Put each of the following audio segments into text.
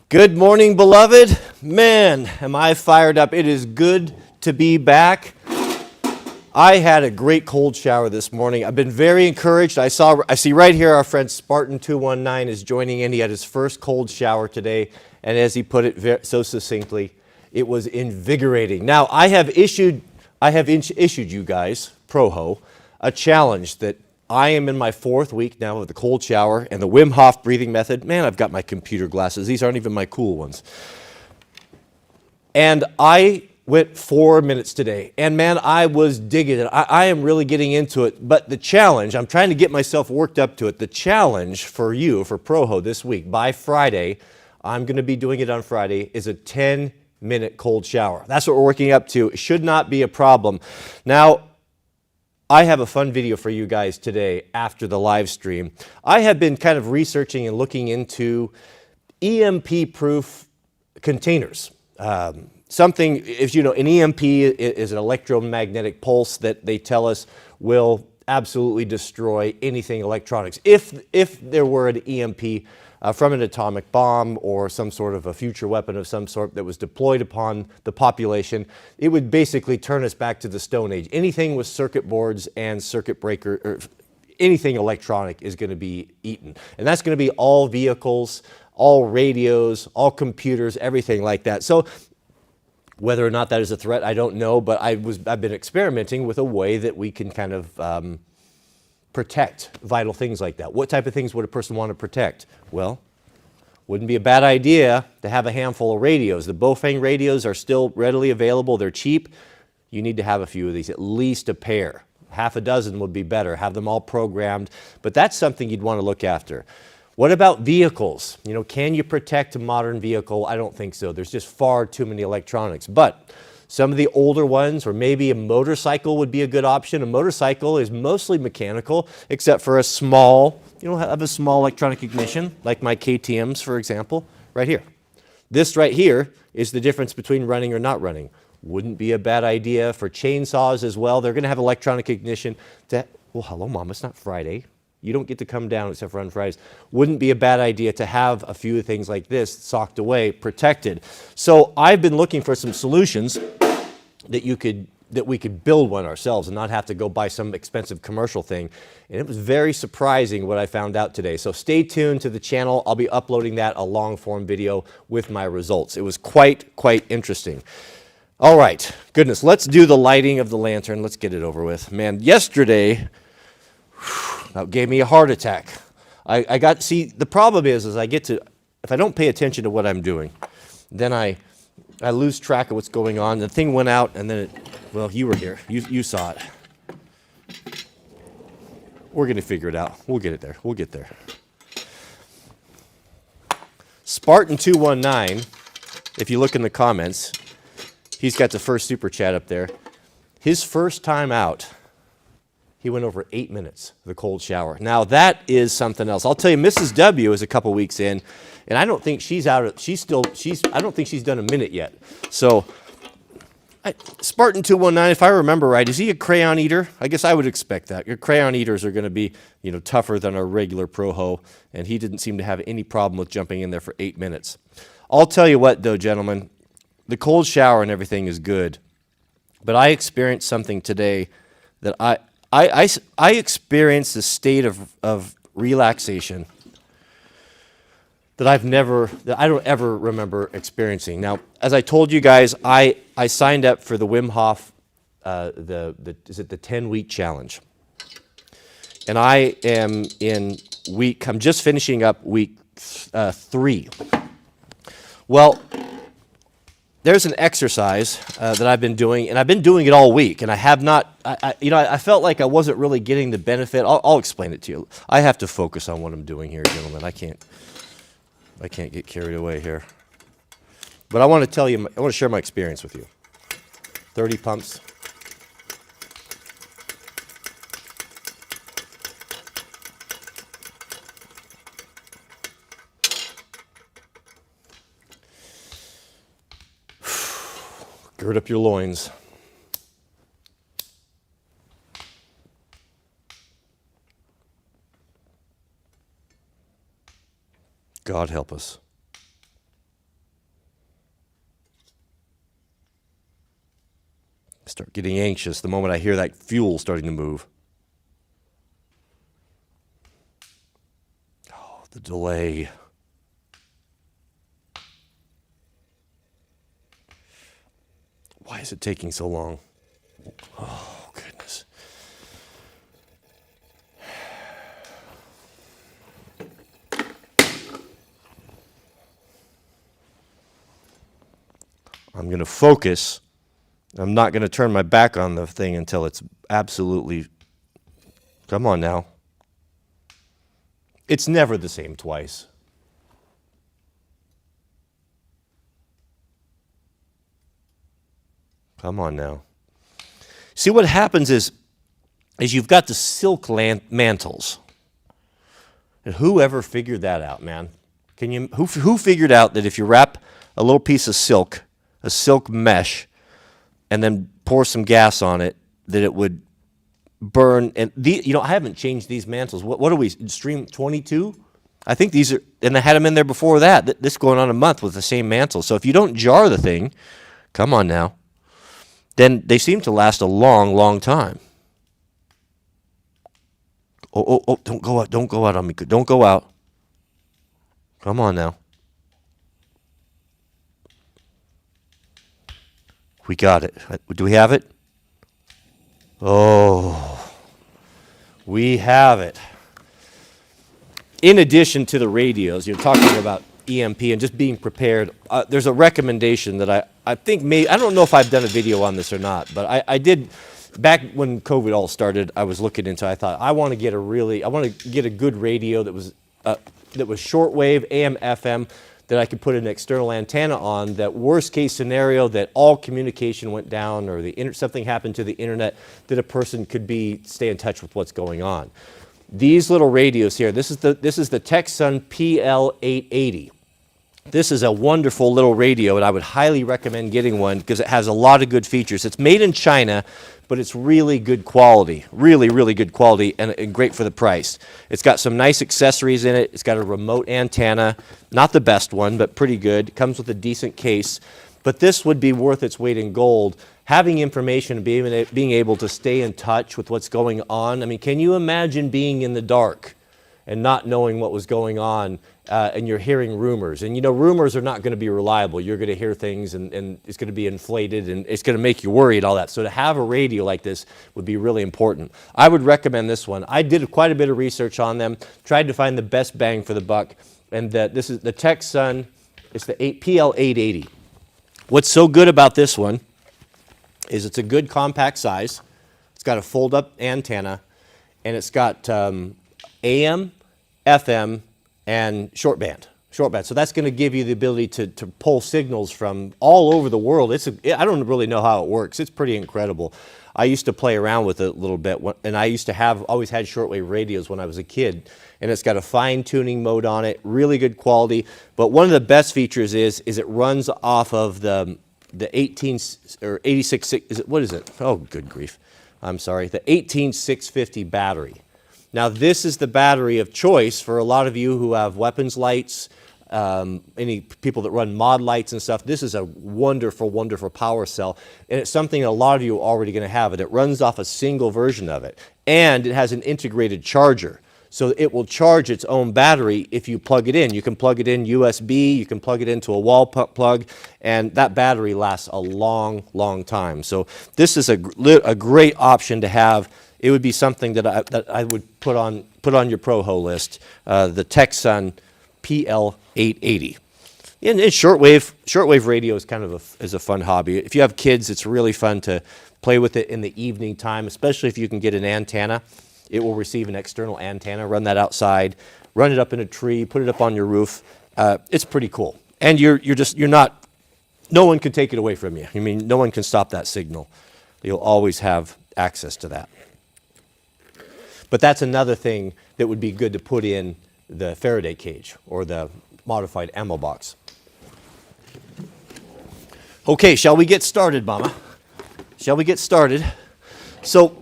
Good morning, beloved. Man, am I fired up. It is good to be back. I had a great cold shower this morning. I've been very encouraged. I see right here our friend Spartan219 is joining in. He had his first cold shower today, and as he put it so succinctly, it was invigorating. Now, I have issued you guys, Proho, a challenge that I am in my 4th week now of the cold shower and the Wim Hof breathing method. Man, I've got my computer glasses. These aren't even my cool ones. And I went 4 minutes today. And man, I was digging it. I am really getting into it. But the challenge, I'm trying to get myself worked up to it. The challenge for you, for Proho this week, by Friday, I'm going to be doing it on Friday, is a 10-minute cold shower. That's what we're working up to. It should not be a problem. Now, I have a fun video for you guys today after the live stream. I have been kind of researching and looking into EMP-proof containers. Something, if you know, an EMP is an electromagnetic pulse that they tell us will absolutely destroy anything electronics. If there were an EMP from an atomic bomb or some sort of a future weapon of some sort that was deployed upon the population, it would basically turn us back to the Stone Age. Anything with circuit boards and circuit breaker, or anything electronic is going to be eaten. And that's going to be all vehicles, all radios, all computers, everything like that. So whether or not that is a threat, I don't know, but I've been experimenting with a way that we can kind of protect vital things like that. What type of things would a person want to protect? Well, wouldn't be a bad idea to have a handful of radios. The Bofang radios are still readily available. They're cheap. You need to have a few of these, at least a pair. Half a dozen would be better. Have them all programmed. But that's something you'd want to look after. What about vehicles? You know, can you protect a modern vehicle? I don't think so. There's just far too many electronics. But some of the older ones, or maybe a motorcycle would be a good option. A motorcycle is mostly mechanical, except for a small, have a small electronic ignition, like my KTMs, for example, right here. This right here is the difference between running or not running. Wouldn't be a bad idea for chainsaws as well. They're going to have electronic ignition. Well, hello, Mom, it's not Friday. You don't get to come down except for on Fridays. Wouldn't be a bad idea to have a few things like this socked away, protected. So I've been looking for some solutions that we could build one ourselves and not have to go buy some expensive commercial thing. And it was very surprising what I found out today. So stay tuned to the channel. I'll be uploading that, a long form video with my results. It was quite interesting. All right, goodness, let's do the lighting of the lantern. Let's get it over with. Man, yesterday, that gave me a heart attack. The problem is if I don't pay attention to what I'm doing, then I lose track of what's going on. The thing went out, and then well, you were here. You saw it. We're going to figure it out. We'll get it there. We'll get there. Spartan219, if you look in the comments, he's got the first super chat up there. His first time out, he went over 8 minutes, the cold shower. Now, that is something else. I'll tell you, Mrs. W is a couple weeks in, and I don't think she's I don't think she's done a minute yet. So, Spartan219, if I remember right, is he a crayon eater? I guess I would expect that. Your crayon eaters are going to be, tougher than our regular Proho, and he didn't seem to have any problem with jumping in there for 8 minutes. I'll tell you what, though, gentlemen, the cold shower and everything is good, but I experienced something today that I experienced a state of relaxation that I don't ever remember experiencing. Now, as I told you guys, I signed up for the Wim Hof, the 10-week challenge. And I am I'm just finishing up week 3. Well, there's an exercise that I've been doing, and I've been doing it all week, and I have not, I felt like I wasn't really getting the benefit. I'll explain it to you. I have to focus on what I'm doing here, gentlemen. I can't get carried away here. But I want to tell you, I want to share my experience with you. 30 pumps. Gird up your loins. God help us. Start getting anxious the moment I hear that fuel starting to move. Oh, the delay. Why is it taking so long? Oh, goodness. I'm going to focus. I'm not going to turn my back on the thing until it's absolutely... Come on now. It's never the same twice. Come on now. See, what happens is you've got the silk mantles. And whoever figured that out, man? Who figured out that if you wrap a little piece of silk, a silk mesh, and then pour some gas on it, that it would burn? And I haven't changed these mantles. What are we, Stream 22? I think these are, and I had them in there before that. This is going on a month with the same mantle. So if you don't jar the thing, come on now, then they seem to last a long, long time. Oh, don't go out. Don't go out on me. Don't go out. Come on now. We got it. Do we have it? Oh, we have it. In addition to the radios, you're talking about EMP and just being prepared. There's a recommendation that I think I don't know if I've done a video on this or not, but I did. Back when COVID all started, I was looking into. I thought I want to get a good radio that was shortwave, AM, FM, that I could put an external antenna on. That worst case scenario, that all communication went down or something happened to the internet, that a person could stay in touch with what's going on. These little radios here. This is the Texsun PL880. This is a wonderful little radio, and I would highly recommend getting one because it has a lot of good features. It's made in China, but it's really good quality, really, really good quality, and great for the price. It's got some nice accessories in it. It's got a remote antenna, not the best one, but pretty good. It comes with a decent case, but this would be worth its weight in gold. Having information and being able to stay in touch with what's going on. I mean, can you imagine being in the dark and not knowing what was going on, and you're hearing rumors? And rumors are not going to be reliable. You're going to hear things, and it's going to be inflated, and it's going to make you worry and all that. So to have a radio like this would be really important. I would recommend this one. I did quite a bit of research on them, tried to find the best bang for the buck, and this is the Texsun. It's the PL880. What's so good about this one is it's a good compact size. It's got a fold-up antenna, and it's got AM, FM, and shortband. So that's going to give you the ability to pull signals from all over the world. I don't really know how it works. It's pretty incredible. I used to play around with it a little bit, and I used to always had shortwave radios when I was a kid. And it's got a fine-tuning mode on it, really good quality. But one of the best features is it runs off of the 18 or 86. What is it? Oh, good grief! I'm sorry. The 18650 battery. Now, this is the battery of choice for a lot of you who have weapons lights, any people that run mod lights and stuff. This is a wonderful, wonderful power cell, and it's something a lot of you are already going to have. It runs off a single version of it, and it has an integrated charger. So it will charge its own battery if you plug it in. You can plug it in USB, you can plug it into a wall plug, and that battery lasts a long, long time. So this is a great option to have. It would be something that I would put on your Proho list, the Texsun PL880. And shortwave radio is kind of a fun hobby. If you have kids, it's really fun to play with it in the evening time, especially if you can get an antenna. It will receive an external antenna, run that outside, run it up in a tree, put it up on your roof. It's pretty cool. And no one can take it away from you. I mean, no one can stop that signal. You'll always have access to that. But that's another thing that would be good to put in the Faraday cage or the modified ammo box. Okay, shall we get started, Mama? Shall we get started? So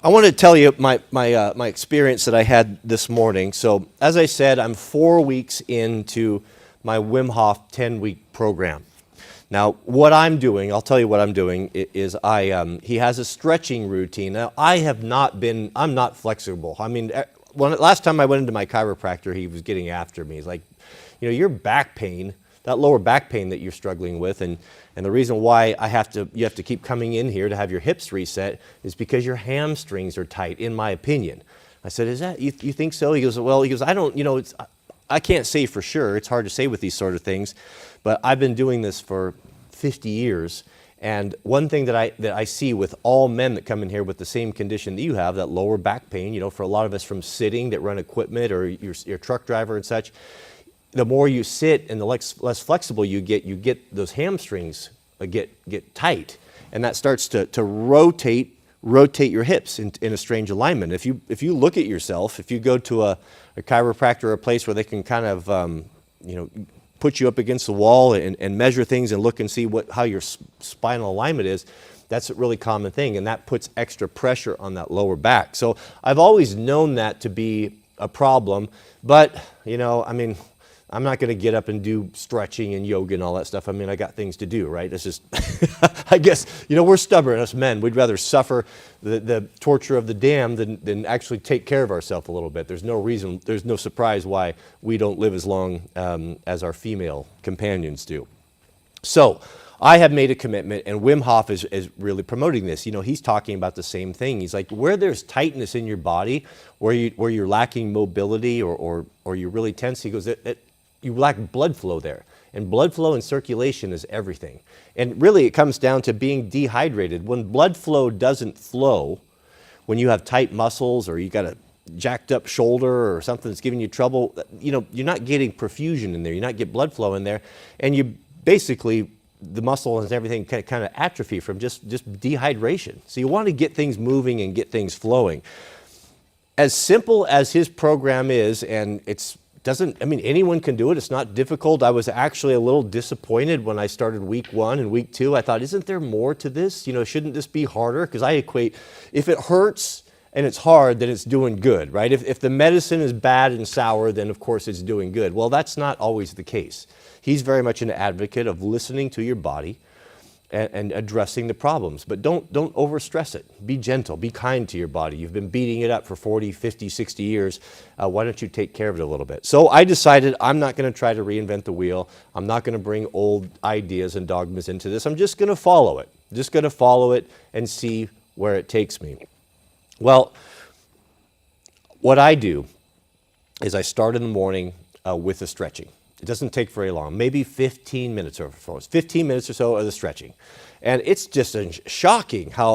I want to tell you my experience that I had this morning. So as I said, I'm 4 weeks into my Wim Hof 10-week program. Now, what I'm doing, I'll tell you what I'm doing, is he has a stretching routine. Now, I'm not flexible. I mean, last time I went into my chiropractor, he was getting after me. He's like, your back pain, that lower back pain that you're struggling with, and the reason why you have to keep coming in here to have your hips reset is because your hamstrings are tight, in my opinion. I said, is that, you think so? He goes, well, I don't, I can't say for sure. It's hard to say with these sort of things, but I've been doing this for 50 years. And one thing that I see with all men that come in here with the same condition that you have, that lower back pain, for a lot of us from sitting that run equipment or you're a truck driver and such, the more you sit and the less flexible you get those hamstrings get tight. And that starts to rotate your hips in a strange alignment. If you look at yourself, if you go to a chiropractor or a place where they can kind of put you up against the wall and measure things and look and see how your spinal alignment is, that's a really common thing, and that puts extra pressure on that lower back. So I've always known that to be a problem, but I'm not going to get up and do stretching and yoga and all that stuff. I mean, I got things to do, right? It's just, I guess, we're stubborn, us men. We'd rather suffer the torture of the damned than actually take care of ourselves a little bit. There's no surprise why we don't live as long as our female companions do. So I have made a commitment, and Wim Hof is really promoting this. He's talking about the same thing. He's like, where there's tightness in your body, where you're lacking mobility or you're really tense, he goes, you lack blood flow there. And blood flow and circulation is everything. And really it comes down to being dehydrated. When blood flow doesn't flow, when you have tight muscles or you got a jacked up shoulder or something that's giving you trouble, you're not getting perfusion in there. You're not getting blood flow in there. And you basically, the muscle and everything kind of atrophy from just dehydration. So you want to get things moving and get things flowing. As simple as his program is, and anyone can do it. It's not difficult. I was actually a little disappointed when I started week 1 and week 2. I thought, isn't there more to this? Shouldn't this be harder? Because I equate, if it hurts and it's hard, then it's doing good, right? If the medicine is bad and sour, then of course it's doing good. Well, that's not always the case. He's very much an advocate of listening to your body and addressing the problems. But don't overstress it. Be gentle. Be kind to your body. You've been beating it up for 40, 50, 60 years. Why don't you take care of it a little bit? So I decided I'm not going to try to reinvent the wheel. I'm not going to bring old ideas and dogmas into this. I'm just going to follow it. Just going to follow it and see where it takes me. Well, what I do is I start in the morning with the stretching. It doesn't take very long, maybe 15 minutes or so. 15 minutes or so of the stretching. And it's just shocking how,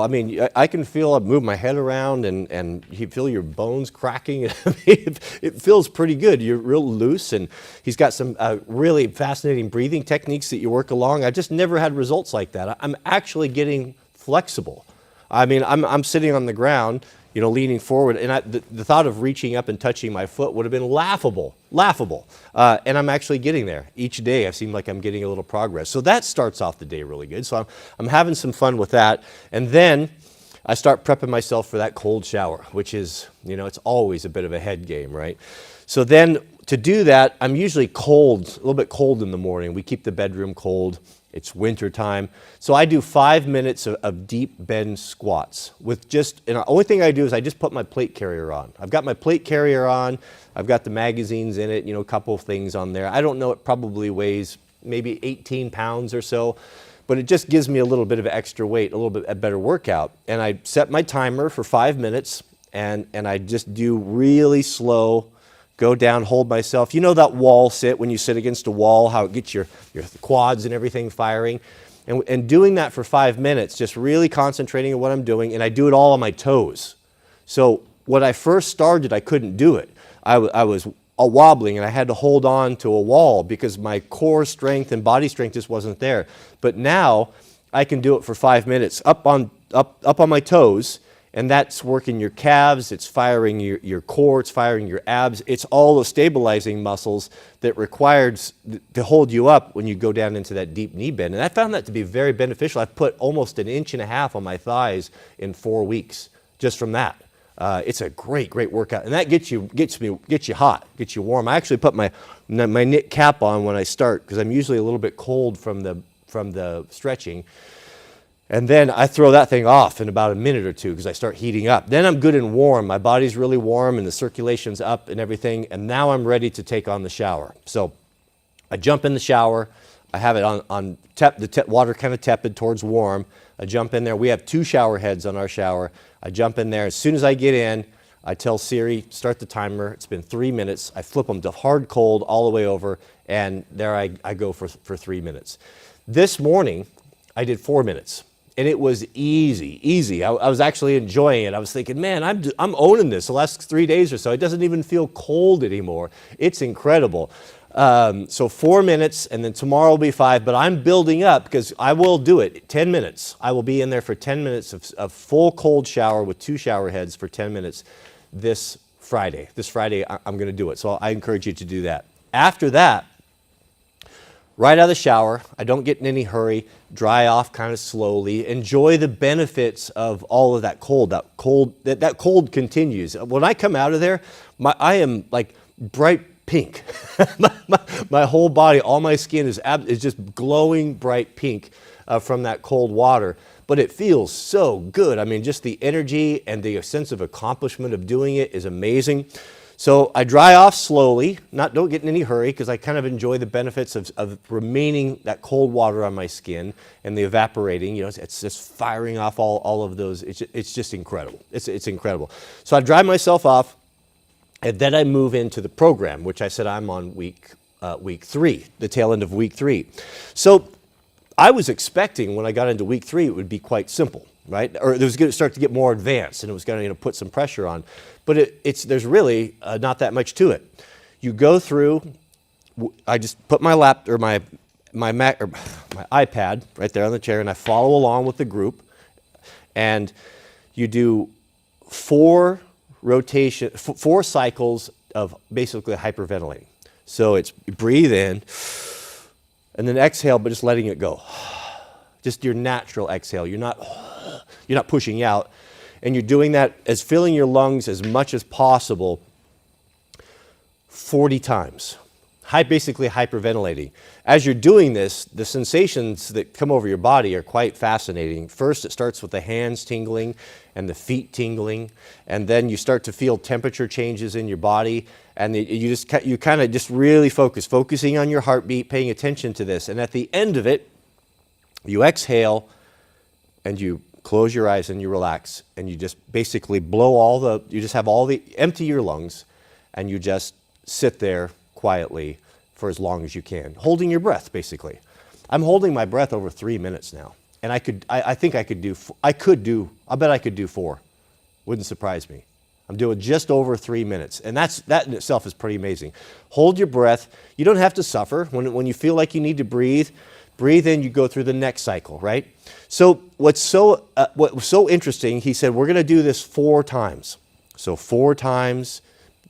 I can feel, I move my head around and you feel your bones cracking. It feels pretty good. You're real loose, and he's got some really fascinating breathing techniques that you work along. I just never had results like that. I'm actually getting flexible. I'm sitting on the ground, leaning forward, and the thought of reaching up and touching my foot would have been laughable. And I'm actually getting there. Each day I seem like I'm getting a little progress. So that starts off the day really good. So I'm having some fun with that. And then I start prepping myself for that cold shower, which is, it's always a bit of a head game, right? So then to do that, I'm usually cold, a little bit cold in the morning. We keep the bedroom cold. It's winter time. So I do 5 minutes of deep bend squats with and the only thing I do is I just put my plate carrier on. I've got my plate carrier on. I've got the magazines in it, a couple of things on there. I don't know, it probably weighs maybe 18 pounds or so, but it just gives me a little bit of extra weight, a little bit a better workout. And I set my timer for 5 minutes and I just do really slow, go down, hold myself. That wall sit, when you sit against a wall, how it gets your quads and everything firing. And doing that for 5 minutes, just really concentrating on what I'm doing, and I do it all on my toes. So when I first started, I couldn't do it. I was wobbling, and I had to hold on to a wall because my core strength and body strength just wasn't there. But now I can do it for 5 minutes up on my toes. And that's working your calves, it's firing your core, it's firing your abs. It's all the stabilizing muscles that requires to hold you up when you go down into that deep knee bend. And I found that to be very beneficial. I've put almost 1.5 inches on my thighs in 4 weeks just from that. It's a great workout. And that gets you hot, gets you warm. I actually put my knit cap on when I start because I'm usually a little bit cold from the stretching. And then I throw that thing off in about a minute or two because I start heating up. Then I'm good and warm. My body's really warm and the circulation's up and everything. And now I'm ready to take on the shower. So I jump in the shower. I have it on water kind of tepid towards warm. I jump in there. We have 2 shower heads on our shower. I jump in there. As soon as I get in, I tell Siri, start the timer. It's been 3 minutes. I flip them to hard cold all the way over. And there I go for 3 minutes. This morning, I did 4 minutes. And it was easy. I was actually enjoying it. I was thinking, man, I'm owning this the last 3 days or so. It doesn't even feel cold anymore. It's incredible. So 4 minutes, and then tomorrow will be 5. But I'm building up because I will do it. 10 minutes. I will be in there for 10 minutes of full cold shower with 2 shower heads for 10 minutes this Friday. This Friday, I'm going to do it. So I encourage you to do that. After that, right out of the shower, I don't get in any hurry, dry off kind of slowly, enjoy the benefits of all of that cold. That cold continues. When I come out of there, I am like bright pink. my whole body, all my skin is just glowing bright pink from that cold water. But it feels so good. I mean, just the energy and the sense of accomplishment of doing it is amazing. So I dry off slowly, don't get in any hurry because I kind of enjoy the benefits of remaining that cold water on my skin and the evaporating. It's just firing off all of those. It's just incredible. It's incredible. So I dry myself off, and then I move into the program, which I said I'm on week 3, the tail end of week 3. So I was expecting when I got into week 3 it would be quite simple, right? Or it was going to start to get more advanced, and it was going to put some pressure on. But there's really not that much to it. You go through. I just put my Mac or my iPad right there on the chair, and I follow along with the group. And you do 4 cycles of basically hyperventilating. So it's breathe in, and then exhale, but just letting it go. Just your natural exhale. You're not pushing out. And you're doing that as filling your lungs as much as possible 40 times. Basically hyperventilating. As you're doing this, the sensations that come over your body are quite fascinating. First, it starts with the hands tingling and the feet tingling, and then you start to feel temperature changes in your body, and you kind of just really focusing on your heartbeat, paying attention to this. And at the end of it, you exhale and you close your eyes and you relax, and you just basically empty your lungs, and you just sit there quietly for as long as you can, holding your breath, basically. I'm holding my breath over 3 minutes now, and I bet I could do 4. Wouldn't surprise me. I'm doing just over 3 minutes, and that in itself is pretty amazing. Hold your breath. You don't have to suffer. When you feel like you need to breathe in, you go through the next cycle, right? So what was so interesting, he said, we're going to do this 4 times. So 4 times,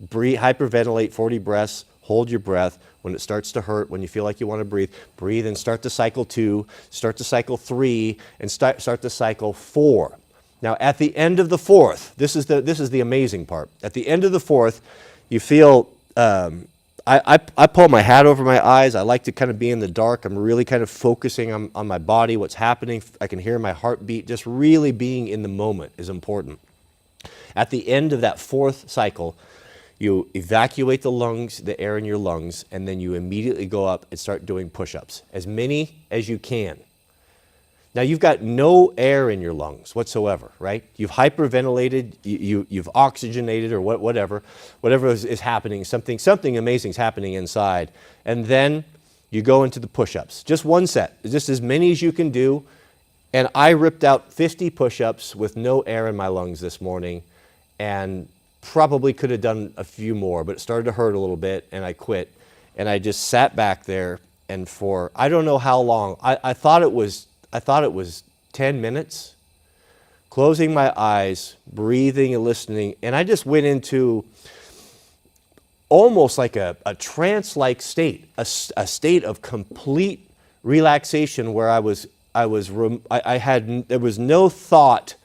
hyperventilate 40 breaths, hold your breath. When it starts to hurt, when you feel like you want to breathe and start to cycle 2, start to cycle 3, and start to cycle 4. Now at the end of the 4th, this is the amazing part. At the end of the 4th, you feel, I pull my hat over my eyes. I like to kind of be in the dark. I'm really kind of focusing on my body, what's happening. I can hear my heartbeat. Just really being in the moment is important. At the end of that 4th cycle, you evacuate the air in your lungs, and then you immediately go up and start doing push-ups, as many as you can. Now, you've got no air in your lungs whatsoever, right? You've hyperventilated, you've oxygenated, or whatever is happening, something amazing is happening inside. And then you go into the push-ups. Just 1 set, just as many as you can do. And I ripped out 50 push-ups with no air in my lungs this morning, and probably could have done a few more, but it started to hurt a little bit, and I quit. And I just sat back there, and for I don't know how long, I thought it was 10 minutes, closing my eyes, breathing and listening, and I just went into almost like a trance-like state, a state of complete relaxation where there was no thought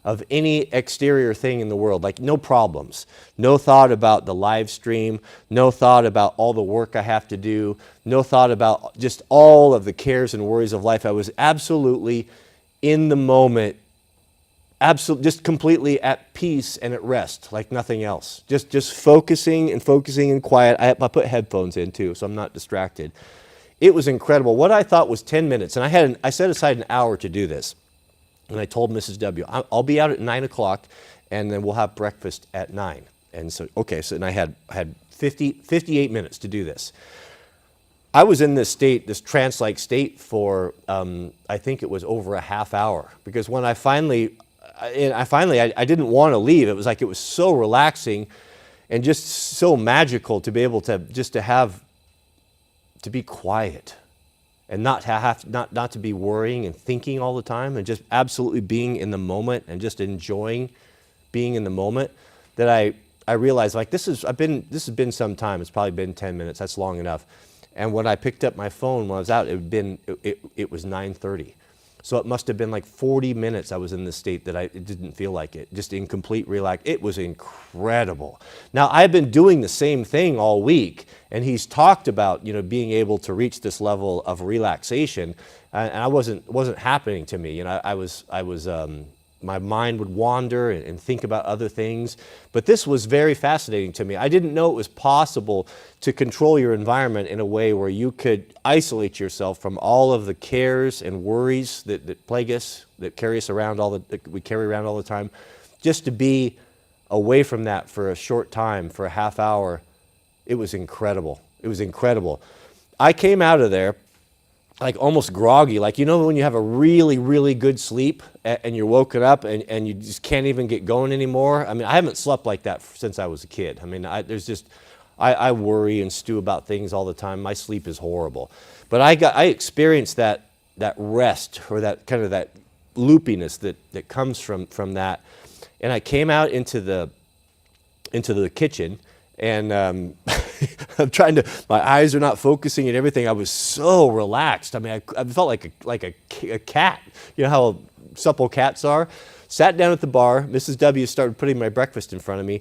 of any exterior thing in the world, like no problems, no thought about the live stream, no thought about all the work I have to do, no thought about just all of the cares and worries of life. I was absolutely in the moment, just completely at peace and at rest, like nothing else. Just focusing and quiet. I put headphones in too, so I'm not distracted. It was incredible. What I thought was 10 minutes, and I set aside an hour to do this. And I told Mrs. W, I'll be out at 9 o'clock, and then we'll have breakfast at 9. And so, okay, so and I had 58 minutes to do this. I was in this state, this trance-like state for, I think it was over a half hour. Because when I finally didn't want to leave. It was like it was so relaxing and just so magical to be able to to be quiet and not to be worrying and thinking all the time, and just absolutely being in the moment and just enjoying being in the moment, that I realized, like, this has been some time. It's probably been 10 minutes. That's long enough. And when I picked up my phone when I was out, it was 9:30. So it must have been like 40 minutes I was in this state that it didn't feel like it, just in complete relax. It was incredible. Now, I've been doing the same thing all week, and he's talked about, being able to reach this level of relaxation, and I wasn't happening to me. I was my mind would wander and think about other things. But this was very fascinating to me. I didn't know it was possible to control your environment in a way where you could isolate yourself from all of the cares and worries that plague us, that carry us around that we carry around all the time. Just to be away from that for a short time, for a half hour, it was incredible. It was incredible. I came out of there like almost groggy, like, when you have a really, really good sleep and you're woken up and you just can't even get going anymore. I mean, I haven't slept like that since I was a kid. I mean, I worry and stew about things all the time. My sleep is horrible. But I experienced that rest, or that kind of that loopiness that comes from that. And I came out into the kitchen, and I'm my eyes are not focusing and everything. I was so relaxed. I mean, I felt like a cat. You know how supple cats are? Sat down at the bar. Mrs. W started putting my breakfast in front of me.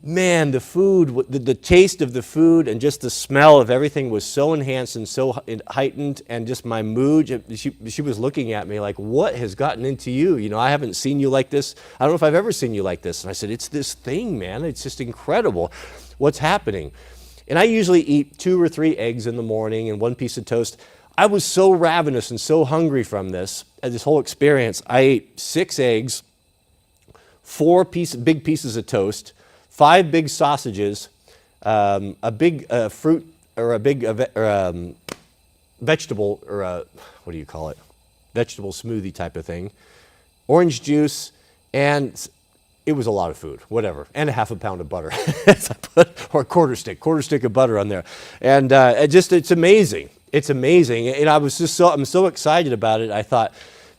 Man, the food, the taste of the food and just the smell of everything was so enhanced and so heightened, and just my mood. She was looking at me like, what has gotten into you? I haven't seen you like this. I don't know if I've ever seen you like this. And I said, it's this thing, man. It's just incredible what's happening. And I usually eat 2 or 3 eggs in the morning and 1 piece of toast. I was so ravenous and so hungry from this whole experience. I ate 6 eggs, 4 big pieces of toast, 5 big sausages, a big fruit, or a big vegetable, or what do you call it? Vegetable smoothie type of thing, orange juice, and it was a lot of food, whatever, and a half a pound of butter, or a quarter stick of butter on there, and it's amazing. It's amazing, and I'm so excited about it. I thought,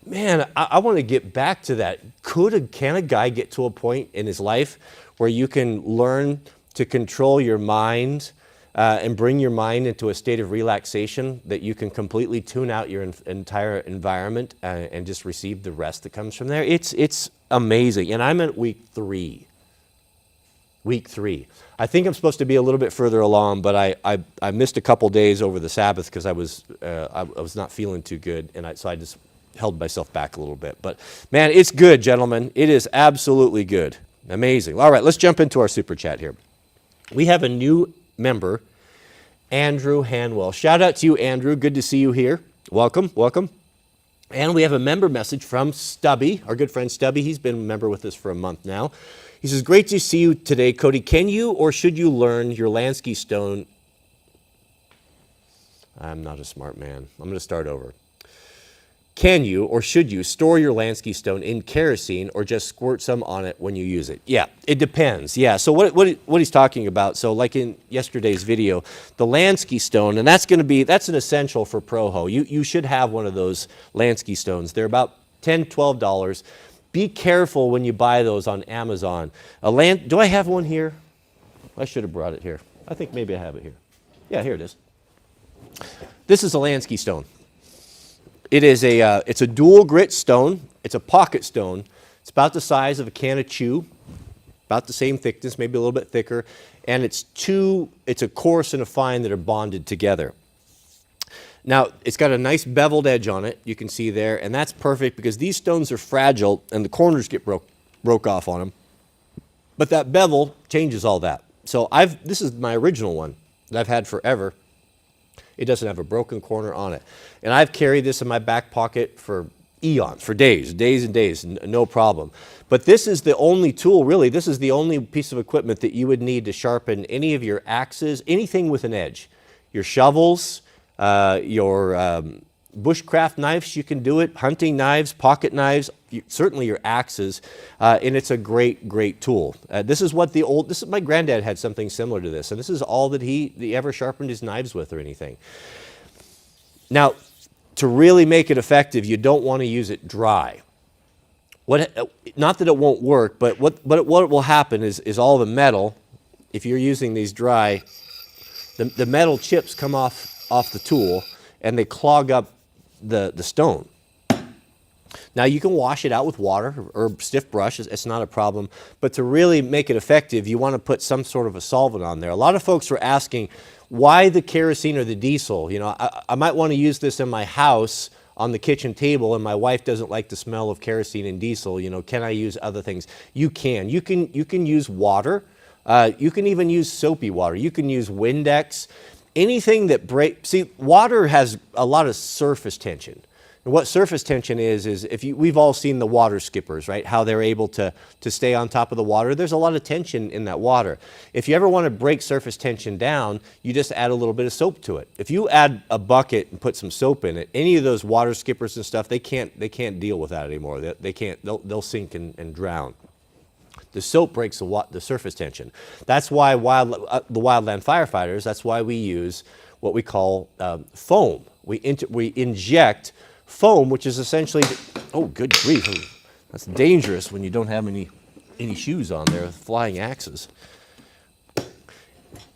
man, I want to get back to that. Can a guy get to a point in his life where you can learn to control your mind and bring your mind into a state of relaxation, that you can completely tune out your entire environment and just receive the rest that comes from there? It's amazing. And I'm at week 3. Week 3. I think I'm supposed to be a little bit further along, but I missed a couple days over the Sabbath because I was not feeling too good, and so I just held myself back a little bit. But man, it's good, gentlemen. It is absolutely good. Amazing. All right, let's jump into our super chat here. We have a new member, Andrew Hanwell. Shout out to you, Andrew. Good to see you here. Welcome, welcome. And we have a member message from Stubby, our good friend Stubby. He's been a member with us for a month now. He says, great to see you today, Cody. Can you or should you learn your Lansky stone? I'm not a smart man. I'm going to start over. Can you or should you store your Lansky stone in kerosene or just squirt some on it when you use it? Yeah, it depends. Yeah, so what he's talking about, so like in yesterday's video, the Lansky stone, and that's an essential for Proho. You should have one of those Lansky stones. They're about $10, $12. Be careful when you buy those on Amazon. Do I have one here? I should have brought it here. I think maybe I have it here. Yeah, here it is. This is a Lansky stone. It's a dual grit stone. It's a pocket stone. It's about the size of a can of chew, about the same thickness, maybe a little bit thicker, and it's a coarse and a fine that are bonded together. Now, it's got a nice beveled edge on it, you can see there, and that's perfect because these stones are fragile and the corners get broke off on them. But that bevel changes all that. So this is my original one that I've had forever. It doesn't have a broken corner on it. And I've carried this in my back pocket for eons, for days and days, no problem. But this is the only tool, really, this is the only piece of equipment that you would need to sharpen any of your axes, anything with an edge. Your shovels, your bushcraft knives, you can do it, hunting knives, pocket knives, certainly your axes, and it's a great tool. This is my granddad had something similar to this, and this is all that he ever sharpened his knives with or anything. Now, to really make it effective, you don't want to use it dry. Not that it won't work, but what will happen is all the metal, if you're using these dry, the metal chips come off the tool and they clog up the stone. Now you can wash it out with water or stiff brush, it's not a problem, but to really make it effective, you want to put some sort of a solvent on there. A lot of folks were asking, why the kerosene or the diesel? You know, I might want to use this in my house on the kitchen table and my wife doesn't like the smell of kerosene and diesel, you know, can I use other things? You can use water, you can even use soapy water, you can use Windex, anything that see, water has a lot of surface tension. And what surface tension is we've all seen the water skippers, right? How they're able to stay on top of the water. There's a lot of tension in that water. If you ever want to break surface tension down, you just add a little bit of soap to it. If you add a bucket and put some soap in it, any of those water skippers and stuff, they can't deal with that anymore. They'll sink and drown. The soap breaks the surface tension. That's why the wildland firefighters, that's why we use what we call foam. We inject foam, which is essentially, oh good grief, that's dangerous when you don't have any shoes on there, flying axes.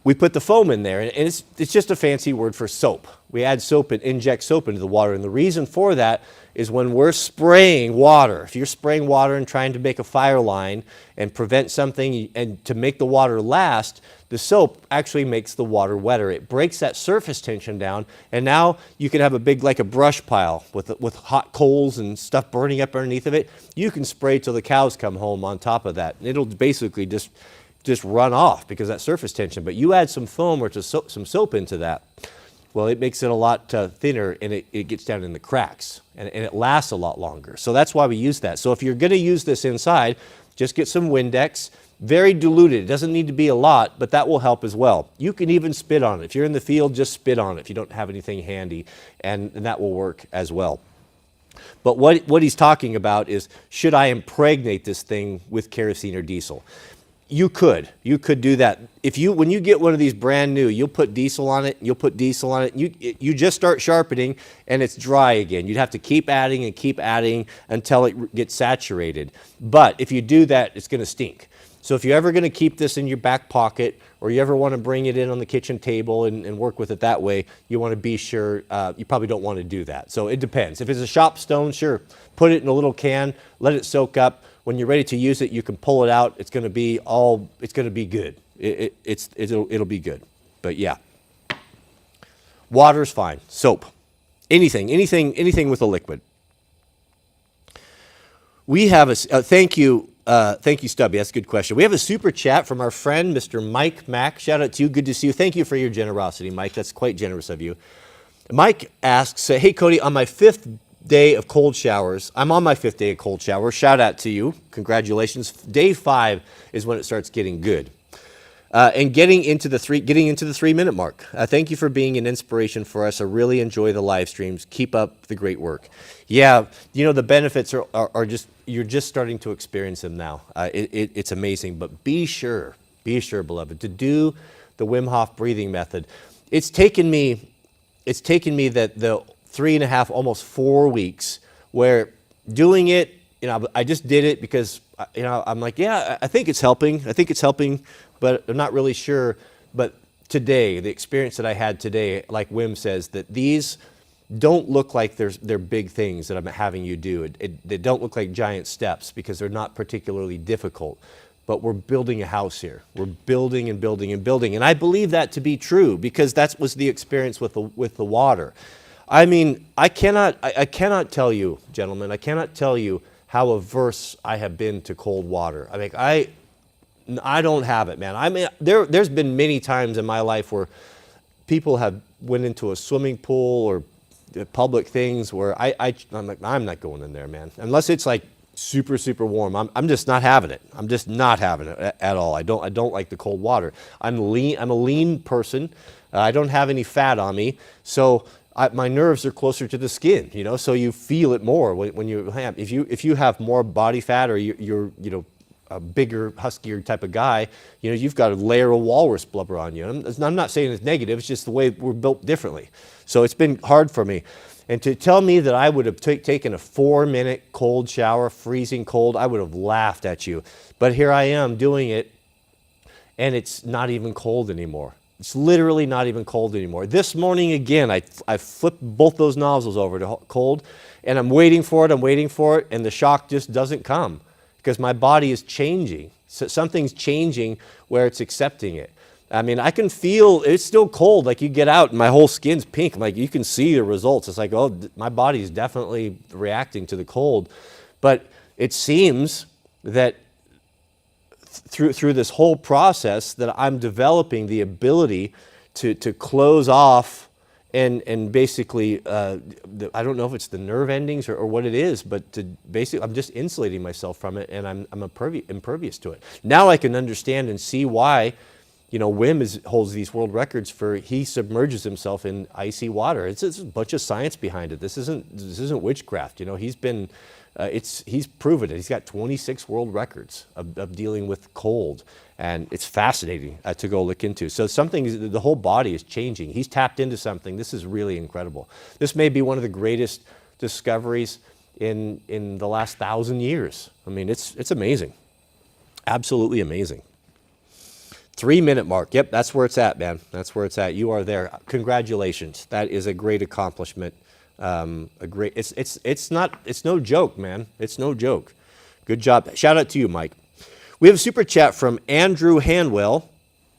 We put the foam in there, and it's just a fancy word for soap. We add soap and inject soap into the water, and the reason for that is when we're spraying water, if you're spraying water and trying to make a fire line and prevent something and to make the water last, the soap actually makes the water wetter. It breaks that surface tension down, and now you can have a big, like a brush pile with hot coals and stuff burning up underneath of it. You can spray till the cows come home on top of that, and it'll basically just run off because of that surface tension. But you add some foam or some soap into that, well, it makes it a lot thinner, and it gets down in the cracks, and it lasts a lot longer. So that's why we use that. So if you're going to use this inside, just get some Windex, very diluted. It doesn't need to be a lot, but that will help as well. You can even spit on it. If you're in the field, just spit on it if you don't have anything handy, and that will work as well. But what he's talking about is, should I impregnate this thing with kerosene or diesel? You could do that. When you get one of these brand new, you'll put diesel on it, you just start sharpening and it's dry again. You'd have to keep adding until it gets saturated. But if you do that, it's gonna stink. So if you're ever gonna keep this in your back pocket, or you ever wanna bring it in on the kitchen table and work with it that way, you wanna be sure, you probably don't wanna do that. So it depends. If it's a shop stone, sure, put it in a little can, let it soak up. When you're ready to use it, you can pull it out. It's going to be good. It'll be good. But yeah, water's fine. Soap, anything with a liquid. We have a thank you, Stubby. That's a good question. We have a super chat from our friend Mr. Mike Mack. Shout out to you. Good to see you. Thank you for your generosity, Mike. That's quite generous of you. Mike asks, "Hey Cody, on my fifth day of cold showers. I'm on my 5th day of cold showers. Shout out to you. Congratulations. Day 5 is when it starts getting good. And getting into the 3-minute mark. Thank you for being an inspiration for us. I really enjoy the live streams. Keep up the great work." Yeah, you know, the benefits are just, you're just starting to experience them now. It's amazing. But be sure, beloved, to do the Wim Hof breathing method. It's taken me the 3.5, almost 4 weeks, where doing it, you know, I just did it because, you know, I'm like, yeah, I think it's helping, but I'm not really sure. But today, the experience that I had today, like Wim says, that don't look like they're big things that I'm having you do. They don't look like giant steps because they're not particularly difficult. But we're building a house here. We're building and building and building. And I believe that to be true because that was the experience with the water. I mean, I cannot tell you, gentlemen, I cannot tell you how averse I have been to cold water. I mean, I don't have it, man. I mean, there's been many times in my life where people have went into a swimming pool or public things where I'm like, I'm not going in there, man. Unless it's like super, super warm. I'm just not having it. I'm just not having it at all. I don't like the cold water. I'm a lean person. I don't have any fat on me. So my nerves are closer to the skin, you know, so you feel it more when you have, if you have more body fat or you're you know, a bigger, huskier type of guy, you know, you've got a layer of walrus blubber on you. I'm not saying it's negative, it's just the way we're built differently. So it's been hard for me. And to tell me that I would have taken a 4-minute cold shower, freezing cold, I would have laughed at you. But here I am doing it, and it's not even cold anymore. It's literally not even cold anymore. This morning again, I flipped both those nozzles over to cold, and I'm waiting for it, and the shock just doesn't come because my body is changing. So something's changing where it's accepting it. I mean, I can feel it's still cold. Like you get out and my whole skin's pink. Like you can see the results. It's like, oh, my body's definitely reacting to the cold. But it seems that through this whole process that I'm developing the ability to close off and basically, I don't know if it's the nerve endings or what it is, but to basically, I'm just insulating myself from it, and I'm impervious to it. Now I can understand and see why, you know, Wim holds these world records for he submerges himself in icy water. It's a bunch of science behind it. This isn't witchcraft. You know, he's proven it. He's got 26 world records of dealing with cold, and it's fascinating to go look into. So the whole body is changing. He's tapped into something. This is really incredible. This may be one of the greatest discoveries in the last 1,000 years. I mean, it's amazing, absolutely amazing. 3-minute mark. Yep, that's where it's at, man. That's where it's at. You are there. Congratulations. That is a great accomplishment. It's no joke, man. It's no joke. Good job. Shout out to you, Mike. We have a super chat from Andrew Hanwell,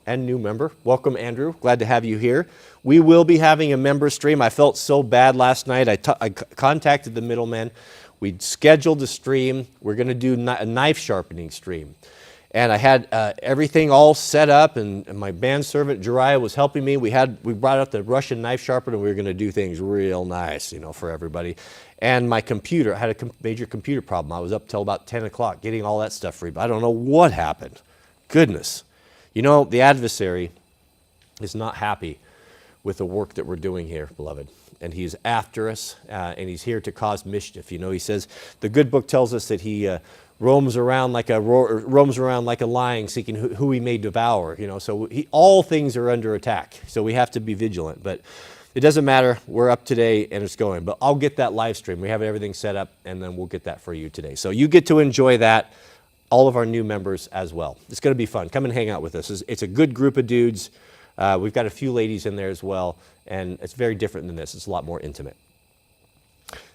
and new member. Welcome, Andrew. Glad to have you here. We will be having a member stream. I felt so bad last night. I contacted the middleman. We scheduled the stream. We're going to do a knife sharpening stream. And I had everything all set up, and my manservant Jariah was helping me. We brought out the Russian knife sharpener, and we were going to do things real nice, you know, for everybody. And my computer, I had a major computer problem. I was up till about 10 o'clock getting all that stuff free, but I don't know what happened. Goodness. You know, the adversary is not happy with the work that we're doing here, beloved. And he's after us, and he's here to cause mischief. You know, he says, the good book tells us that he roams around like a lion, seeking who he may devour. You know, so all things are under attack. So we have to be vigilant. But it doesn't matter. We're up today, and it's going. But I'll get that live stream. We have everything set up, and then we'll get that for you today. So you get to enjoy that. All of our new members as well. It's going to be fun. Come and hang out with us. It's a good group of dudes. We've got a few ladies in there as well, and it's very different than this. It's a lot more intimate.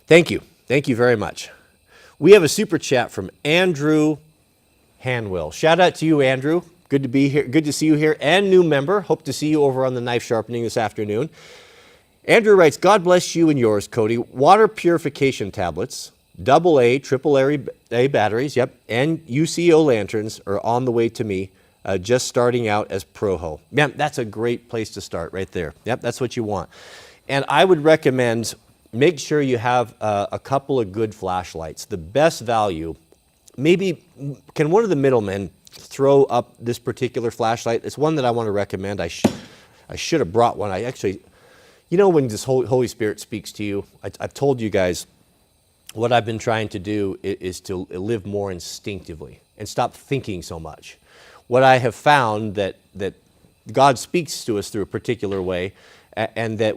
Thank you. Thank you very much. We have a super chat from Andrew Hanwell. Shout out to you, Andrew. Good to be here. Good to see you here, and new member. Hope to see you over on the knife sharpening this afternoon. Andrew writes, God bless you and yours, Cody. Water purification tablets, AA, AAA batteries, yep, and UCO lanterns are on the way to me, just starting out as Proho. Man, that's a great place to start right there. Yep, that's what you want. And I would recommend, make sure you have a couple of good flashlights. The best value, maybe, can one of the middlemen throw up this particular flashlight? It's one that I want to recommend. I should have brought one. I actually, you know, when this Holy Spirit speaks to you, I've told you guys, what I've been trying to do is to live more instinctively and stop thinking so much. What I have found that God speaks to us through a particular way, and that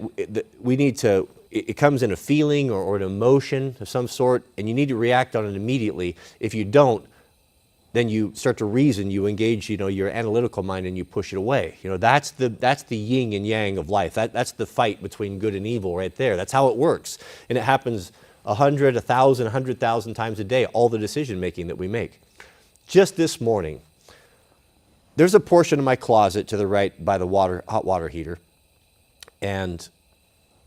we need to, it comes in a feeling or an emotion of some sort, and you need to react on it immediately. If you don't, then you start to reason, you engage, your analytical mind, and you push it away. That's the yin and yang of life. That's the fight between good and evil right there. That's how it works. And it happens 100, 1,000, 100,000 times a day, all the decision making that we make. Just this morning, there's a portion of my closet to the right by the hot water heater, and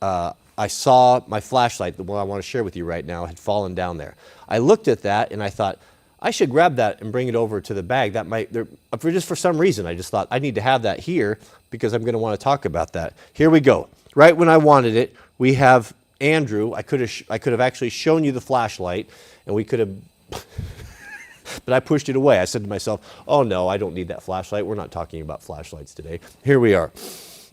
I saw my flashlight, the one I want to share with you right now, had fallen down there. I looked at that and I thought, I should grab that and bring it over to the bag. That might, for some reason, I just thought I need to have that here because I'm going to want to talk about that. Here we go. Right when I wanted it, we have Andrew. I could have actually shown you the flashlight, and we could have, but I pushed it away. I said to myself, oh no, I don't need that flashlight. We're not talking about flashlights today. Here we are.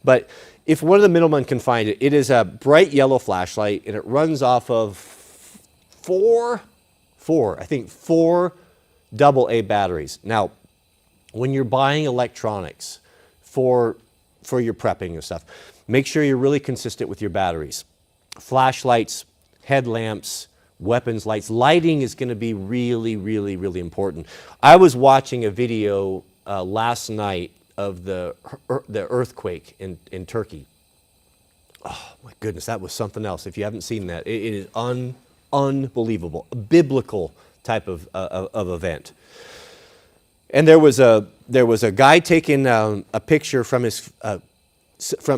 But if one of the middlemen can find it, it is a bright yellow flashlight, and it runs off of four AA batteries. Now, when you're buying electronics for your prepping and stuff, make sure you're really consistent with your batteries. Flashlights, headlamps, weapons lights. Lighting is going to be really, really, really important. I was watching a video last night of the earthquake in Turkey. Oh my goodness, that was something else. If you haven't seen that, it is unbelievable, a biblical type of event. And there was a guy taking a picture from his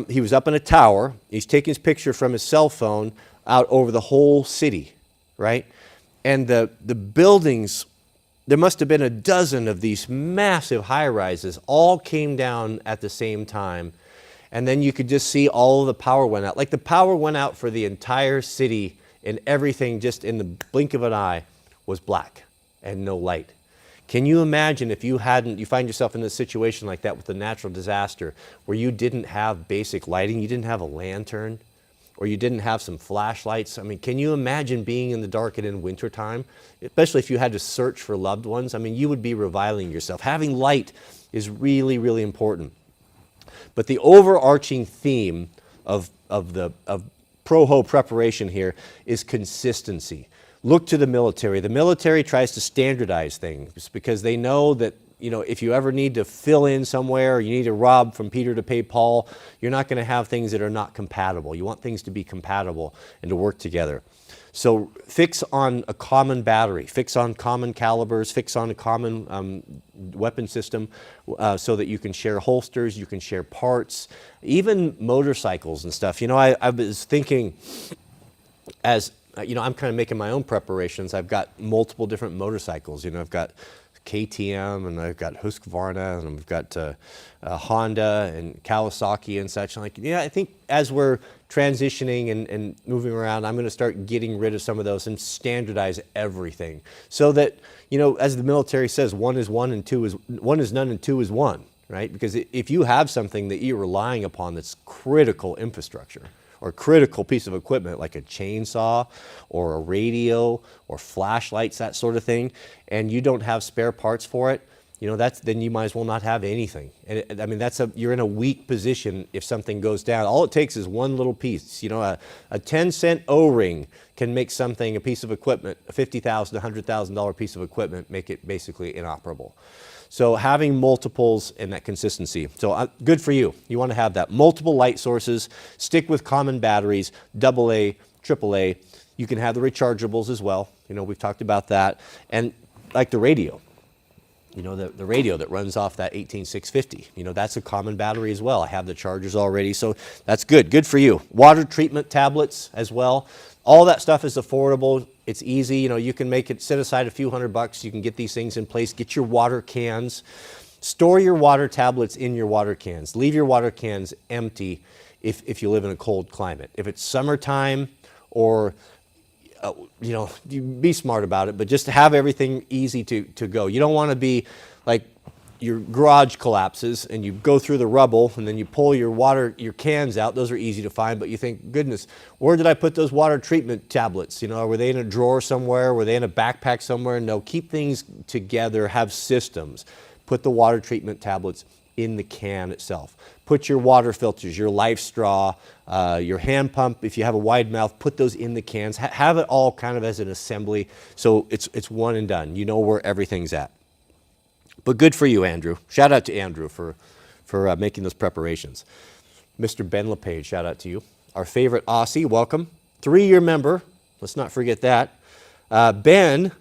he was up in a tower. He's taking his picture from his cell phone out over the whole city, right? And the buildings, there must have been a dozen of these massive high-rises, all came down at the same time. And then you could just see all of the power went out. Like the power went out for the entire city, and everything just in the blink of an eye was black and no light. Can you imagine if you find yourself in a situation like that with a natural disaster where you didn't have basic lighting, you didn't have a lantern, or you didn't have some flashlights? I mean, can you imagine being in the dark and in wintertime, especially if you had to search for loved ones? I mean, you would be reviling yourself. Having light is really, really important. But the overarching theme of pro-ho preparation here is consistency. Look to the military. The military tries to standardize things because they know that, if you ever need to fill in somewhere or you need to rob from Peter to pay Paul, you're not going to have things that are not compatible. You want things to be compatible and to work together. So fix on a common battery, fix on common calibers, fix on a common weapon system so that you can share holsters, you can share parts, even motorcycles and stuff. I was thinking I'm kind of making my own preparations. I've got multiple different motorcycles. I've got KTM, and I've got Husqvarna, and I've got Honda and Kawasaki and such. I think as we're transitioning and moving around, I'm going to start getting rid of some of those and standardize everything so that, as the military says, one is none and two is one, right? Because if you have something that you're relying upon that's critical infrastructure, or critical piece of equipment like a chainsaw or a radio or flashlights, that sort of thing, and you don't have spare parts for it, then you might as well not have anything. And you're in a weak position if something goes down. All it takes is one little piece. A 10-cent O-ring can make something, a piece of equipment, a $50,000, $100,000 piece of equipment, make it basically inoperable. So having multiples and that consistency. So good for you. You want to have that. Multiple light sources. Stick with common batteries, AA, AAA. You can have the rechargeables as well. We've talked about that. And like the radio. The radio that runs off that 18650. That's a common battery as well. I have the chargers already, so that's good. Good for you. Water treatment tablets as well. All that stuff is affordable. It's easy. You can set aside a few $100. You can get these things in place. Get your water cans. Store your water tablets in your water cans. Leave your water cans empty if you live in a cold climate. If it's summertime or you be smart about it, but just have everything easy to go. You don't want to be like your garage collapses and you go through the rubble and then you pull your cans out. Those are easy to find, but you think, goodness, where did I put those water treatment tablets? Were they in a drawer somewhere? Were they in a backpack somewhere? No, keep things together, have systems. Put the water treatment tablets in the can itself. Put your water filters, your life straw, your hand pump, if you have a wide mouth, put those in the cans. Have it all kind of as an assembly so it's one and done. You know where everything's at. But good for you, Andrew. Shout out to Andrew for making those preparations. Mr. Ben LePage, shout out to you. Our favorite Aussie, welcome. 3-year member, let's not forget that. Ben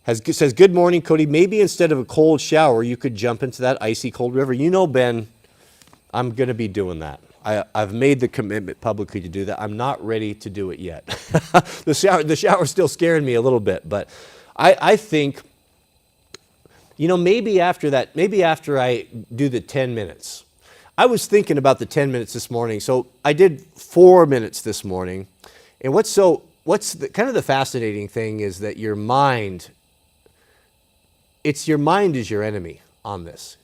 says, good morning, Cody. Maybe instead of a cold shower, you could jump into that icy cold river. You know, Ben, I'm going to be doing that. I've made the commitment publicly to do that. I'm not ready to do it yet. The shower's still scaring me a little bit, but I think, you know, maybe after I do the 10 minutes. I was thinking about the 10 minutes this morning. So I did 4 minutes this morning. And what's kind of the fascinating thing is that your mind is your enemy on this.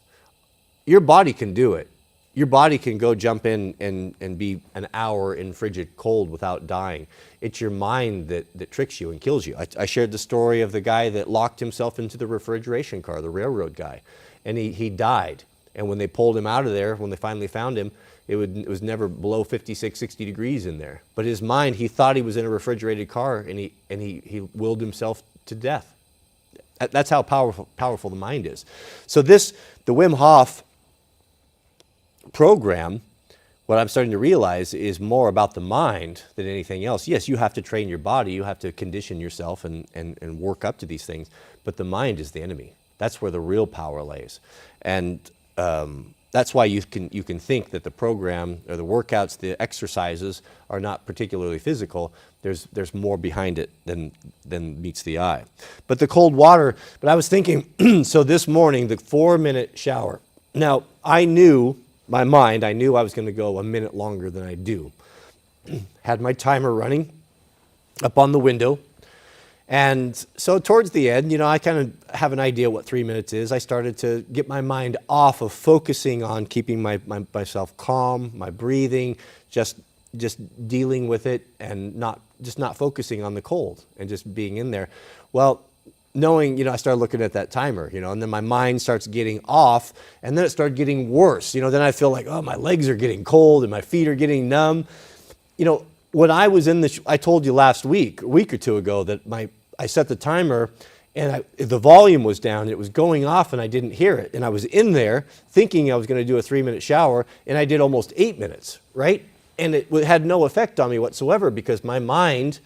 Your body can do it. Your body can go jump in and be an hour in frigid cold without dying. It's your mind that tricks you and kills you. I shared the story of the guy that locked himself into the refrigeration car, the railroad guy, and he died. And when they pulled him out of there, when they finally found him, it was never below 56, 60 degrees in there. But his mind, he thought he was in a refrigerated car, and he willed himself to death. That's how powerful the mind is. So the Wim Hof program, what I'm starting to realize is more about the mind than anything else. Yes, you have to train your body, you have to condition yourself and work up to these things, but the mind is the enemy. That's where the real power lays. And that's why you can think that the program or the workouts, the exercises are not particularly physical. There's more behind it than meets the eye. But the cold water, but I was thinking, so this morning, the 4-minute shower. Now, I knew I was going to go a minute longer than I do. Had my timer running up on the window. And so towards the end, you know, I kind of have an idea what 3 minutes is. I started to get my mind off of focusing on keeping myself calm, my breathing, just dealing with it and not focusing on the cold and just being in there. Well, knowing, you know, I started looking at that timer, you know, and then my mind starts getting off, and then it started getting worse. You know, then I feel like, oh, my legs are getting cold and my feet are getting numb. You know, when I was in I told you last week, a week or two ago, that I set the timer and the volume was down and it was going off and I didn't hear it. And I was in there thinking I was going to do a 3-minute shower, and I did almost 8 minutes, right? And it had no effect on me whatsoever because my mind,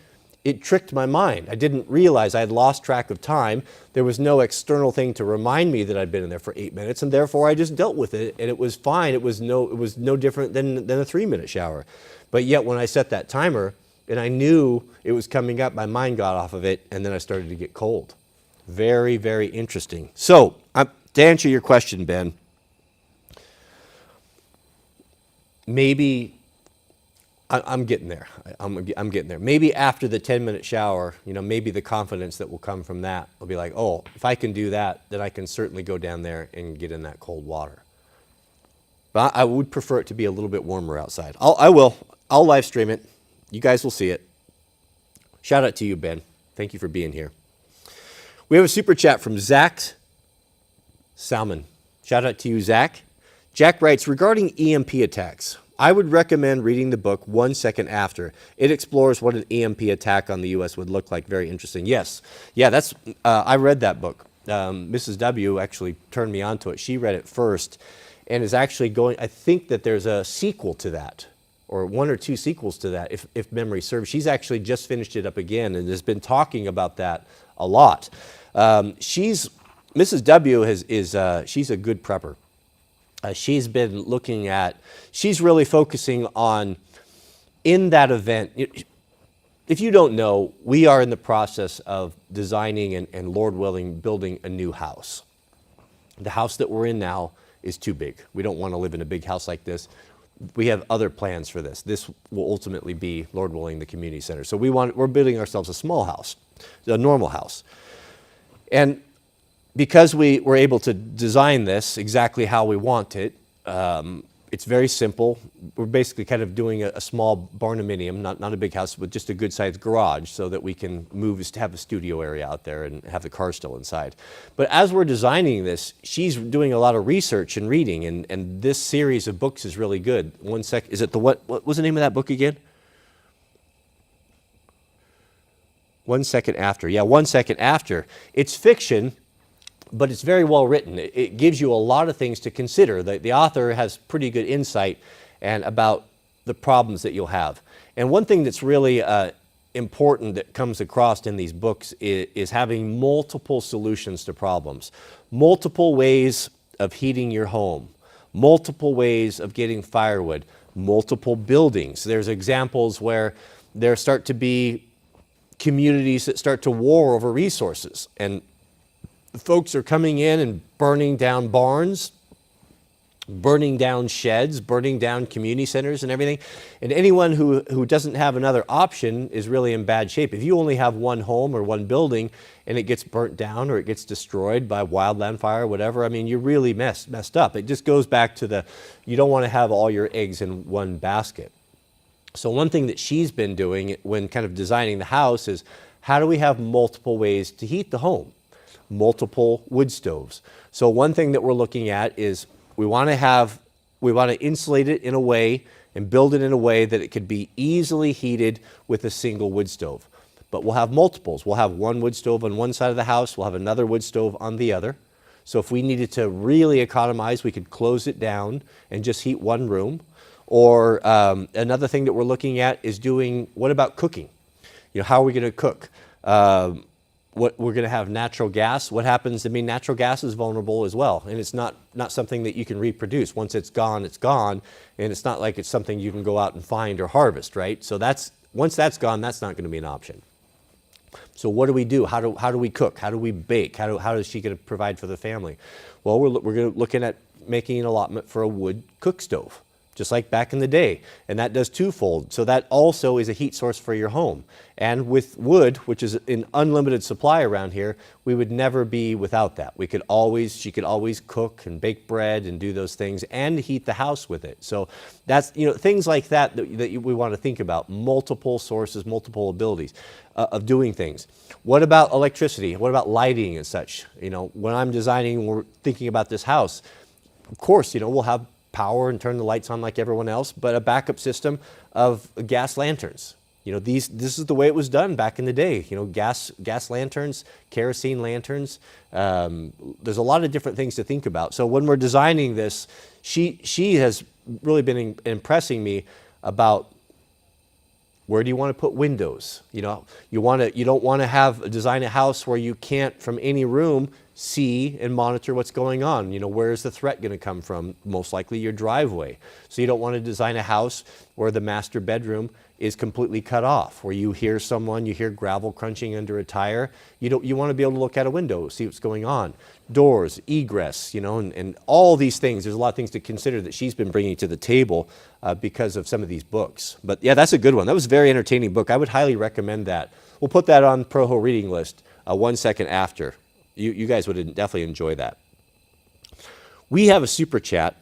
it tricked my mind. I didn't realize I had lost track of time. There was no external thing to remind me that I'd been in there for 8 minutes, and therefore I just dealt with it, and it was fine. It was no different than a 3-minute shower. But yet when I set that timer and I knew it was coming up, my mind got off of it, and then I started to get cold. Very, very interesting. So to answer your question, Ben, maybe I'm getting there. I'm getting there. Maybe after the 10-minute shower, you know, maybe the confidence that will come from that will be like, oh, if I can do that, then I can certainly go down there and get in that cold water. But I would prefer it to be a little bit warmer outside. I'll live stream it. You guys will see it. Shout out to you, Ben. Thank you for being here. We have a super chat from Zach Salmon. Shout out to you, Zach. Jack writes, regarding EMP attacks, I would recommend reading the book 1 Second After. It explores what an EMP attack on the U.S. would look like. Very interesting. Yes. Yeah, I read that book. Mrs. W. actually turned me on to it. She read it first and is actually I think that there's a sequel to that, or 1 or 2 sequels to that, if memory serves. She's actually just finished it up again and has been talking about that a lot. Mrs. W. She's a good prepper. She's been looking she's really focusing on, in that event, if you don't know, we are in the process of designing and Lord willing, building a new house. The house that we're in now is too big. We don't want to live in a big house like this. We have other plans for this. This will ultimately be, Lord willing, the community center. So we're building ourselves a small house, a normal house. And because we were able to design this exactly how we want it, it's very simple. We're basically kind of doing a small barnuminium, not a big house, but just a good-sized garage so that we can have a studio area out there and have the car still inside. But as we're designing this, she's doing a lot of research and reading, and this series of books is really good. Is it what was the name of that book again? 1 Second After. Yeah, 1 Second After. It's fiction, but it's very well written. It gives you a lot of things to consider. The author has pretty good insight and about the problems that you'll have. And one thing that's really important that comes across in these books is having multiple solutions to problems, multiple ways of heating your home, multiple ways of getting firewood, multiple buildings. There's examples where there start to be communities that start to war over resources, and folks are coming in and burning down barns, burning down sheds, burning down community centers and everything. And anyone who doesn't have another option is really in bad shape. If you only have one home or one building and it gets burnt down or it gets destroyed by wildland fire or whatever, I mean, you're really messed up. It just goes back to you don't want to have all your eggs in one basket. So one thing that she's been doing when kind of designing the house is, how do we have multiple ways to heat the home? Multiple wood stoves. So one thing that we're looking at is we want to insulate it in a way and build it in a way that it could be easily heated with a single wood stove. But we'll have multiples. We'll have one wood stove on one side of the house. We'll have another wood stove on the other. So if we needed to really economize, we could close it down and just heat one room. Or another thing that we're looking at is what about cooking? How are we going to cook? What we're going to have natural gas. What happens? I mean, natural gas is vulnerable as well, and it's not something that you can reproduce. Once it's gone, and it's not like it's something you can go out and find or harvest, right? So once that's gone, that's not going to be an option. So what do we do? How do we cook? How do we bake? How is she going to provide for the family? Well, we're looking at making an allotment for a wood cook stove, just like back in the day. And that does twofold. So that also is a heat source for your home. And with wood, which is an unlimited supply around here, we would never be without that. She could always cook and bake bread and do those things and heat the house with it. So that's, things like that we want to think about. Multiple sources, multiple abilities of doing things. What about electricity? What about lighting and such? When I'm designing, we're thinking about this house, of course, we'll have power and turn the lights on like everyone else, but a backup system of gas lanterns. This is the way it was done back in the day. Gas lanterns, kerosene lanterns. There's a lot of different things to think about. So when we're designing this, she has really been impressing me about, where do you want to put windows? You don't want to design a house where you can't from any room see and monitor what's going on. Where is the threat going to come from? Most likely your driveway. So you don't want to design a house where the master bedroom is completely cut off, where you hear gravel crunching under a tire. You want to be able to look out a window, see what's going on. Doors, egress, and all these things. There's a lot of things to consider that she's been bringing to the table because of some of these books. But yeah, that's a good one. That was a very entertaining book. I would highly recommend that. We'll put that on ProHo reading list 1 second after. You guys would definitely enjoy that. We have a super chat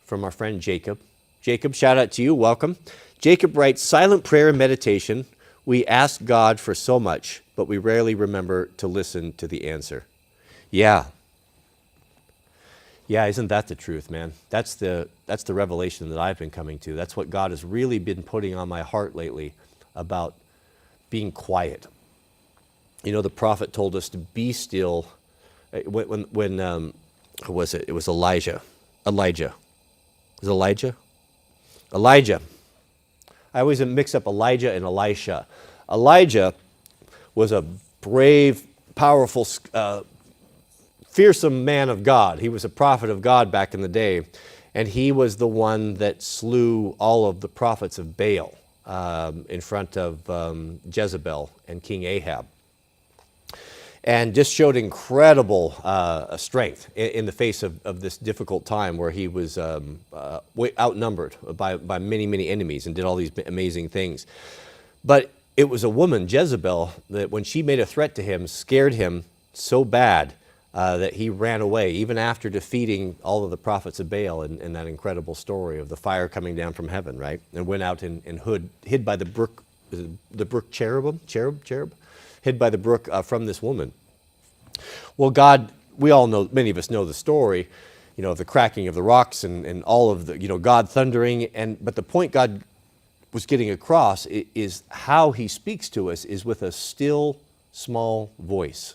from our friend Jacob. Jacob, shout out to you. Welcome. Jacob writes, silent prayer and meditation. We ask God for so much, but we rarely remember to listen to the answer. Yeah. Yeah, isn't that the truth, man? That's the revelation that I've been coming to. That's what God has really been putting on my heart lately about being quiet. The prophet told us to be still. When who was it? It was Elijah. Elijah. Was it Elijah? Elijah. I always mix up Elijah and Elisha. Elijah was a brave, powerful, fearsome man of God. He was a prophet of God back in the day, and he was the one that slew all of the prophets of Baal in front of Jezebel and King Ahab, and just showed incredible strength in the face of this difficult time where he was outnumbered by many, many enemies and did all these amazing things. But it was a woman, Jezebel, that when she made a threat to him, scared him so bad that he ran away, even after defeating all of the prophets of Baal in that incredible story of the fire coming down from heaven, right? And went out and hid by the brook, the brook Cherub? Hid by the brook from this woman. Well, God, we all know, many of us know the story, of the cracking of the rocks and all of the, God thundering. But the point God was getting across is how he speaks to us is with a still, small voice.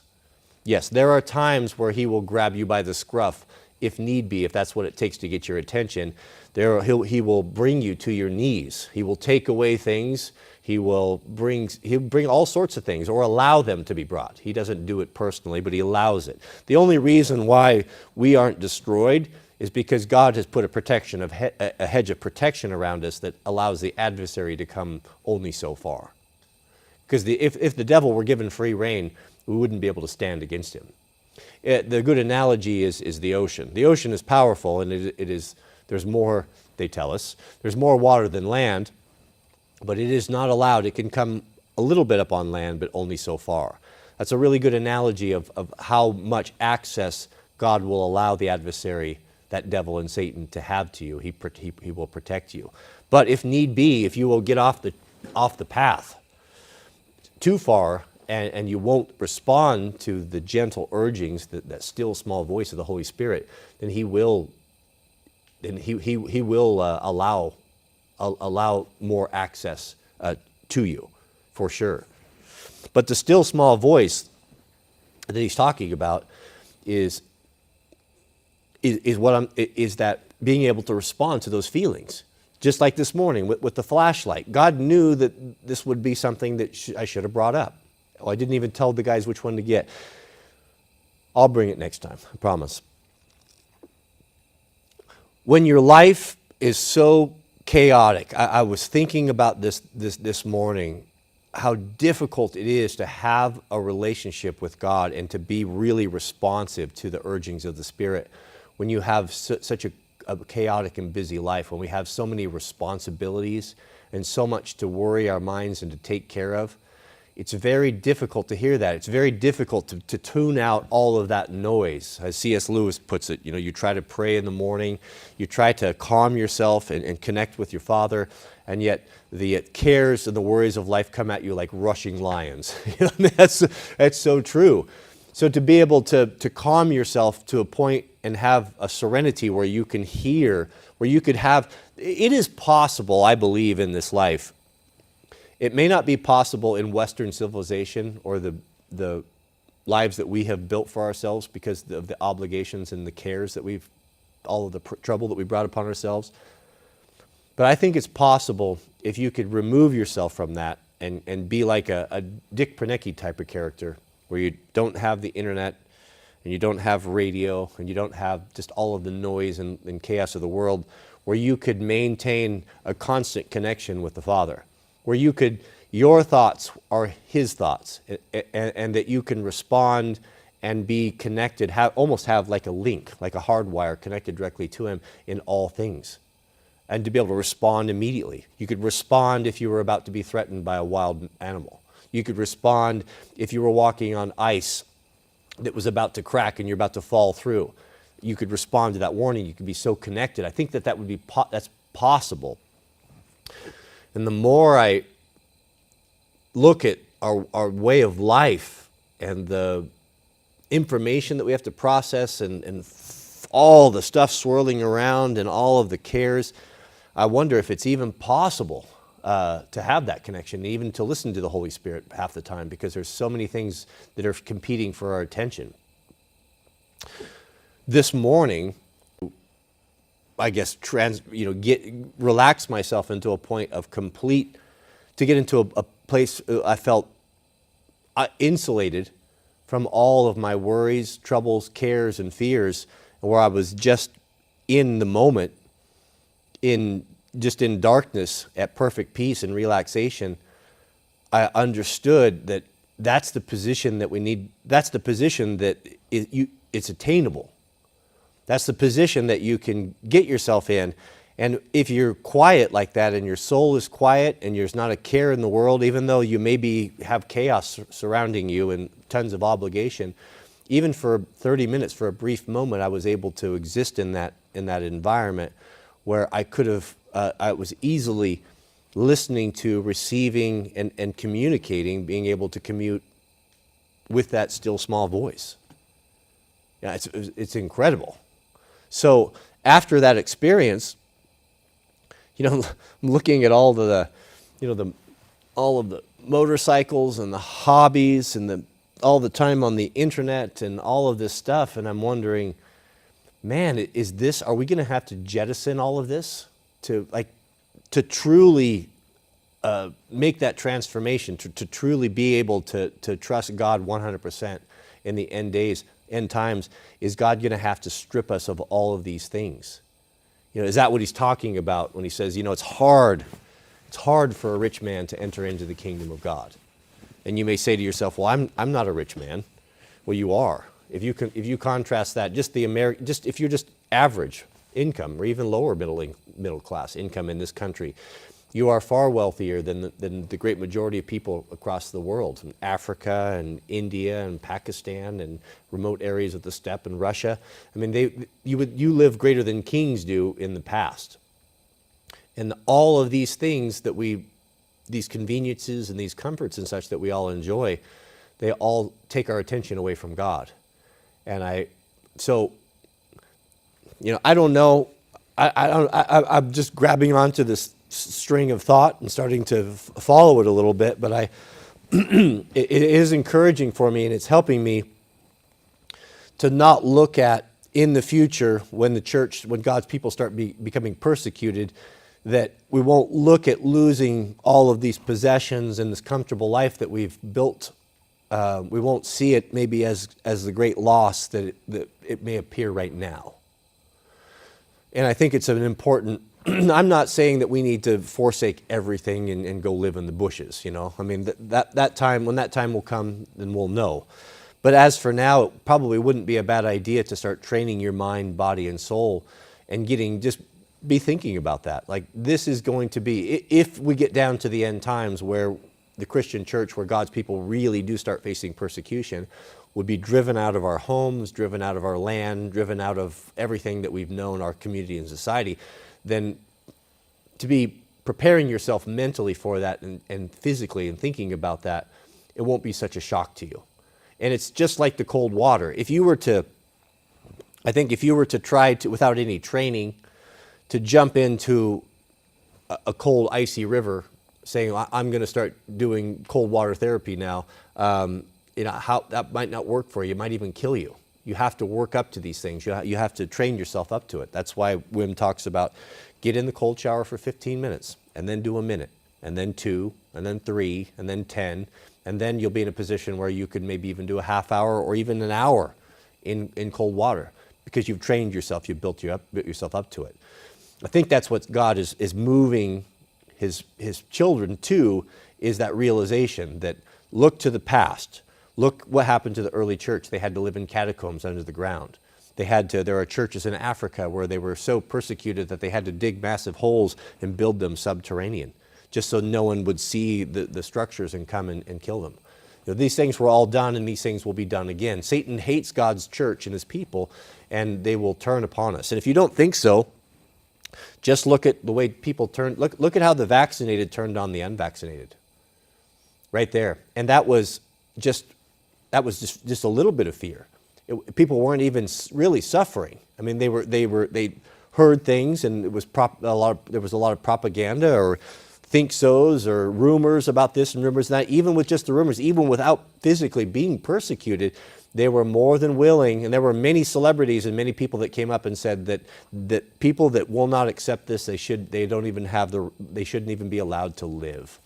Yes, there are times where he will grab you by the scruff if need be, if that's what it takes to get your attention. He will bring you to your knees. He will take away things. He'll bring all sorts of things or allow them to be brought. He doesn't do it personally, but he allows it. The only reason why we aren't destroyed is because God has put a hedge of protection around us that allows the adversary to come only so far. Because if the devil were given free rein, we wouldn't be able to stand against him. The good analogy is the ocean. The ocean is powerful, and there's more, they tell us, there's more water than land, but it is not allowed. It can come a little bit up on land, but only so far. That's a really good analogy of how much access God will allow the adversary, that devil and Satan, to have to you. He will protect you. But if need be, if you will get off the path too far, and you won't respond to the gentle urgings, that still small voice of the Holy Spirit, then he will allow more access to you, for sure. But the still small voice that he's talking about is that being able to respond to those feelings. Just like this morning with the flashlight. God knew that this would be something that I should have brought up. Oh, I didn't even tell the guys which one to get. I'll bring it next time, I promise. When your life is so chaotic, I was thinking about this morning, how difficult it is to have a relationship with God and to be really responsive to the urgings of the Spirit when you have such a chaotic and busy life, when we have so many responsibilities and so much to worry our minds and to take care of. It's very difficult to hear that. It's very difficult to tune out all of that noise. As C.S. Lewis puts it, you try to pray in the morning, you try to calm yourself and connect with your Father, and yet the cares and the worries of life come at you like rushing lions. That's so true. So to be able to calm yourself to a point and have a serenity where you can hear, where you could have, it is possible, I believe, in this life. It may not be possible in Western civilization or the lives that we have built for ourselves because of the obligations and the cares that all of the trouble that we brought upon ourselves. But I think it's possible if you could remove yourself from that and be like a Dick Pernecki type of character, where you don't have the internet and you don't have radio and you don't have just all of the noise and chaos of the world, where you could maintain a constant connection with the Father, where your thoughts are His thoughts, and that you can respond and be connected, almost have like a link, like a hardwire connected directly to Him in all things, and to be able to respond immediately. You could respond if you were about to be threatened by a wild animal. You could respond if you were walking on ice that was about to crack and you're about to fall through. You could respond to that warning. You could be so connected. I think that would be that's possible. And the more I look at our way of life and the information that we have to process and all the stuff swirling around and all of the cares, I wonder if it's even possible to have that connection, even to listen to the Holy Spirit half the time, because there's so many things that are competing for our attention. This morning, I guess, relax myself into a point of to get into a place I felt insulated from all of my worries, troubles, cares, and fears, where I was just in the moment, just in darkness, at perfect peace and relaxation. I understood that that's the position that we need. That's the position that it's attainable. That's the position that you can get yourself in. And if you're quiet like that and your soul is quiet and there's not a care in the world, even though you maybe have chaos surrounding you and tons of obligation, even for 30 minutes, for a brief moment, I was able to exist in that environment where I could have, I was easily listening to, receiving, and communicating, being able to commute with that still small voice. Yeah, it's incredible. So after that experience, I'm looking at all of the motorcycles and the hobbies and all the time on the internet and all of this stuff, and I'm wondering, man, are we going to have to jettison all of this to truly make that transformation, to truly be able to trust God 100% in the end times? Is God going to have to strip us of all of these things? Is that what he's talking about when he says, it's hard for a rich man to enter into the kingdom of God? And you may say to yourself, well, I'm not a rich man. Well, you are. If you contrast that, if you're just average income or even lower middle class income in this country, you are far wealthier than the great majority of people across the world, in Africa and India and Pakistan and remote areas of the steppe and Russia. I mean, you live greater than kings do in the past. And all of these things these conveniences and these comforts and such that we all enjoy, they all take our attention away from God. And I don't know. I'm just grabbing onto this string of thought and starting to follow it a little bit, but it is encouraging for me, and it's helping me to not look at in the future when God's people start becoming persecuted, that we won't look at losing all of these possessions and this comfortable life that we've built. We won't see it maybe as the great loss that it may appear right now. And I think it's an important, I'm not saying that we need to forsake everything and go live in the bushes, I mean, that time, when that time will come, then we'll know. But as for now, it probably wouldn't be a bad idea to start training your mind, body, and soul, and be thinking about that. Like, this is going to be, if we get down to the end times where the Christian church, where God's people really do start facing persecution, would be driven out of our homes, driven out of our land, driven out of everything that we've known, our community and society, then to be preparing yourself mentally for that and physically and thinking about that, it won't be such a shock to you. And it's just like the cold water. If you were to try to, without any training, to jump into a cold, icy river, saying, I'm going to start doing cold water therapy now, how that might not work for you. It might even kill you. You have to work up to these things. You have to train yourself up to it. That's why Wim talks about get in the cold shower for 15 minutes, and then do a minute, and then 2, and then 3, and then 10, and then you'll be in a position where you could maybe even do a half hour or even an hour in cold water, because you've trained yourself, you've built yourself up to it. I think that's what God is moving his children to, is that realization that look to the past. Look what happened to the early church. They had to live in catacombs under the ground. There are churches in Africa where they were so persecuted that they had to dig massive holes and build them subterranean, just so no one would see the structures and come and kill them. These things were all done, and these things will be done again. Satan hates God's church and his people, and they will turn upon us. And if you don't think so, just look at the way people turn. Look at how the vaccinated turned on the unvaccinated. Right there. And that was just a little bit of fear. People weren't even really suffering. I mean, they heard things, and there was a lot of propaganda or think-sos or rumors about this and rumors that. Even with just the rumors, even without physically being persecuted, they were more than willing, and there were many celebrities and many people that came up and said that people that will not accept this, they shouldn't even be allowed to live.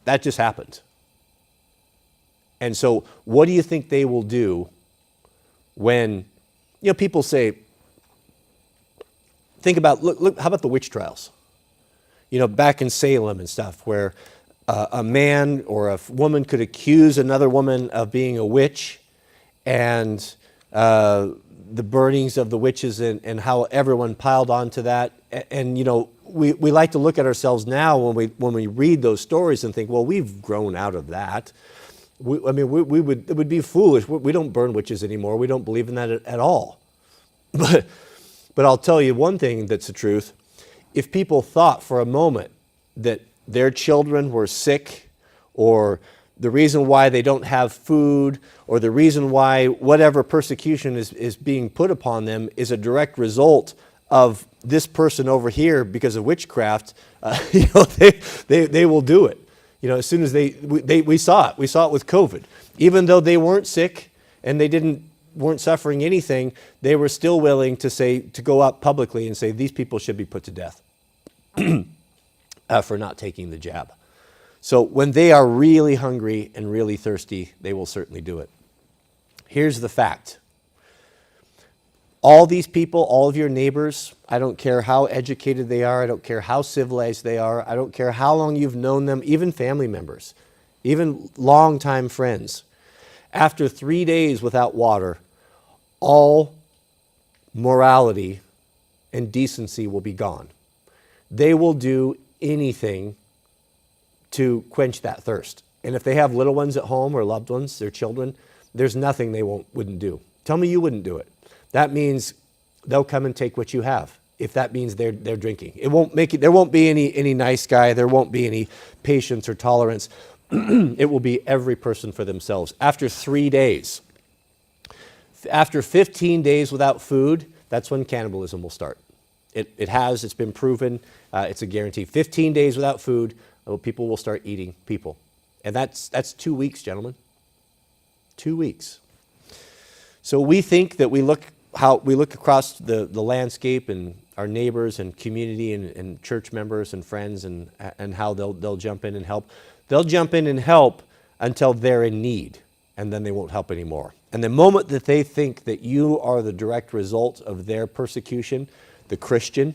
That just happened. And so what do you think they will do when, people say, think about, look, how about the witch trials? Back in Salem and stuff, where a man or a woman could accuse another woman of being a witch, and the burnings of the witches and how everyone piled onto that. And we like to look at ourselves now when we read those stories and think, well, we've grown out of that. It would be foolish. We don't burn witches anymore. We don't believe in that at all. But I'll tell you one thing that's the truth. If people thought for a moment that their children were sick, or the reason why they don't have food, or the reason why whatever persecution is being put upon them is a direct result of this person over here because of witchcraft, they will do it. As soon as we saw it. We saw it with COVID. Even though they weren't sick and they weren't suffering anything, they were still willing to go out publicly and say these people should be put to death for not taking the jab. So when they are really hungry and really thirsty, they will certainly do it. Here's the fact. All these people, all of your neighbors, I don't care how educated they are, I don't care how civilized they are, I don't care how long you've known them, even family members, even longtime friends. After 3 days without water, all morality and decency will be gone. They will do anything to quench that thirst. And if they have little ones at home or loved ones, their children, there's nothing they wouldn't do. Tell me you wouldn't do it. That means they'll come and take what you have. If that means they're drinking, there won't be any nice guy. There won't be any patience or tolerance. It will be every person for themselves. After 3 days, after 15 days without food, that's when cannibalism will start. It's been proven. It's a guarantee. 15 days without food, people will start eating people, and that's 2 weeks, gentlemen. 2 weeks. So we think that we look across the landscape and our neighbors and community and church members and friends and how they'll jump in and help. They'll jump in and help until they're in need, and then they won't help anymore. And the moment that they think that you are the direct result of their persecution, the Christian,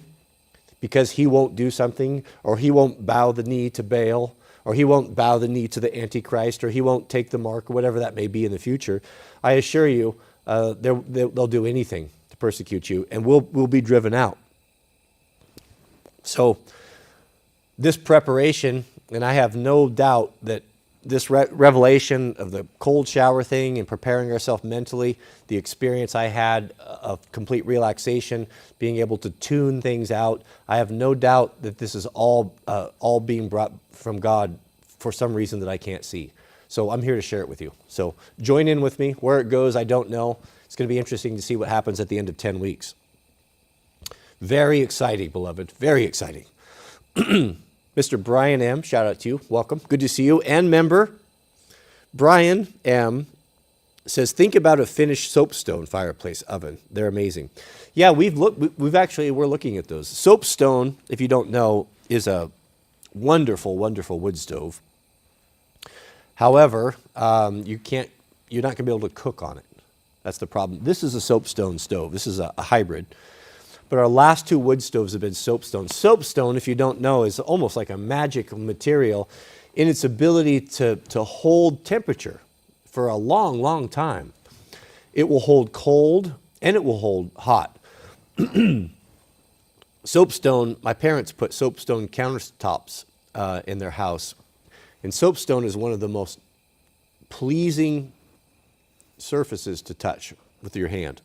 because he won't do something, or he won't bow the knee to Baal, or he won't bow the knee to the Antichrist, or he won't take the mark, or whatever that may be in the future, I assure you, they'll do anything to persecute you, and we'll be driven out. So this preparation, and I have no doubt that this revelation of the cold shower thing and preparing ourselves mentally, the experience I had of complete relaxation, being able to tune things out, I have no doubt that this is all being brought from God for some reason that I can't see. So I'm here to share it with you. So join in with me. Where it goes, I don't know. It's going to be interesting to see what happens at the end of 10 weeks. Very exciting, beloved. Very exciting. Mr. Brian M., shout out to you. Welcome. Good to see you. And member, Brian M. says, think about a Finnish soapstone fireplace oven. They're amazing. Yeah, we're looking at those. Soapstone, if you don't know, is a wonderful, wonderful wood stove. However, you're not going to be able to cook on it. That's the problem. This is a soapstone stove. This is a hybrid. But our last two wood stoves have been soapstone. Soapstone, if you don't know, is almost like a magic material in its ability to hold temperature for a long, long time. It will hold cold and it will hold hot. Soapstone, my parents put soapstone countertops in their house. And soapstone is one of the most pleasing surfaces to touch with your hand.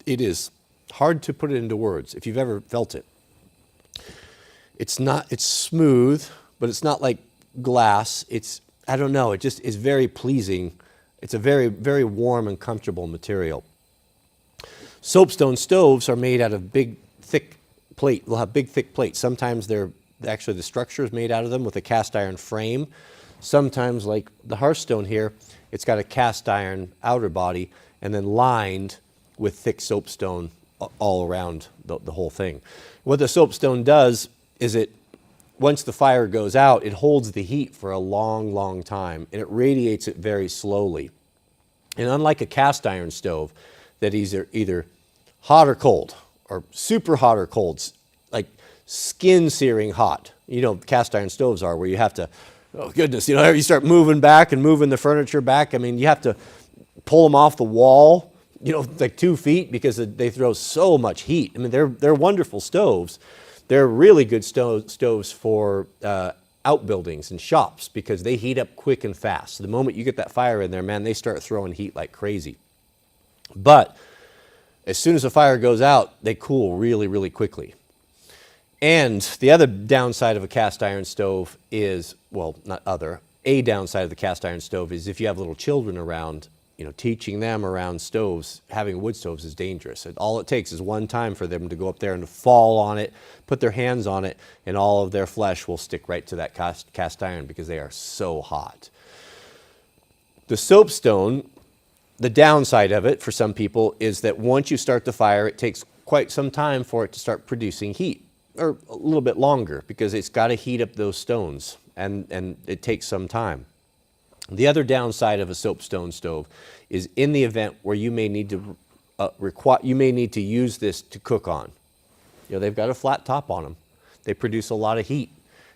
It is hard to put it into words if you've ever felt it. It's smooth, but it's not like glass. I don't know, it just is very pleasing. It's a very, very warm and comfortable material. Soapstone stoves are made out of big, thick plate. They'll have big, thick plates. Sometimes the structure is made out of them with a cast iron frame. Sometimes, like the Hearthstone here, it's got a cast iron outer body and then lined with thick soapstone all around the whole thing. What the soapstone does is once the fire goes out, it holds the heat for a long, long time, and it radiates it very slowly. And unlike a cast iron stove that is either hot or cold, or super hot or cold, like skin-searing hot, cast iron stoves are, where you have to, oh goodness, you start moving back and moving the furniture back. I mean, you have to pull them off the wall, like 2 feet, because they throw so much heat. I mean, they're wonderful stoves. They're really good stoves for outbuildings and shops because they heat up quick and fast. So the moment you get that fire in there, man, they start throwing heat like crazy. But as soon as the fire goes out, they cool really, really quickly. And the other downside of a cast iron stove is, a downside of the cast iron stove is if you have little children around, teaching them around stoves, having wood stoves is dangerous. All it takes is one time for them to go up there and fall on it, put their hands on it, and all of their flesh will stick right to that cast iron because they are so hot. The soapstone, the downside of it for some people is that once you start the fire, it takes quite some time for it to start producing heat, or a little bit longer, because it's got to heat up those stones, and it takes some time. The other downside of a soapstone stove is in the event where you may need to use this to cook on. They've got a flat top on them. They produce a lot of heat.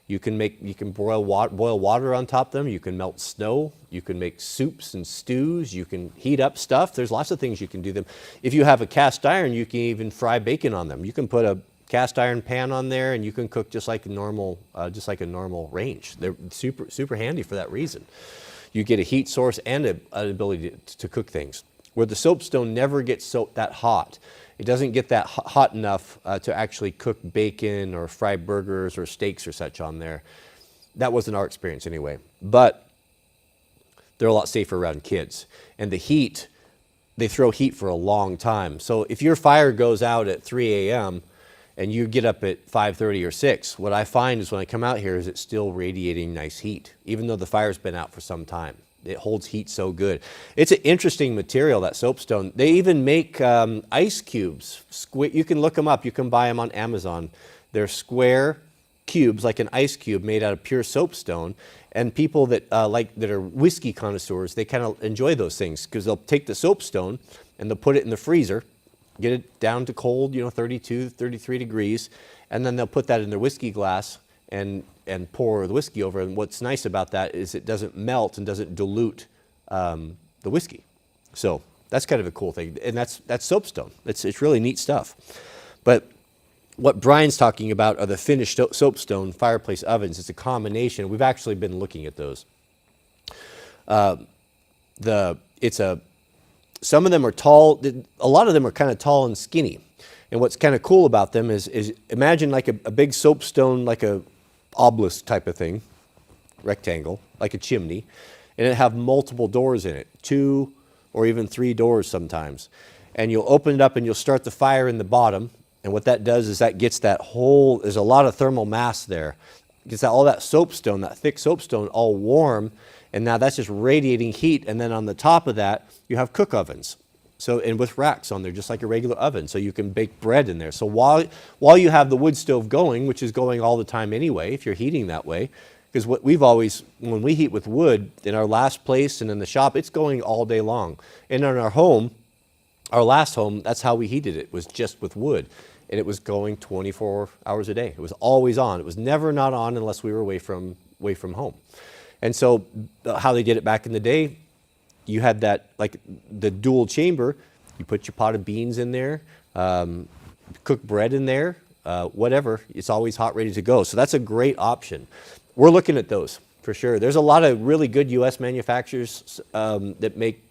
You can boil water on top of them. You can melt snow. You can make soups and stews. You can heat up stuff. There's lots of things you can do them. If you have a cast iron, you can even fry bacon on them. You can put a cast iron pan on there, and you can cook just like a normal range. They're super handy for that reason. You get a heat source and an ability to cook things. Where the soapstone never gets that hot. It doesn't get that hot enough to actually cook bacon or fry burgers or steaks or such on there. That wasn't our experience anyway. But they're a lot safer around kids. And the heat, they throw heat for a long time. So if your fire goes out at 3 a.m., and you get up at 5:30 or 6, what I find is when I come out here is it's still radiating nice heat, even though the fire's been out for some time. It holds heat so good. It's an interesting material, that soapstone. They even make ice cubes. You can look them up. You can buy them on Amazon. They're square cubes, like an ice cube made out of pure soapstone. And people that that are whiskey connoisseurs, they kind of enjoy those things because they'll take the soapstone and they'll put it in the freezer, get it down to cold, 32, 33 degrees, and then they'll put that in their whiskey glass and pour the whiskey over. And what's nice about that is it doesn't melt and doesn't dilute the whiskey. So that's kind of a cool thing. And that's soapstone. It's really neat stuff. But what Brian's talking about are the finished soapstone fireplace ovens. It's a combination. We've actually been looking at those. Some of them are tall. A lot of them are kind of tall and skinny. And what's kind of cool about them is imagine like a big soapstone, like a obelisk type of thing, rectangle, like a chimney, and it have multiple doors in it, 2 or even 3 doors sometimes. And you'll open it up and you'll start the fire in the bottom. And what that does is that gets that whole, there's a lot of thermal mass there. Gets all that soapstone, that thick soapstone, all warm. And now that's just radiating heat. And then on the top of that, you have cook ovens. So, and with racks on there, just like a regular oven. So you can bake bread in there. So while you have the wood stove going, which is going all the time anyway, if you're heating that way, because what we've always, when we heat with wood, in our last place and in the shop, it's going all day long. And in our home, our last home, that's how we heated it, was just with wood. And it was going 24 hours a day. It was always on. It was never not on unless we were away from home. And so how they did it back in the day, you had that, like the dual chamber, you put your pot of beans in there, cook bread in there, whatever, it's always hot, ready to go. So that's a great option. We're looking at those for sure. There's a lot of really good U.S. manufacturers that make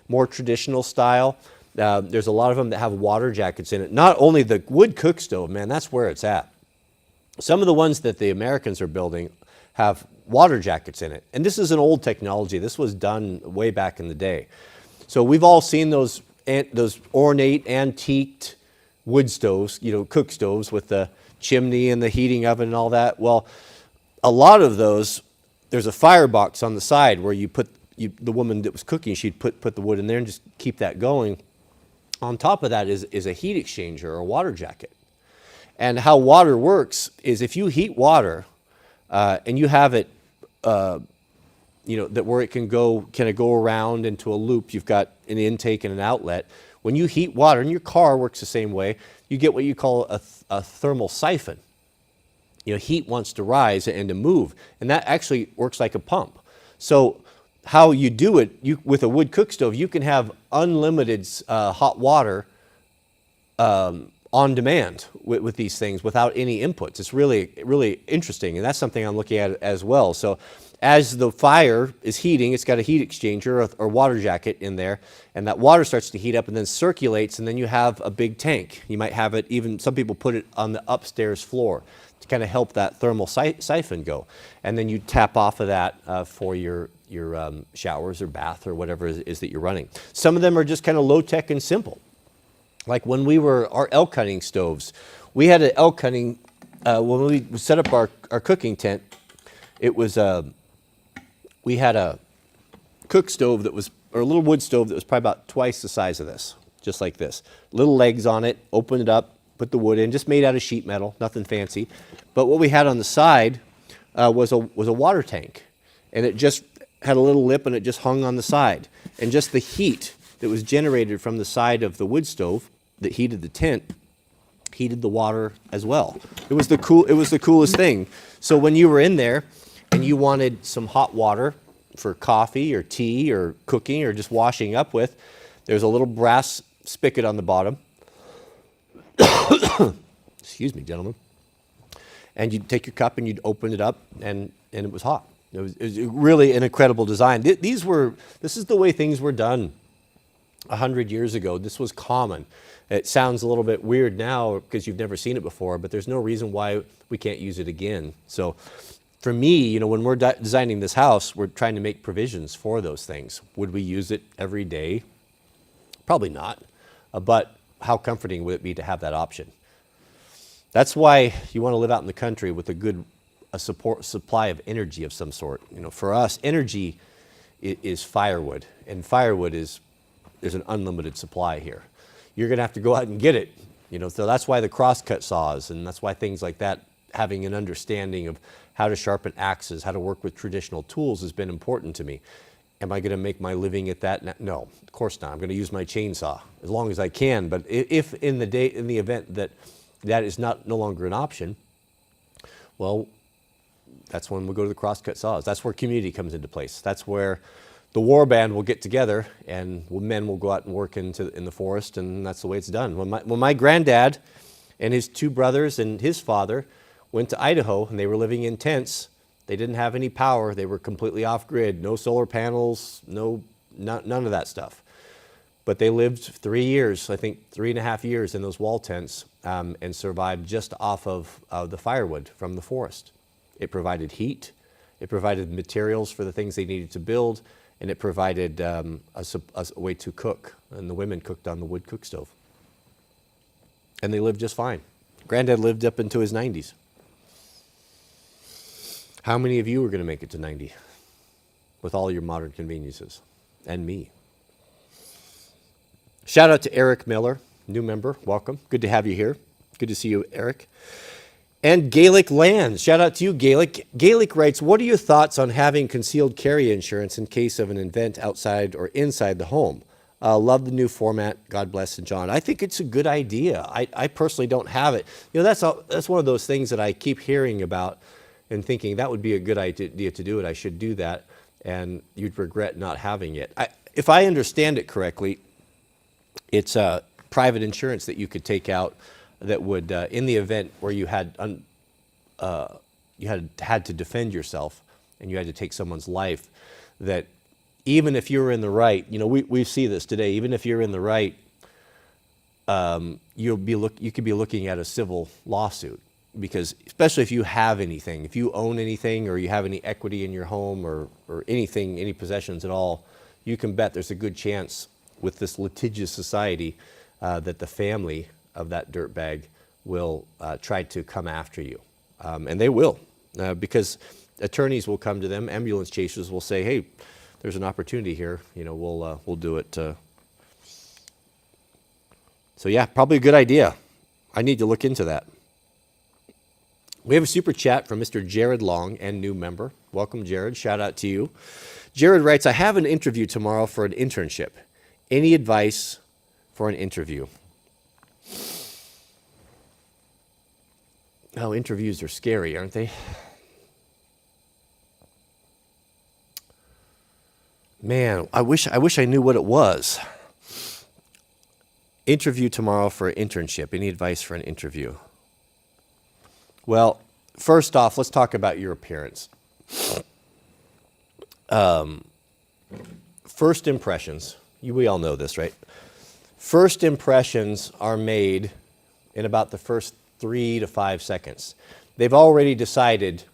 more traditional style. There's a lot of them that have water jackets in it. Not only the wood cook stove, man, that's where it's at. Some of the ones that the Americans are building have water jackets in it. And this is an old technology. This was done way back in the day. So we've all seen those ornate, antiqued wood stoves, cook stoves with the chimney and the heating oven and all that. Well, a lot of those, there's a firebox on the side where the woman that was cooking, she'd put the wood in there and just keep that going. On top of that is a heat exchanger or a water jacket. And how water works is if you heat water, and you have it, that where it can go around into a loop. You've got an intake and an outlet. When you heat water, and your car works the same way, you get what you call a thermal siphon. Heat wants to rise and to move, and that actually works like a pump. So how you do it, with a wood cook stove, you can have unlimited hot water on demand with these things without any inputs. It's really, really interesting, and that's something I'm looking at as well. So as the fire is heating, it's got a heat exchanger or water jacket in there, and that water starts to heat up and then circulates, and then you have a big tank. You might have it, even some people put it on the upstairs floor to kind of help that thermal siphon go. And then you tap off of that for your showers or bath or whatever it is that you're running. Some of them are just kind of low tech and simple. Like when our elk hunting stoves, we had an elk hunting, when we set up our cooking tent, we had a cook stove or a little wood stove that was probably about twice the size of this, just like this. Little legs on it, open it up, put the wood in, just made out of sheet metal, nothing fancy. But what we had on the side was a water tank, and it just had a little lip and it just hung on the side. And just the heat that was generated from the side of the wood stove that heated the tent heated the water as well. It was the coolest thing. So when you were in there and you wanted some hot water for coffee or tea or cooking or just washing up with, there's a little brass spigot on the bottom. Excuse me, gentlemen. And you'd take your cup and you'd open it up, and it was hot. It was really an incredible design. This is the way things were done 100 years ago. This was common. It sounds a little bit weird now because you've never seen it before, but there's no reason why we can't use it again. So for me, when we're designing this house, we're trying to make provisions for those things. Would we use it every day? Probably not. But how comforting would it be to have that option? That's why you want to live out in the country with a supply of energy of some sort. For us, energy is firewood, and firewood there's an unlimited supply here. You're going to have to go out and get it. So that's why the crosscut saws, and that's why things like that, having an understanding of how to sharpen axes, how to work with traditional tools has been important to me. Am I going to make my living at that? No, of course not. I'm going to use my chainsaw as long as I can. But if in the event that is no longer an option, well, that's when we go to the crosscut saws. That's where community comes into place. That's where the war band will get together and men will go out and work in the forest, and that's the way it's done. When my granddad and his two brothers and his father went to Idaho and they were living in tents, they didn't have any power. They were completely off grid, no solar panels, none of that stuff. But they lived 3 years, I think 3.5 years in those wall tents, and survived just off of the firewood from the forest. It provided heat, it provided materials for the things they needed to build, and it provided a way to cook. And the women cooked on the wood cook stove. And they lived just fine. Granddad lived up into his 90s. How many of you are going to make it to 90 with all your modern conveniences? And me. Shout out to Eric Miller, new member. Welcome. Good to have you here. Good to see you, Eric. And Gaelic Lands. Shout out to you, Gaelic. Gaelic writes, what are your thoughts on having concealed carry insurance in case of an event outside or inside the home? Love the new format. God bless St. John. I think it's a good idea. I personally don't have it. That's one of those things that I keep hearing about and thinking that would be a good idea to do it. I should do that. And you'd regret not having it. If I understand it correctly, it's a private insurance that you could take out that would, in the event where you had to defend yourself and you had to take someone's life, that even if you were in the right, we see this today. Even if you're in the right, you could be looking at a civil lawsuit, because especially if you have anything, if you own anything or you have any equity in your home or anything, any possessions at all, you can bet there's a good chance with this litigious society that the family of that dirtbag will try to come after you. And they will, because attorneys will come to them, ambulance chasers will say, hey, there's an opportunity here, we'll do it. So yeah, probably a good idea. I need to look into that. We have a super chat from Mr. Jared Long, and new member. Welcome, Jared. Shout out to you. Jared writes, I have an interview tomorrow for an internship. Any advice for an interview? Oh, interviews are scary, aren't they? Man, I wish I knew what it was. Interview tomorrow for an internship. Any advice for an interview? Well, first off, let's talk about your appearance. First impressions. We all know this, right? First impressions are made in about the first 3 to 5 seconds. They've already decided,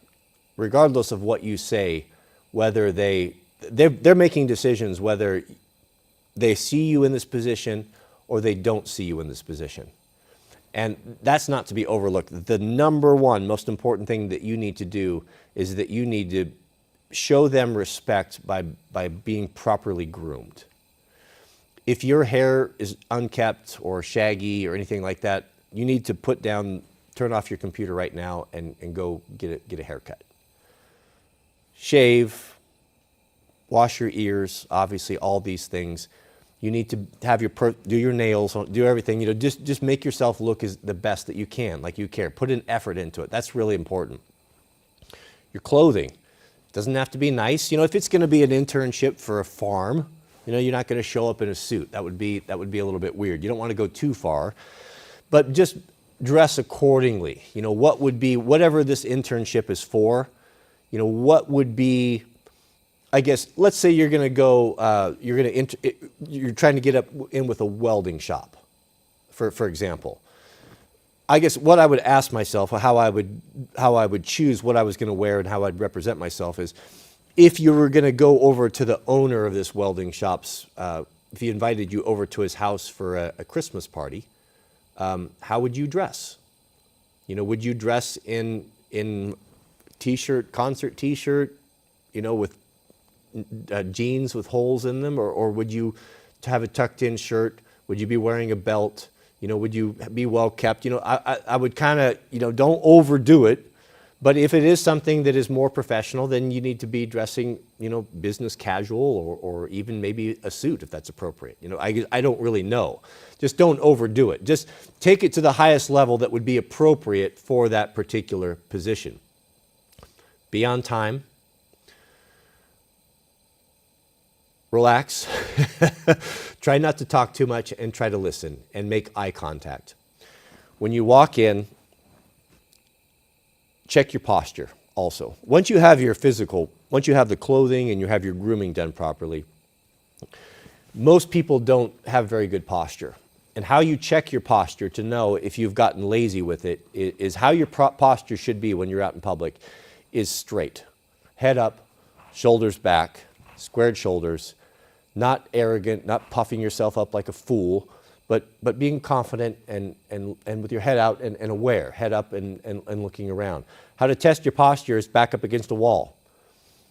regardless of what you say, whether they they're making decisions whether they see you in this position or they don't see you in this position. And that's not to be overlooked. The number one most important thing that you need to do is that you need to show them respect by being properly groomed. If your hair is unkept or shaggy or anything like that, you need to turn off your computer right now and go get a haircut. Shave, wash your ears, obviously all these things. You need to have do your nails, do everything. Just make yourself look as the best that you can, like you care. Put an effort into it. That's really important. Your clothing doesn't have to be nice. If it's going to be an internship for a farm, you're not going to show up in a suit. That would be a little bit weird. You don't want to go too far, but just dress accordingly. What would be, whatever this internship is for, what would be, I guess, let's say you're going to go, you're trying to get in with a welding shop, for example. I guess what I would ask myself, how I would choose what I was going to wear and how I'd represent myself is, if you were going to go over to the owner of this welding shop's, if he invited you over to his house for a Christmas party, how would you dress? Would you dress in t-shirt, concert t-shirt, with jeans with holes in them, or would you have a tucked in shirt? Would you be wearing a belt? Would you be well kept? I would kind of, don't overdo it. But if it is something that is more professional, then you need to be dressing, business casual or even maybe a suit if that's appropriate. I don't really know. Just don't overdo it. Just take it to the highest level that would be appropriate for that particular position. Be on time. Relax. Try not to talk too much and try to listen and make eye contact. When you walk in, check your posture also. Once you have the clothing and you have your grooming done properly, most people don't have very good posture. And how you check your posture to know if you've gotten lazy with it is how your posture should be when you're out in public is straight. Head up, shoulders back, squared shoulders, not arrogant, not puffing yourself up like a fool, but being confident and with your head out and aware, head up and looking around. How to test your posture is back up against a wall.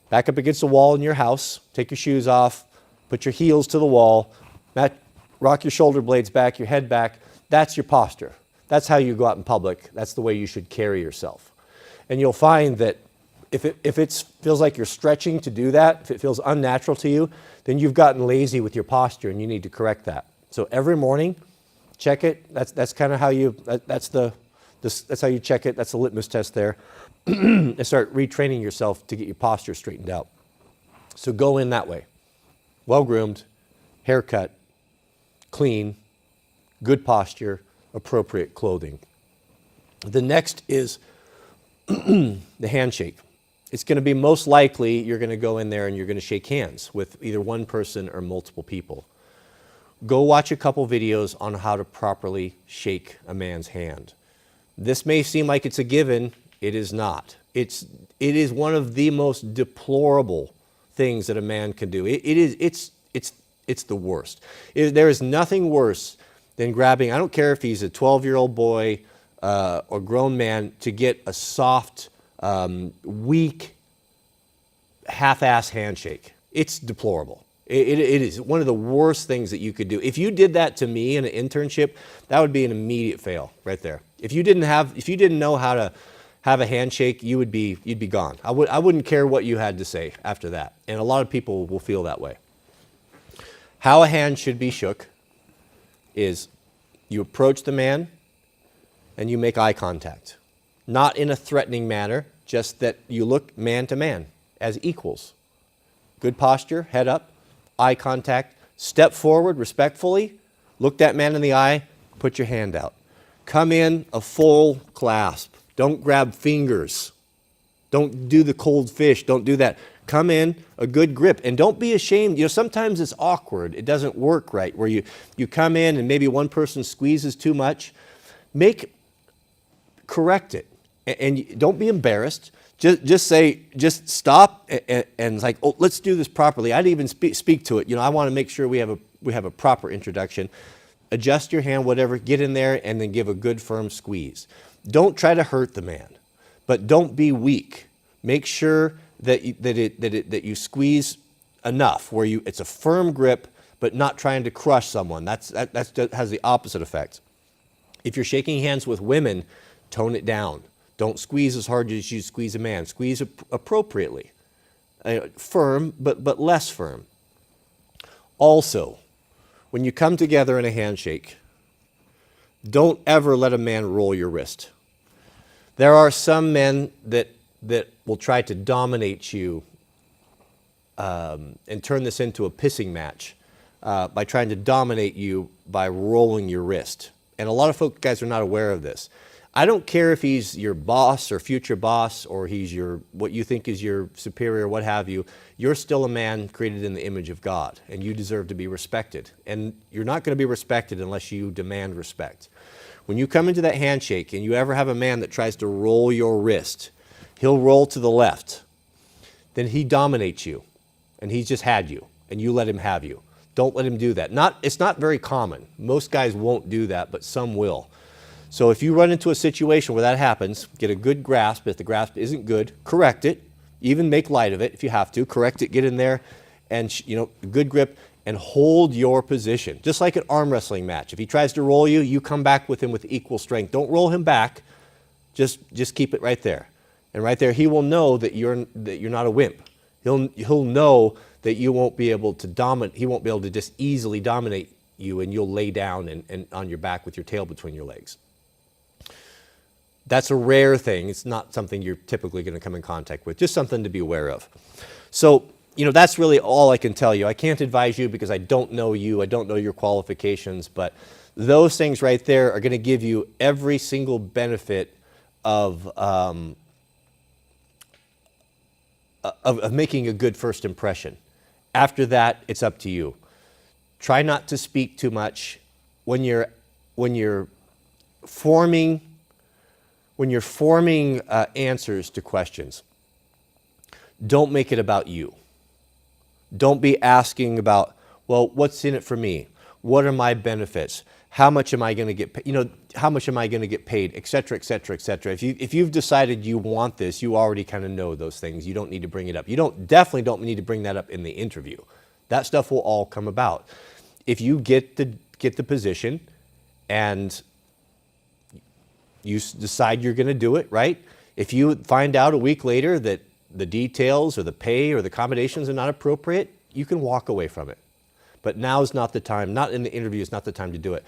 Back up against a wall in your house, take your shoes off, put your heels to the wall, rock your shoulder blades back, your head back. That's your posture. That's how you go out in public. That's the way you should carry yourself. And you'll find that if it feels like you're stretching to do that, if it feels unnatural to you, then you've gotten lazy with your posture and you need to correct that. So every morning, check it. That's kind of how that's how you check it. That's the litmus test there. And start retraining yourself to get your posture straightened out. So go in that way. Well-groomed, haircut, clean, good posture, appropriate clothing. The next is the handshake. It's going to be most likely you're going to go in there and you're going to shake hands with either one person or multiple people. Go watch a couple videos on how to properly shake a man's hand. This may seem like it's a given. It is not. It is one of the most deplorable things that a man can do. It's the worst. There is nothing worse than grabbing, I don't care if he's a 12-year-old boy or grown man, to get a soft, weak, half-ass handshake. It's deplorable. It is one of the worst things that you could do. If you did that to me in an internship, that would be an immediate fail right there. If you didn't know how to have a handshake, you'd be gone. I wouldn't care what you had to say after that. And a lot of people will feel that way. How a hand should be shook is you approach the man and you make eye contact. Not in a threatening manner, just that you look man to man as equals. Good posture, head up, eye contact, step forward respectfully, look that man in the eye, put your hand out. Come in a full clasp. Don't grab fingers. Don't do the cold fish. Don't do that. Come in a good grip. And don't be ashamed. Sometimes it's awkward. It doesn't work right, where you come in and maybe one person squeezes too much. Correct it. And don't be embarrassed. Just stop and it's like, oh, let's do this properly. I'd even speak to it. I want to make sure we have a proper introduction. Adjust your hand, whatever, get in there and then give a good firm squeeze. Don't try to hurt the man, but don't be weak. Make sure that you squeeze enough where it's a firm grip, but not trying to crush someone. That has the opposite effect. If you're shaking hands with women, tone it down. Don't squeeze as hard as you squeeze a man. Squeeze appropriately. Firm, but less firm. Also, when you come together in a handshake, don't ever let a man roll your wrist. There are some men that will try to dominate you and turn this into a pissing match by trying to dominate you by rolling your wrist. And a lot of guys are not aware of this. I don't care if he's your boss or future boss or he's what you think is your superior, what have you. You're still a man created in the image of God, and you deserve to be respected. And you're not going to be respected unless you demand respect. When you come into that handshake and you ever have a man that tries to roll your wrist, he'll roll to the left. Then he dominates you, and he's just had you, and you let him have you. Don't let him do that. It's not very common. Most guys won't do that, but some will. So if you run into a situation where that happens, get a good grasp. If the grasp isn't good, correct it. Even make light of it if you have to. Correct it, get in there, and good grip, and hold your position. Just like an arm wrestling match. If he tries to roll you, you come back with him with equal strength. Don't roll him back. Just keep it right there. And right there, he will know that you're not a wimp. He'll know that you won't be able to dominate. He won't be able to just easily dominate you, and you'll lay down and on your back with your tail between your legs. That's a rare thing. It's not something you're typically going to come in contact with, just something to be aware of. So, that's really all I can tell you. I can't advise you because I don't know you. I don't know your qualifications, but those things right there are going to give you every single benefit of making a good first impression. After that, it's up to you. Try not to speak too much when you're forming answers to questions. Don't make it about you. Don't be asking about, well, what's in it for me? What are my benefits? How much am I going to get paid? How much am I going to get paid, et cetera, et cetera, et cetera. If you've decided you want this, you already kind of know those things. You don't need to bring it up. You definitely don't need to bring that up in the interview. That stuff will all come about. If you get the position and you decide you're going to do it, right? If you find out a week later that the details or the pay or the accommodations are not appropriate, you can walk away from it. But now's not the time, not in the interview, is not the time to do it.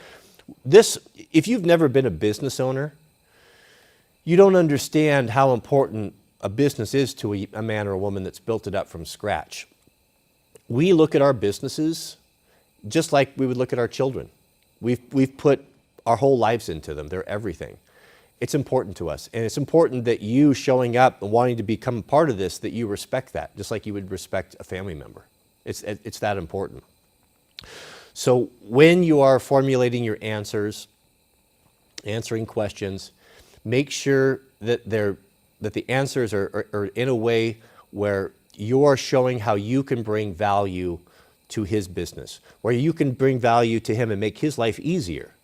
If you've never been a business owner, you don't understand how important a business is to a man or a woman that's built it up from scratch. We look at our businesses just like we would look at our children. We've put our whole lives into them. They're everything. It's important to us. And it's important that you showing up and wanting to become a part of this, that you respect that, just like you would respect a family member. It's that important. So when you are formulating your answers, answering questions, make sure that the answers are in a way where you are showing how you can bring value to his business, where you can bring value to him and make his life easier.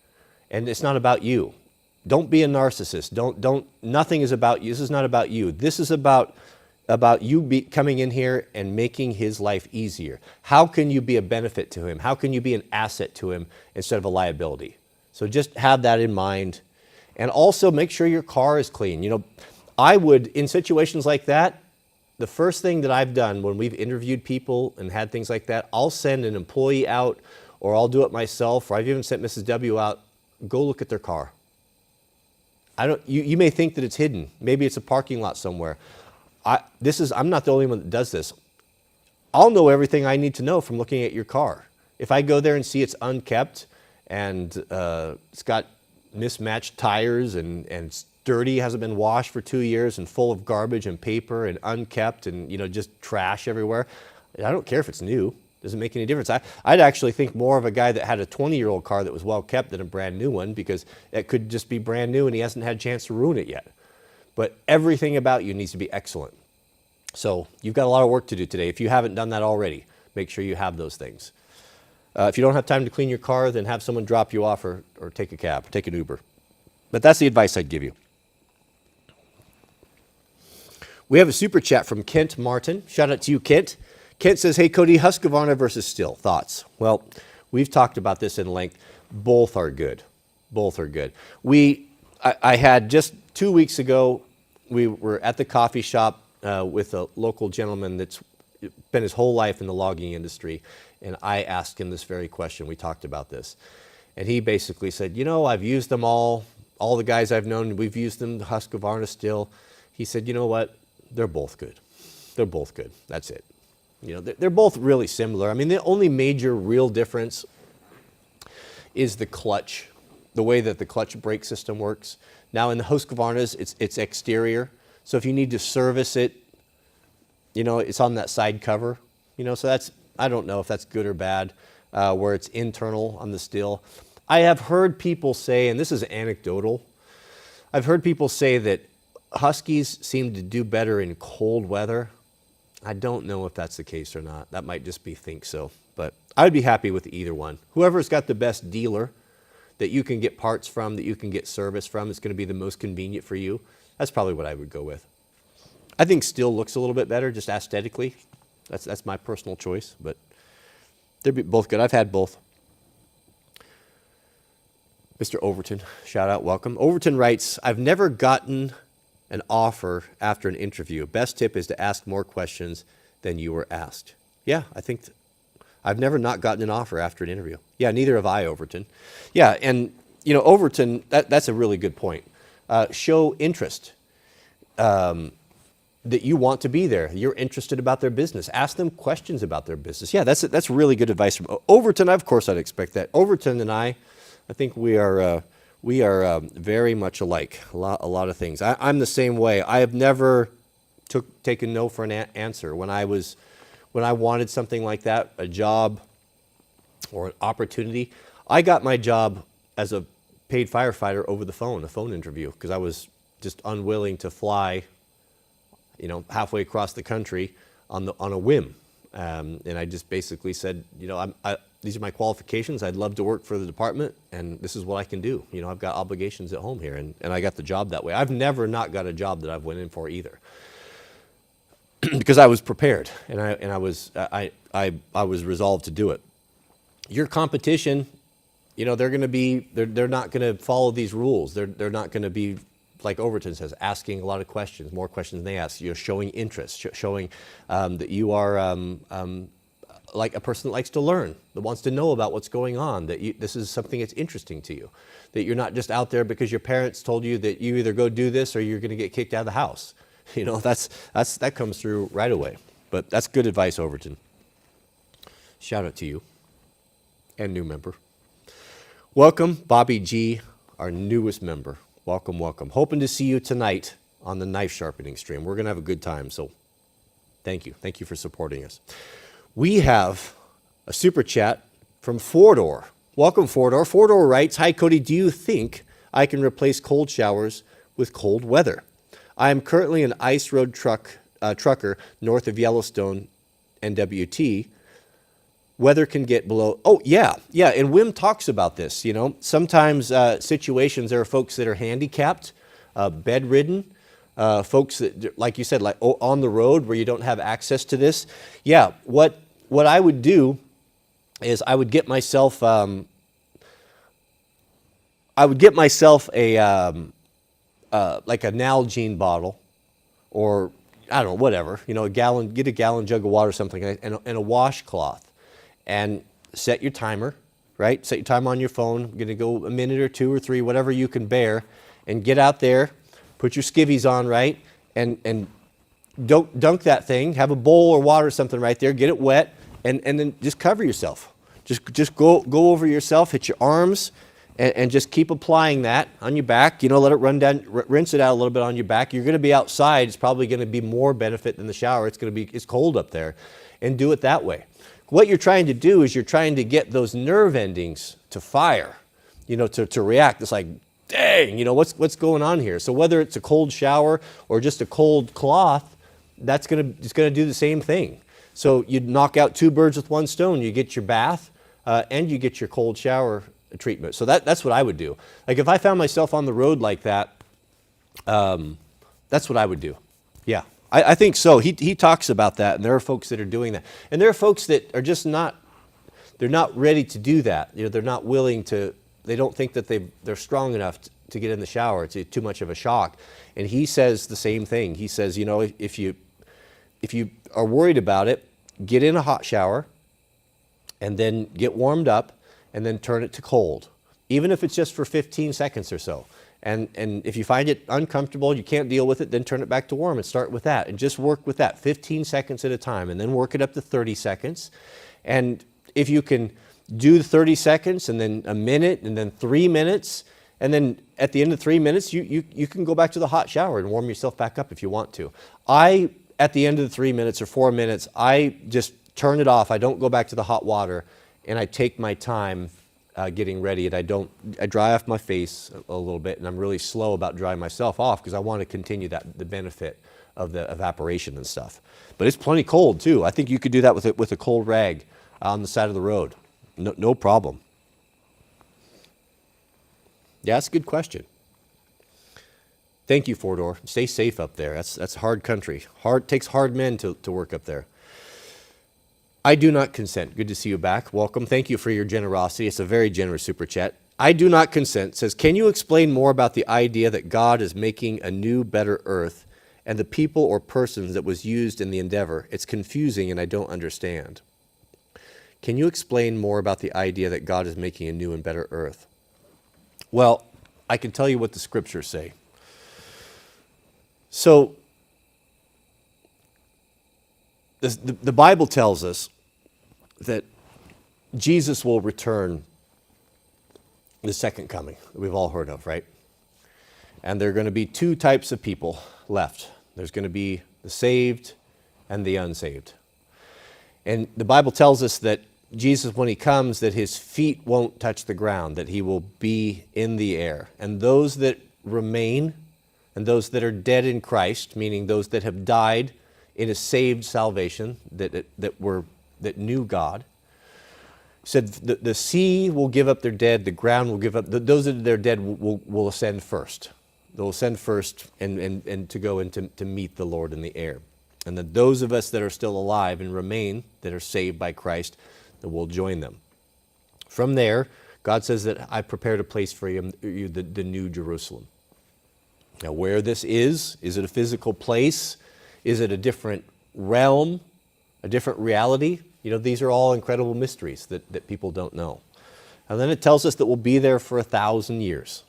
And it's not about you. Don't be a narcissist. Nothing is about you. This is not about you. This is about you coming in here and making his life easier. How can you be a benefit to him? How can you be an asset to him instead of a liability? So just have that in mind. And also make sure your car is clean. I would, in situations like that, the first thing that I've done when we've interviewed people and had things like that, I'll send an employee out, or I'll do it myself, or I've even sent Mrs. W out, go look at their car. You may think that it's hidden. Maybe it's a parking lot somewhere. I'm not the only one that does this. I'll know everything I need to know from looking at your car. If I go there and see it's unkept and it's got mismatched tires and it's dirty, hasn't been washed for 2 years and full of garbage and paper and unkept and just trash everywhere, I don't care if it's new. Doesn't make any difference. I'd actually think more of a guy that had a 20-year-old car that was well kept than a brand new one, because it could just be brand new and he hasn't had a chance to ruin it yet. but everything about you needs to be excellent. So you've got a lot of work to do today. If you haven't done that already, make sure you have those things. If you don't have time to clean your car, then have someone drop you off or take a cab, or take an Uber. But that's the advice I'd give you. We have a super chat from Kent Martin. Shout out to you, Kent. Kent says, hey, Cody, Husqvarna versus Stihl. Thoughts? Well, we've talked about this in length. Both are good. Both are good. I had just 2 weeks ago, we were at the coffee shop with a local gentleman that's been his whole life in the logging industry. And I asked him this very question. We talked about this. And he basically said, you know, I've used them all the guys I've known, we've used them, Husqvarna, Stihl. He said, you know what? They're both good. They're both good. That's it. You know, they're both really similar. I mean, the only major real difference is the clutch, the way that the clutch brake system works. Now in the Husqvarna's, it's exterior. So if you need to service it, you know, it's on that side cover. You know, so that's, I don't know if that's good or bad, where it's internal on the Stihl. I have heard people say, and this is anecdotal, I've heard people say that Huskies seem to do better in cold weather. I don't know if that's the case or not. That might just be think so. But I'd be happy with either one. Whoever's got the best dealer that you can get parts from, that you can get service from, it's going to be the most convenient for you. That's probably what I would go with. I think Stihl looks a little bit better, just aesthetically. That's my personal choice, but they're both good. I've had both. Mr. Overton, shout out, welcome. Overton writes, I've never gotten an offer after an interview. Best tip is to ask more questions than you were asked. Yeah, I think I've never not gotten an offer after an interview. Yeah, neither have I, Overton. Yeah, and you know, Overton, that's a really good point. Show interest. That you want to be there. You're interested about their business. Ask them questions about their business. Yeah, that's really good advice from Overton. Of course, I'd expect that. Overton and I think we are very much alike. A lot of things. I'm the same way. I have never taken no for an answer. When I wanted something like that, a job or an opportunity, I got my job as a paid firefighter over the phone, a phone interview, because I was just unwilling to fly, you know, halfway across the country on a whim. And I just basically said, you know, these are my qualifications. I'd love to work for the department, and this is what I can do. You know, I've got obligations at home here, and I got the job that way. I've never not got a job that I've went in for either, because I was prepared, and I was resolved to do it. Your competition, you know, they're not going to follow these rules. They're not going to be, like Overton says, asking a lot of questions, more questions than they ask. You're showing interest, showing that you are like a person that likes to learn, that wants to know about what's going on, that this is something that's interesting to you, that you're not just out there because your parents told you that you either go do this or you're going to get kicked out of the house. You know, that comes through right away. But that's good advice, Overton. Shout out to you and new member. Welcome, Bobby G, our newest member. Welcome, welcome. Hoping to see you tonight on the knife sharpening stream. We're going to have a good time, so thank you. Thank you for supporting us. We have a super chat from Fordor. Welcome, Fordor. Fordor writes, hi, Cody, do you think I can replace cold showers with cold weather? I am currently an ice road trucker north of Yellowstone NWT. Weather can get below, yeah, and Wim talks about this, you know. Sometimes situations, there are folks that are handicapped, bedridden, folks that, like you said, like on the road where you don't have access to this. Yeah, what I would do is I would get myself a like a Nalgene bottle, or I don't know, whatever, you know, get a gallon jug of water or something, and a washcloth. And set your timer, right? Set your timer on your phone. I'm going to go a minute or 2 or 3, whatever you can bear, and get out there, put your skivvies on, right? And don't dunk that thing. Have a bowl or water or something right there. Get it wet, and then just cover yourself. Just go over yourself, hit your arms, and just keep applying that on your back. You know, let it run down, rinse it out a little bit on your back. You're going to be outside. It's probably going to be more benefit than the shower. It's cold up there, and do it that way. What you're trying to do is you're trying to get those nerve endings to fire, you know, to react. It's like dang, what's going on here? So whether it's a cold shower or just a cold cloth, it's gonna do the same thing. So you knock out two birds with one stone. You get your bath and you get your cold shower treatment. So that's what I would do. Like if I found myself on the road like that, that's what I would do. Yeah, I think so. He talks about that, and there are folks that are doing that. And there are folks that are just they're not ready to do that. They're not willing to, they don't think that they're strong enough to get in the shower. It's too much of a shock. And he says the same thing. He says, if you are worried about it, get in a hot shower and then get warmed up and then turn it to cold, even if it's just for 15 seconds or so. And if you find it uncomfortable, you can't deal with it, then turn it back to warm and start with that. And just work with that 15 seconds at a time, and then work it up to 30 seconds. And if you can do 30 seconds and then a minute and then 3 minutes, and then at the end of 3 minutes, you can go back to the hot shower and warm yourself back up if you want to. At the end of the 3 minutes or 4 minutes, I just turn it off. I don't go back to the hot water, and I take my time getting ready. And I dry off my face a little bit, and I'm really slow about drying myself off because I want to continue the benefit of the evaporation and stuff. But it's plenty cold too. I think you could do that with a cold rag on the side of the road. No problem. Yeah, that's a good question. Thank you, Fordor. Stay safe up there. That's a hard country. Takes hard men to work up there. I do not consent. Good to see you back. Welcome. Thank you for your generosity. It's a very generous super chat. I do not consent says, can you explain more about the idea that God is making a new, better earth and the people or persons that was used in the endeavor? It's confusing and I don't understand. Can you explain more about the idea that God is making a new and better earth? Well, I can tell you what the scriptures say. So, the Bible tells us that Jesus will return the second coming that we've all heard of, right? And there are going to be two types of people left. There's going to be the saved and the unsaved. And the Bible tells us that Jesus, when he comes, that his feet won't touch the ground, that he will be in the air. And those that remain and those that are dead in Christ, meaning those that have died in a saved salvation, that knew God, said the sea will give up their dead, the ground will give up, those that are their dead will ascend first. They'll ascend first and to go and to meet the Lord in the air. And that those of us that are still alive and remain, that are saved by Christ, that will join them. From there, God says that I prepared a place for you, the new Jerusalem. Now where this is it a physical place? Is it a different realm, a different reality? These are all incredible mysteries that people don't know. And then it tells us that we'll be there for 1,000 years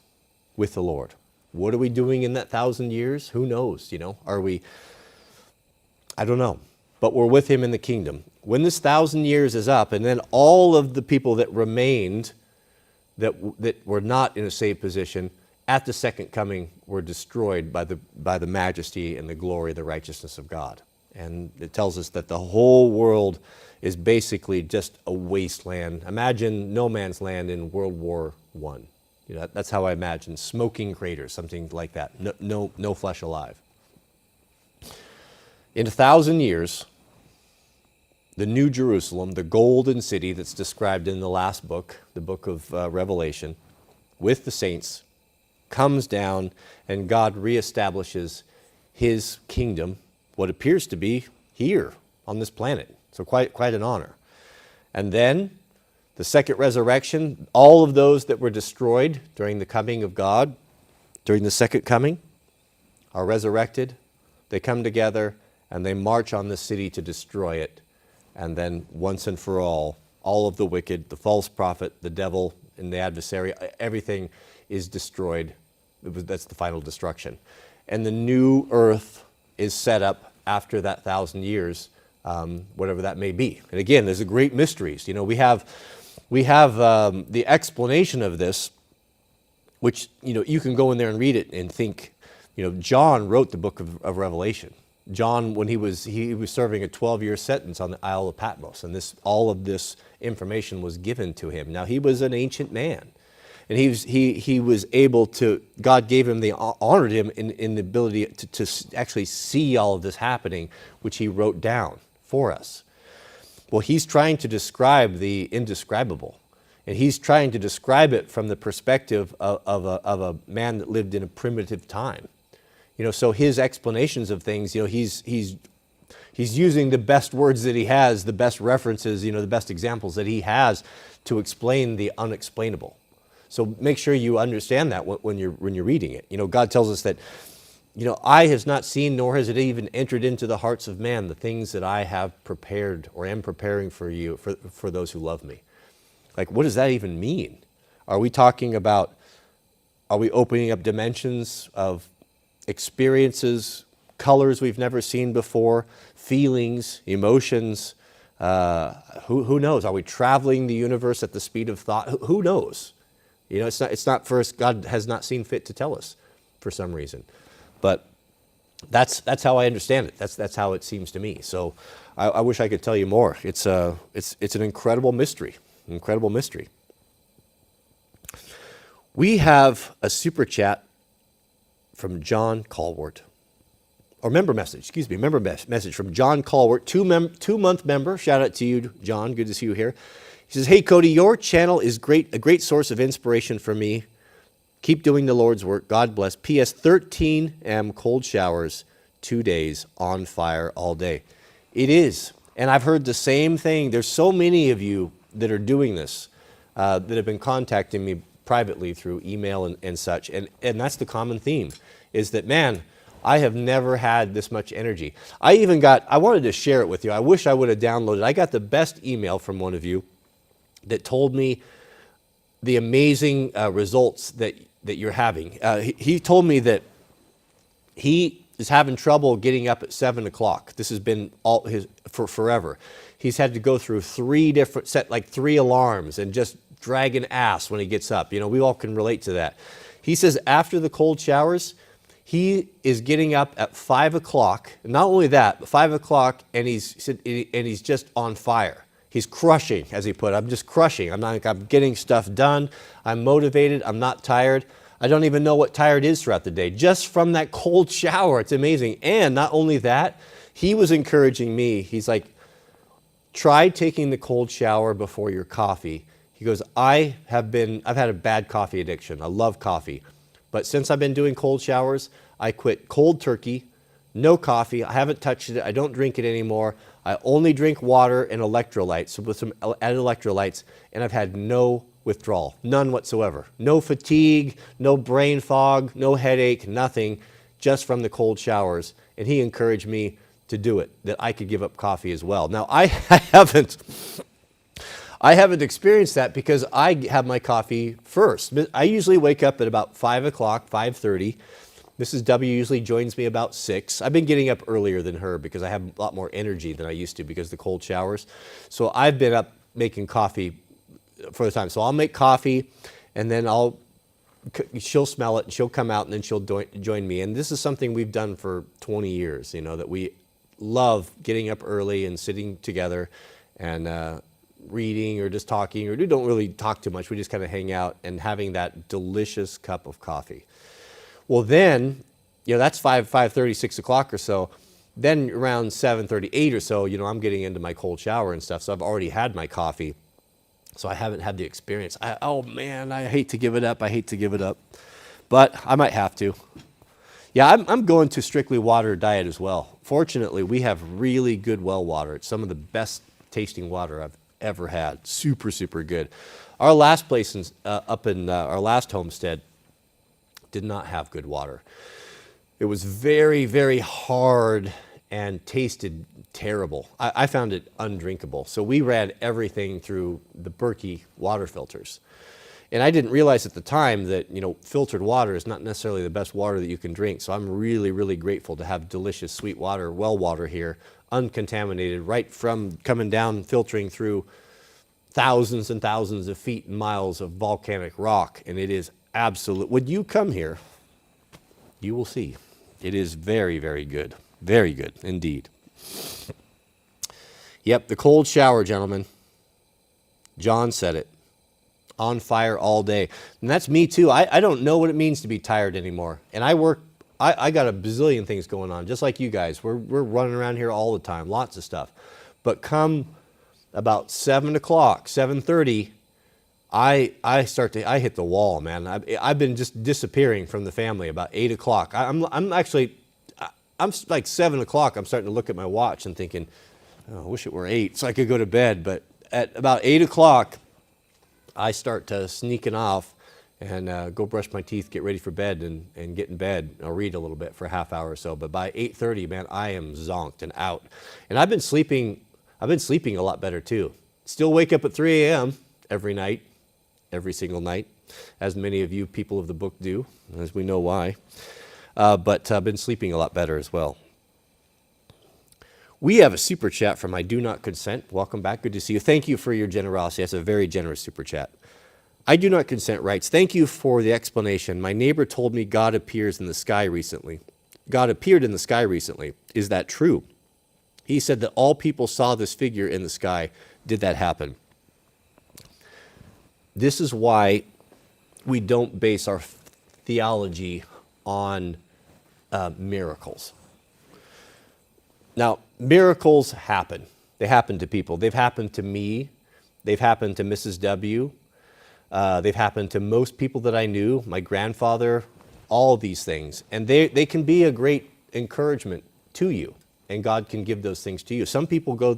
with the Lord. What are we doing in that 1,000 years? Who knows? Are we? I don't know. But we're with him in the kingdom. When this 1,000 years is up, and then all of the people that remained that were not in a saved position at the second coming were destroyed by the majesty and the glory, the righteousness of God. And it tells us that the whole world is basically just a wasteland. Imagine no man's land in World War I. That's how I imagine smoking craters, something like that. No flesh alive. In 1,000 years, the New Jerusalem, the golden city that's described in the last book, the book of Revelation, with the saints, comes down and God reestablishes his kingdom, what appears to be here on this planet. So quite an honor. And then the second resurrection, all of those that were destroyed during the coming of God, during the second coming, are resurrected. They come together and they march on the city to destroy it. And then once and for all of the wicked, the false prophet, the devil, and the adversary, everything is destroyed. That's the final destruction. And the new earth is set up after that 1,000 years, whatever that may be. And again, there's a great mysteries. We have the explanation of this, which you can go in there and read it and think. John wrote the book of Revelation. John, when he was serving a 12-year sentence on the Isle of Patmos, and all of this information was given to him. Now he was an ancient man, And he was able to, God gave him, honored him in the ability to actually see all of this happening, which he wrote down for us. Well, he's trying to describe the indescribable. And he's trying to describe it from the perspective of a man that lived in a primitive time. So his explanations of things, he's using the best words that he has, the best references, the best examples that he has to explain the unexplainable. So make sure you understand that when you're reading it. God tells us that, eye has not seen, nor has it even entered into the hearts of man, the things that I have prepared or am preparing for you, for those who love me. Like, what does that even mean? Are we opening up dimensions of experiences, colors we've never seen before, feelings, emotions? Who knows? Are we traveling the universe at the speed of thought? Who knows? It's not for us. God has not seen fit to tell us for some reason. But that's how I understand it. That's how it seems to me. So I wish I could tell you more. It's an incredible mystery. Incredible mystery. We have a super chat from John Colwart. Or member message from John Colwart, two-month member. Shout out to you, John. Good to see you here. He says, "Hey, Cody, your channel is a great source of inspiration for me. Keep doing the Lord's work. God bless. P.S. 13 m cold showers, 2 days, on fire all day." It is. And I've heard the same thing. There's so many of you that are doing this, that have been contacting me privately through email and such. And that's the common theme, is that, man, I have never had this much energy. I wanted to share it with you. I wish I would have downloaded. I got the best email from one of you that told me the amazing results that you're having. He told me that he is having trouble getting up at 7 o'clock. This has been for forever. He's had to go through set 3 alarms and just dragging ass when he gets up. We all can relate to that. He says after the cold showers, he is getting up at 5 o'clock. Not only that, but 5 o'clock, and he's just on fire. He's crushing, as he put it. I'm just crushing. I'm getting stuff done. I'm motivated. I'm not tired. I don't even know what tired is throughout the day. Just from that cold shower, it's amazing. And not only that, he was encouraging me. He's like, try taking the cold shower before your coffee. He goes, I've had a bad coffee addiction. I love coffee. But since I've been doing cold showers, I quit cold turkey, no coffee. I haven't touched it. I don't drink it anymore. I only drink water and electrolytes, so with some added electrolytes, and I've had no withdrawal, none whatsoever. No fatigue, no brain fog, no headache, nothing, just from the cold showers. And he encouraged me to do it, that I could give up coffee as well. Now, I haven't experienced that because I have my coffee first. I usually wake up at about 5 o'clock, 5:30. Mrs. W usually joins me about 6. I've been getting up earlier than her because I have a lot more energy than I used to because of the cold showers. So I've been up making coffee for the time. So I'll make coffee, and then she'll smell it, and she'll come out, and then she'll join me. And this is something we've done for 20 years, that we love getting up early and sitting together and reading or just talking, or we don't really talk too much. We just kind of hang out and having that delicious cup of coffee. Well, then, that's 5:30, 6 o'clock or so. Then around 7:30, 8 or so, I'm getting into my cold shower and stuff. So I've already had my coffee. So I haven't had the experience. Oh man, I hate to give it up. But I might have to. Yeah, I'm going to strictly water diet as well. Fortunately, we have really good well water. It's some of the best tasting water I've ever had. Super, super good. Our last place up in our last homestead did not have good water. It was very, very hard and tasted terrible. I found it undrinkable. So we ran everything through the Berkey water filters. And I didn't realize at the time that, filtered water is not necessarily the best water that you can drink. So I'm really, really grateful to have delicious sweet water, well water here, uncontaminated, right from coming down, filtering through thousands and thousands of feet and miles of volcanic rock. And it is absolute. When you come here, you will see. It is very, very good. Very good indeed. Yep, the cold shower, gentlemen. John said it. on fire all day. And that's me too. I don't know what it means to be tired anymore. And I got a bazillion things going on, just like you guys. We're running around here all the time, lots of stuff. But come about 7 o'clock, 7:30, I hit the wall, man. I've been just disappearing from the family about 8 o'clock. I'm like 7 o'clock, I'm starting to look at my watch and thinking, oh, I wish it were 8 so I could go to bed. But at about 8 o'clock, I start to sneaking off and go brush my teeth, get ready for bed, and get in bed. I'll read a little bit for a half hour or so. But by 8:30, man, I am zonked and out. And I've been sleeping a lot better too. Still wake up at 3 a.m. every night, every single night, as many of you people of the book do, as we know why. But I've been sleeping a lot better as well. We have a super chat from I Do Not Consent. Welcome back. Good to see you. Thank you for your generosity. That's a very generous super chat. I Do Not Consent writes, thank you for the explanation. My neighbor told me God appears in the sky recently. God appeared in the sky recently. Is that true? He said that all people saw this figure in the sky. Did that happen? This is why we don't base our theology on miracles. Now, miracles happen. They happen to people. They've happened to me. They've happened to Mrs. W. They've happened to most people that I knew, my grandfather, all of these things. And they can be a great encouragement to you, and God can give those things to you. Some people go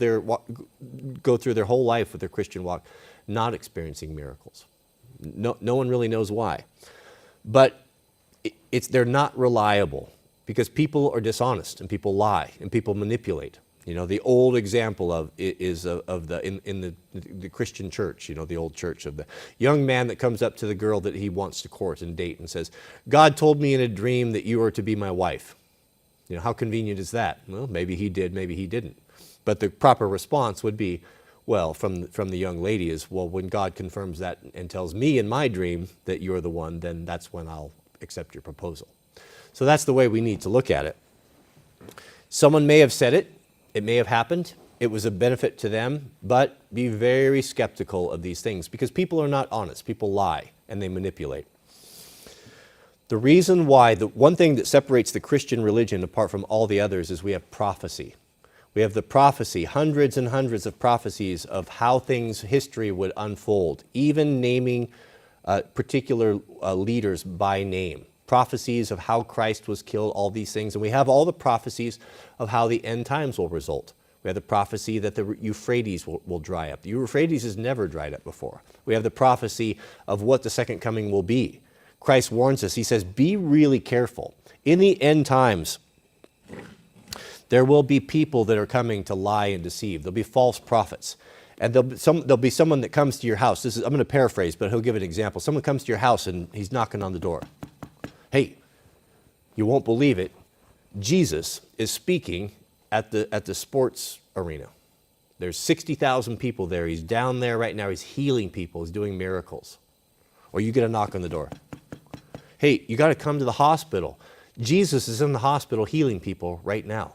through their whole life with their Christian walk not experiencing miracles. No one really knows why. But they're not reliable, because people are dishonest and people lie and people manipulate. You know, the old example is in the Christian church, you know, the old church of the young man that comes up to the girl that he wants to court and date and says, God told me in a dream that you are to be my wife. You know, how convenient is that? Well, maybe he did, maybe he didn't. But the proper response would be, well, from the young lady is, well, when God confirms that and tells me in my dream that you're the one, then that's when I'll accept your proposal. So that's the way we need to look at it. Someone may have said it. It may have happened. It was a benefit to them, but be very skeptical of these things, because people are not honest. People lie and they manipulate. The reason why, the one thing that separates the Christian religion apart from all the others is we have prophecy. We have the prophecy, hundreds and hundreds of prophecies of how history would unfold, even naming particular leaders by name. Prophecies of how Christ was killed, all these things. And we have all the prophecies of how the end times will result. We have the prophecy that the Euphrates will dry up. The Euphrates has never dried up before. We have the prophecy of what the second coming will be. Christ warns us. He says, be really careful. In the end times, there will be people that are coming to lie and deceive. There'll be false prophets. And there'll be someone that comes to your house. I'm going to paraphrase, but he'll give an example. Someone comes to your house and he's knocking on the door. Hey, you won't believe it. Jesus is speaking at the sports arena. There's 60,000 people there. He's down there right now. He's healing people. He's doing miracles. Or you get a knock on the door. Hey, you got to come to the hospital. Jesus is in the hospital healing people right now.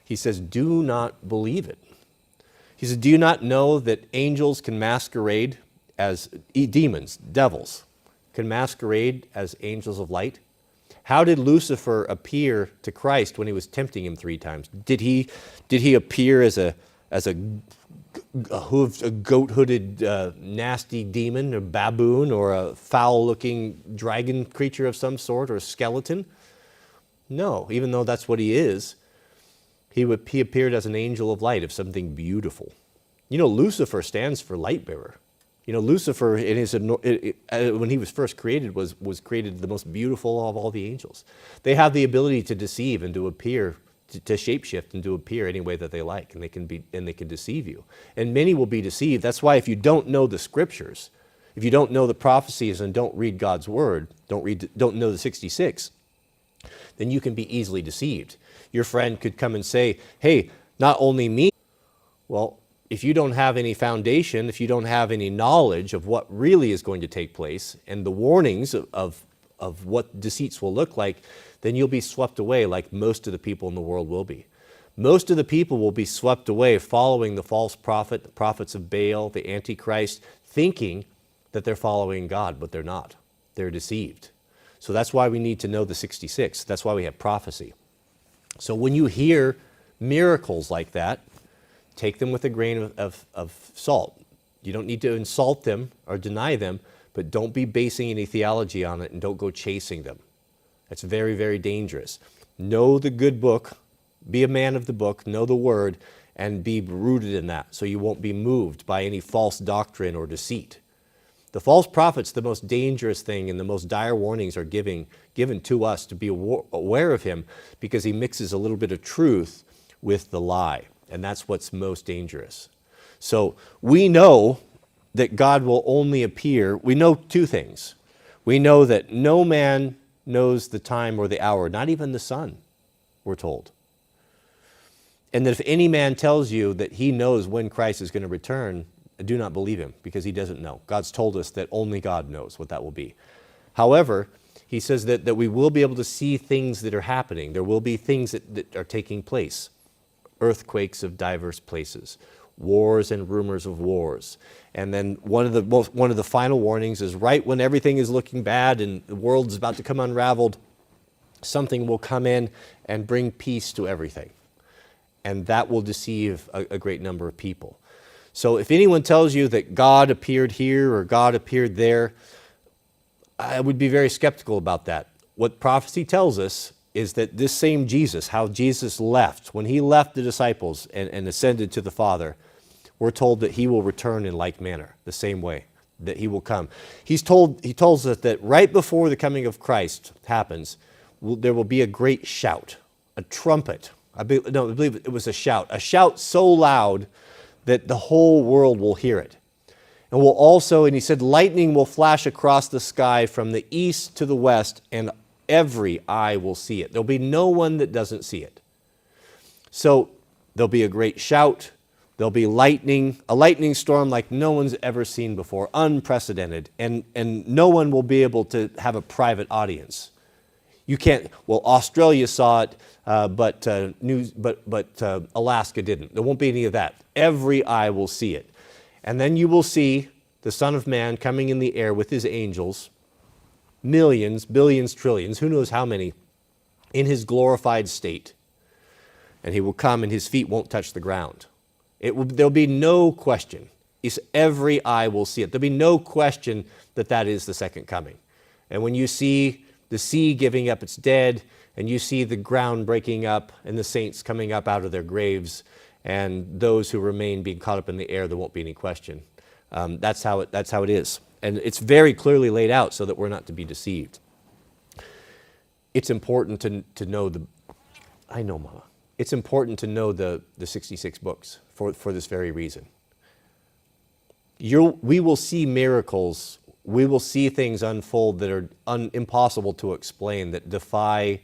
He says, do not believe it. He says, do you not know that angels can masquerade as demons, devils, can masquerade as angels of light? How did Lucifer appear to Christ when he was tempting him 3 times? Did he appear as a goat-hooded nasty demon, or baboon, or a foul-looking dragon creature of some sort, or a skeleton? No, even though that's what he is. He appeared as an angel of light, of something beautiful. You know, Lucifer stands for light bearer. You know, Lucifer, when he was first created, was created the most beautiful of all the angels. They have the ability to deceive and to appear, to shapeshift and to appear any way that they like, and they can deceive you. And many will be deceived. That's why if you don't know the scriptures, if you don't know the prophecies and don't read God's word, don't know the 66, then you can be easily deceived. Your friend could come and say, hey, not only me. Well, if you don't have any foundation, if you don't have any knowledge of what really is going to take place and the warnings of what deceits will look like, then you'll be swept away like most of the people in the world will be. Most of the people will be swept away following the false prophet, the prophets of Baal, the Antichrist, thinking that they're following God, but they're not. They're deceived. So that's why we need to know the 66. That's why we have prophecy. So when you hear miracles like that, take them with a grain of salt. You don't need to insult them or deny them, but don't be basing any theology on it, and don't go chasing them. That's very, very dangerous. Know the good book, be a man of the book, know the word, and be rooted in that, so you won't be moved by any false doctrine or deceit. The false prophet's the most dangerous thing, and the most dire warnings are given to us to be aware of him, because he mixes a little bit of truth with the lie, and that's what's most dangerous. So we know that God will only appear. We know two things. We know that no man knows the time or the hour, not even the Son, we're told. And that if any man tells you that he knows when Christ is going to return, do not believe him, because he doesn't know. God's told us that only God knows what that will be. However, he says that we will be able to see things that are happening. There will be things that are taking place. Earthquakes of diverse places, wars and rumors of wars. And then one of the final warnings is right when everything is looking bad and the world's about to come unraveled, something will come in and bring peace to everything. And that will deceive a great number of people. So if anyone tells you that God appeared here or God appeared there, I would be very skeptical about that. What prophecy tells us is that this same Jesus, how Jesus left, when he left the disciples and ascended to the Father, we're told that he will return in like manner, the same way that he will come. He tells us that right before the coming of Christ happens, there will be a great shout, a trumpet. I believe it was a shout so loud that the whole world will hear it. And will also, and he said, lightning will flash across the sky from the east to the west, and every eye will see it. There'll be no one that doesn't see it. So there'll be a great shout. There'll be lightning, a lightning storm like no one's ever seen before, unprecedented. And no one will be able to have a private audience. You can't, well, Australia saw it, but Alaska didn't. There won't be any of that. Every eye will see it. And then you will see the Son of Man coming in the air with his angels, millions, billions, trillions, who knows how many, in his glorified state. And he will come and his feet won't touch the ground. There'll be no question. Every eye will see it. There'll be no question that is the second coming. And when you see the sea giving up its dead, and you see the ground breaking up and the saints coming up out of their graves, and those who remain being caught up in the air, there won't be any question. That's how it is. And it's very clearly laid out so that we're not to be deceived. It's important to know I know, Mama. It's important to know the 66 books for this very reason. We will see miracles. We will see things unfold that are impossible to explain, that defy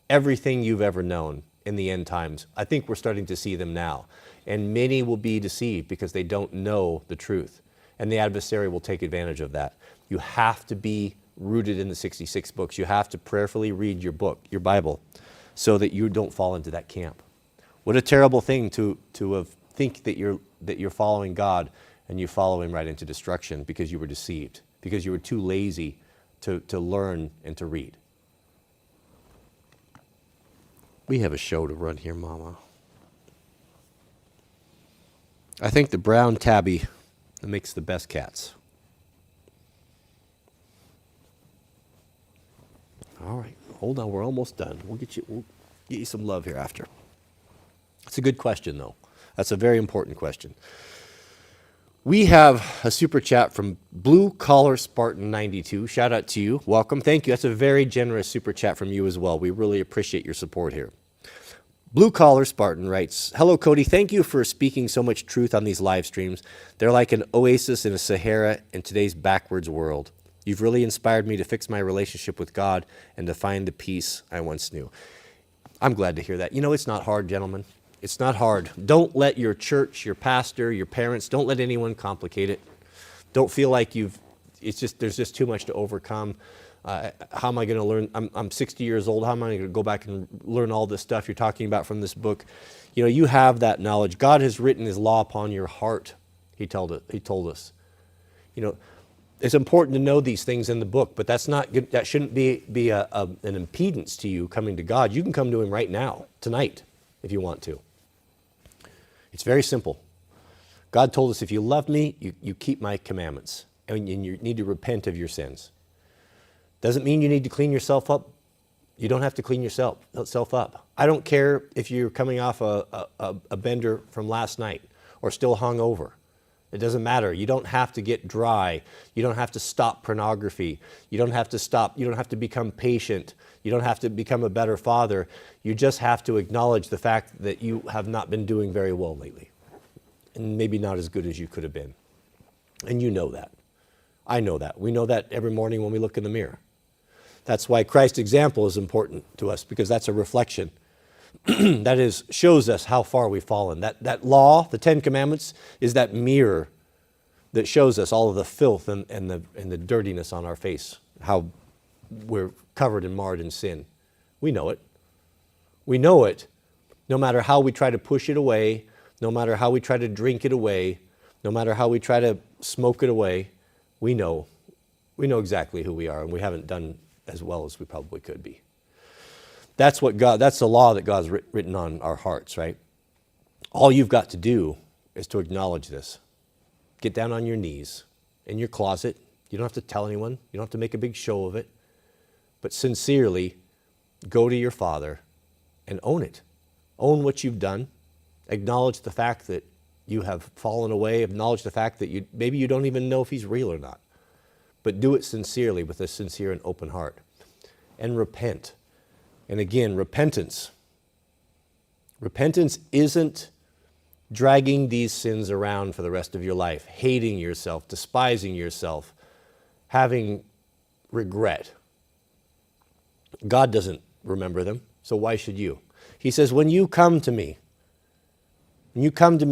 everything you've ever known in the end times. I think we're starting to see them now. And many will be deceived because they don't know the truth. And the adversary will take advantage of that. You have to be rooted in the 66 books. You have to prayerfully read your book, your Bible, so that you don't fall into that camp. What a terrible thing to think that you're following God and you follow him right into destruction because you were deceived, because you were too lazy to learn and to read. We have a show to run here, Mama. I think the brown tabby makes the best cats. All right, hold on, we're almost done. We'll get you some love here after. It's a good question, though. That's a very important question. We have a super chat from Blue Collar Spartan 92. Shout out to you. Welcome. Thank you. That's a very generous super chat from you as well. We really appreciate your support here. Blue Collar Spartan writes, "Hello, Cody. Thank you for speaking so much truth on these live streams. They're like an oasis in a Sahara in today's backwards world. You've really inspired me to fix my relationship with God and to find the peace I once knew." I'm glad to hear that. You know, it's not hard, gentlemen. It's not hard. Don't let your church, your pastor, your parents, don't let anyone complicate it. Don't feel like there's just too much to overcome. How am I going to learn? I'm 60 years old. How am I going to go back and learn all this stuff you're talking about from this book? You know, you have that knowledge. God has written his law upon your heart. He told us. You know, it's important to know these things in the book, but that shouldn't be an impedance to you coming to God. You can come to him right now, tonight, if you want to. It's very simple. God told us, if you love me, you keep my commandments, and you need to repent of your sins. Doesn't mean you need to clean yourself up. You don't have to clean yourself up. I don't care if you're coming off a bender from last night or still hungover. It doesn't matter. You don't have to get dry. You don't have to stop pornography. You don't have to become patient. You don't have to become a better father. You just have to acknowledge the fact that you have not been doing very well lately, and maybe not as good as you could have been. And you know that. I know that. We know that every morning when we look in the mirror. That's why Christ's example is important to us, because that's a reflection. That is, shows us how far we've fallen. That law, the Ten Commandments, is that mirror that shows us all of the filth and the dirtiness on our face, how we're covered and marred in sin. We know it. We know it no matter how we try to push it away, no matter how we try to drink it away, no matter how we try to smoke it away. We know exactly who we are, and we haven't done as well as we probably could be. That's the law that God's written on our hearts, right? All you've got to do is to acknowledge this. Get down on your knees in your closet. You don't have to tell anyone. You don't have to make a big show of it. But sincerely, go to your Father and own it. Own what you've done. Acknowledge the fact that you have fallen away. Acknowledge the fact that maybe you don't even know if he's real or not. But do it sincerely, with a sincere and open heart. And repent. And again, repentance. Repentance isn't dragging these sins around for the rest of your life, hating yourself, despising yourself, having regret. God doesn't remember them, so why should you? He says, when you come to me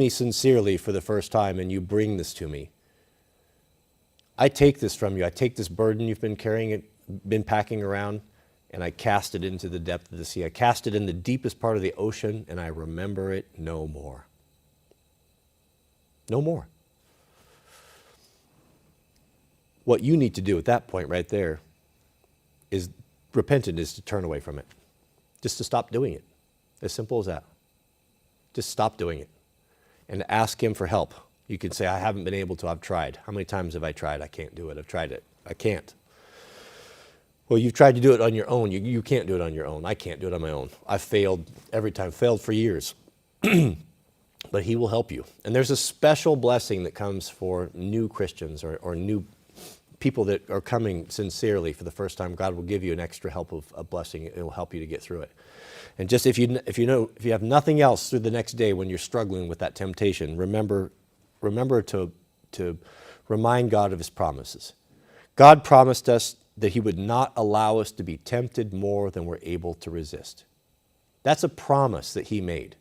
sincerely for the first time and you bring this to me, I take this from you. I take this burden you've been carrying, been packing around, and I cast it into the depth of the sea. I cast it in the deepest part of the ocean, and I remember it no more. No more. What you need to do at that point right there is repentant, is to turn away from it. Just to stop doing it. As simple as that. Just stop doing it. And ask him for help. You can say, I haven't been able to. I've tried. How many times have I tried? I can't do it. I've tried it. I can't. Well, you've tried to do it on your own. You can't do it on your own. I can't do it on my own. I've failed every time. Failed for years. But he will help you. And there's a special blessing that comes for new Christians or new people that are coming sincerely for the first time. God will give you an extra help of a blessing. It will help you to get through it. And just if you have nothing else through the next day when you're struggling with that temptation, remember to remind God of his promises. God promised us that he would not allow us to be tempted more than we're able to resist. That's a promise that he made.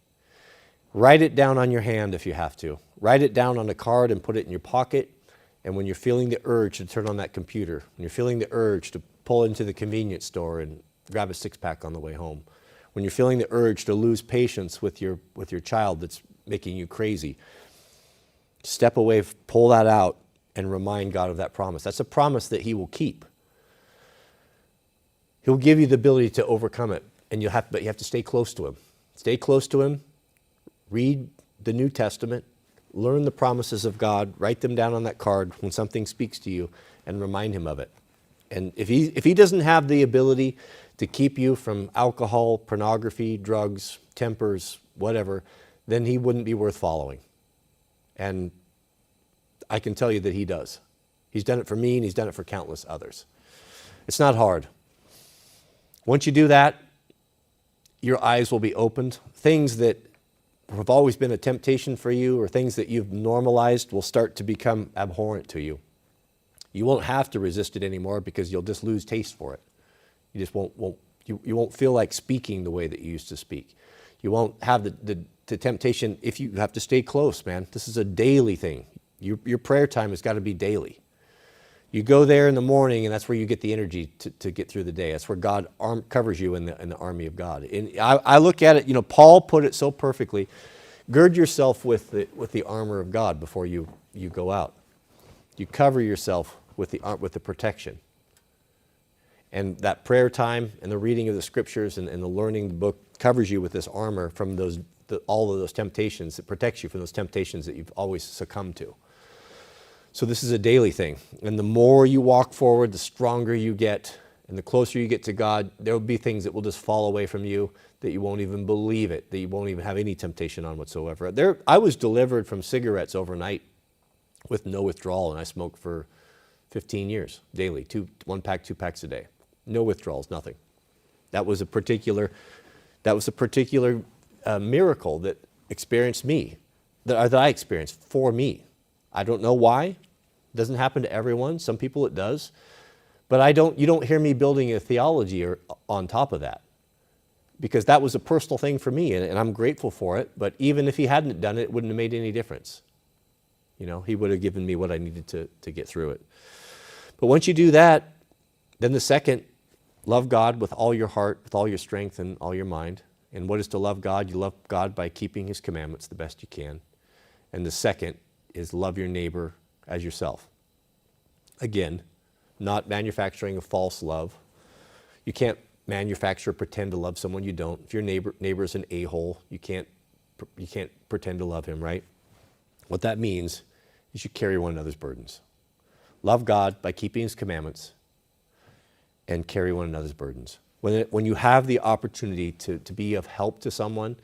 Write it down on your hand if you have to. Write it down on a card and put it in your pocket. And when you're feeling the urge to turn on that computer, when you're feeling the urge to pull into the convenience store and grab a six-pack on the way home, when you're feeling the urge to lose patience with your child that's making you crazy, step away, pull that out, and remind God of that promise. That's a promise that he will keep. He'll give you the ability to overcome it, but you have to stay close to him. Stay close to him. Read the New Testament. Learn the promises of God. Write them down on that card when something speaks to you, and remind him of it. And if he doesn't have the ability to keep you from alcohol, pornography, drugs, tempers, whatever, then he wouldn't be worth following. And I can tell you that he does. He's done it for me, and he's done it for countless others. It's not hard. Once you do that, your eyes will be opened. Things that have always been a temptation for you, or things that you've normalized, will start to become abhorrent to you. You won't have to resist it anymore, because you'll just lose taste for it. You just you won't feel like speaking the way that you used to speak. You won't have the temptation. If you have to stay close, man, this is a daily thing. Your prayer time has got to be daily. You go there in the morning, and that's where you get the energy to get through the day. That's where God covers you in the army of God. And I look at it, Paul put it so perfectly. Gird yourself with the armor of God before you go out. You cover yourself with the protection. And that prayer time and the reading of the scriptures and the learning the book covers you with this armor from all of those temptations. It protects you from those temptations that you've always succumbed to. So this is a daily thing. And the more you walk forward, the stronger you get. And the closer you get to God, there will be things that will just fall away from you that you won't even believe it, that you won't even have any temptation on whatsoever. I was delivered from cigarettes overnight with no withdrawal, and I smoked for 15 years daily, 1 pack, 2 packs a day. No withdrawals, nothing. That was a particular miracle that experienced me, that I experienced for me. I don't know why. It doesn't happen to everyone. Some people it does. But you don't hear me building a theology on top of that, because that was a personal thing for me, and I'm grateful for it. But even if he hadn't done it, it wouldn't have made any difference. He would have given me what I needed to get through it. But once you do that, then the second, love God with all your heart, with all your strength, and all your mind. And what is to love God? You love God by keeping his commandments the best you can. And the second is love your neighbor as yourself. Again, not manufacturing a false love. You can't manufacture or pretend to love someone you don't. If your neighbor is an a-hole, you can't pretend to love him, right? What that means is you carry one another's burdens. Love God by keeping his commandments and carry one another's burdens. When you have the opportunity to be of help to someone,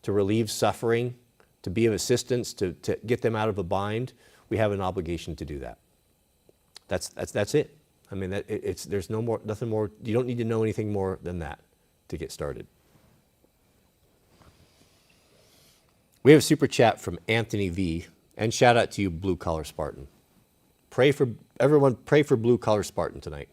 to relieve suffering, to be of assistance, to get them out of a bind, we have an obligation to do that. That's it. I mean, there's nothing more. You don't need to know anything more than that to get started. We have a super chat from Anthony V. And shout out to you, Blue Collar Spartan. Everyone pray for Blue Collar Spartan tonight.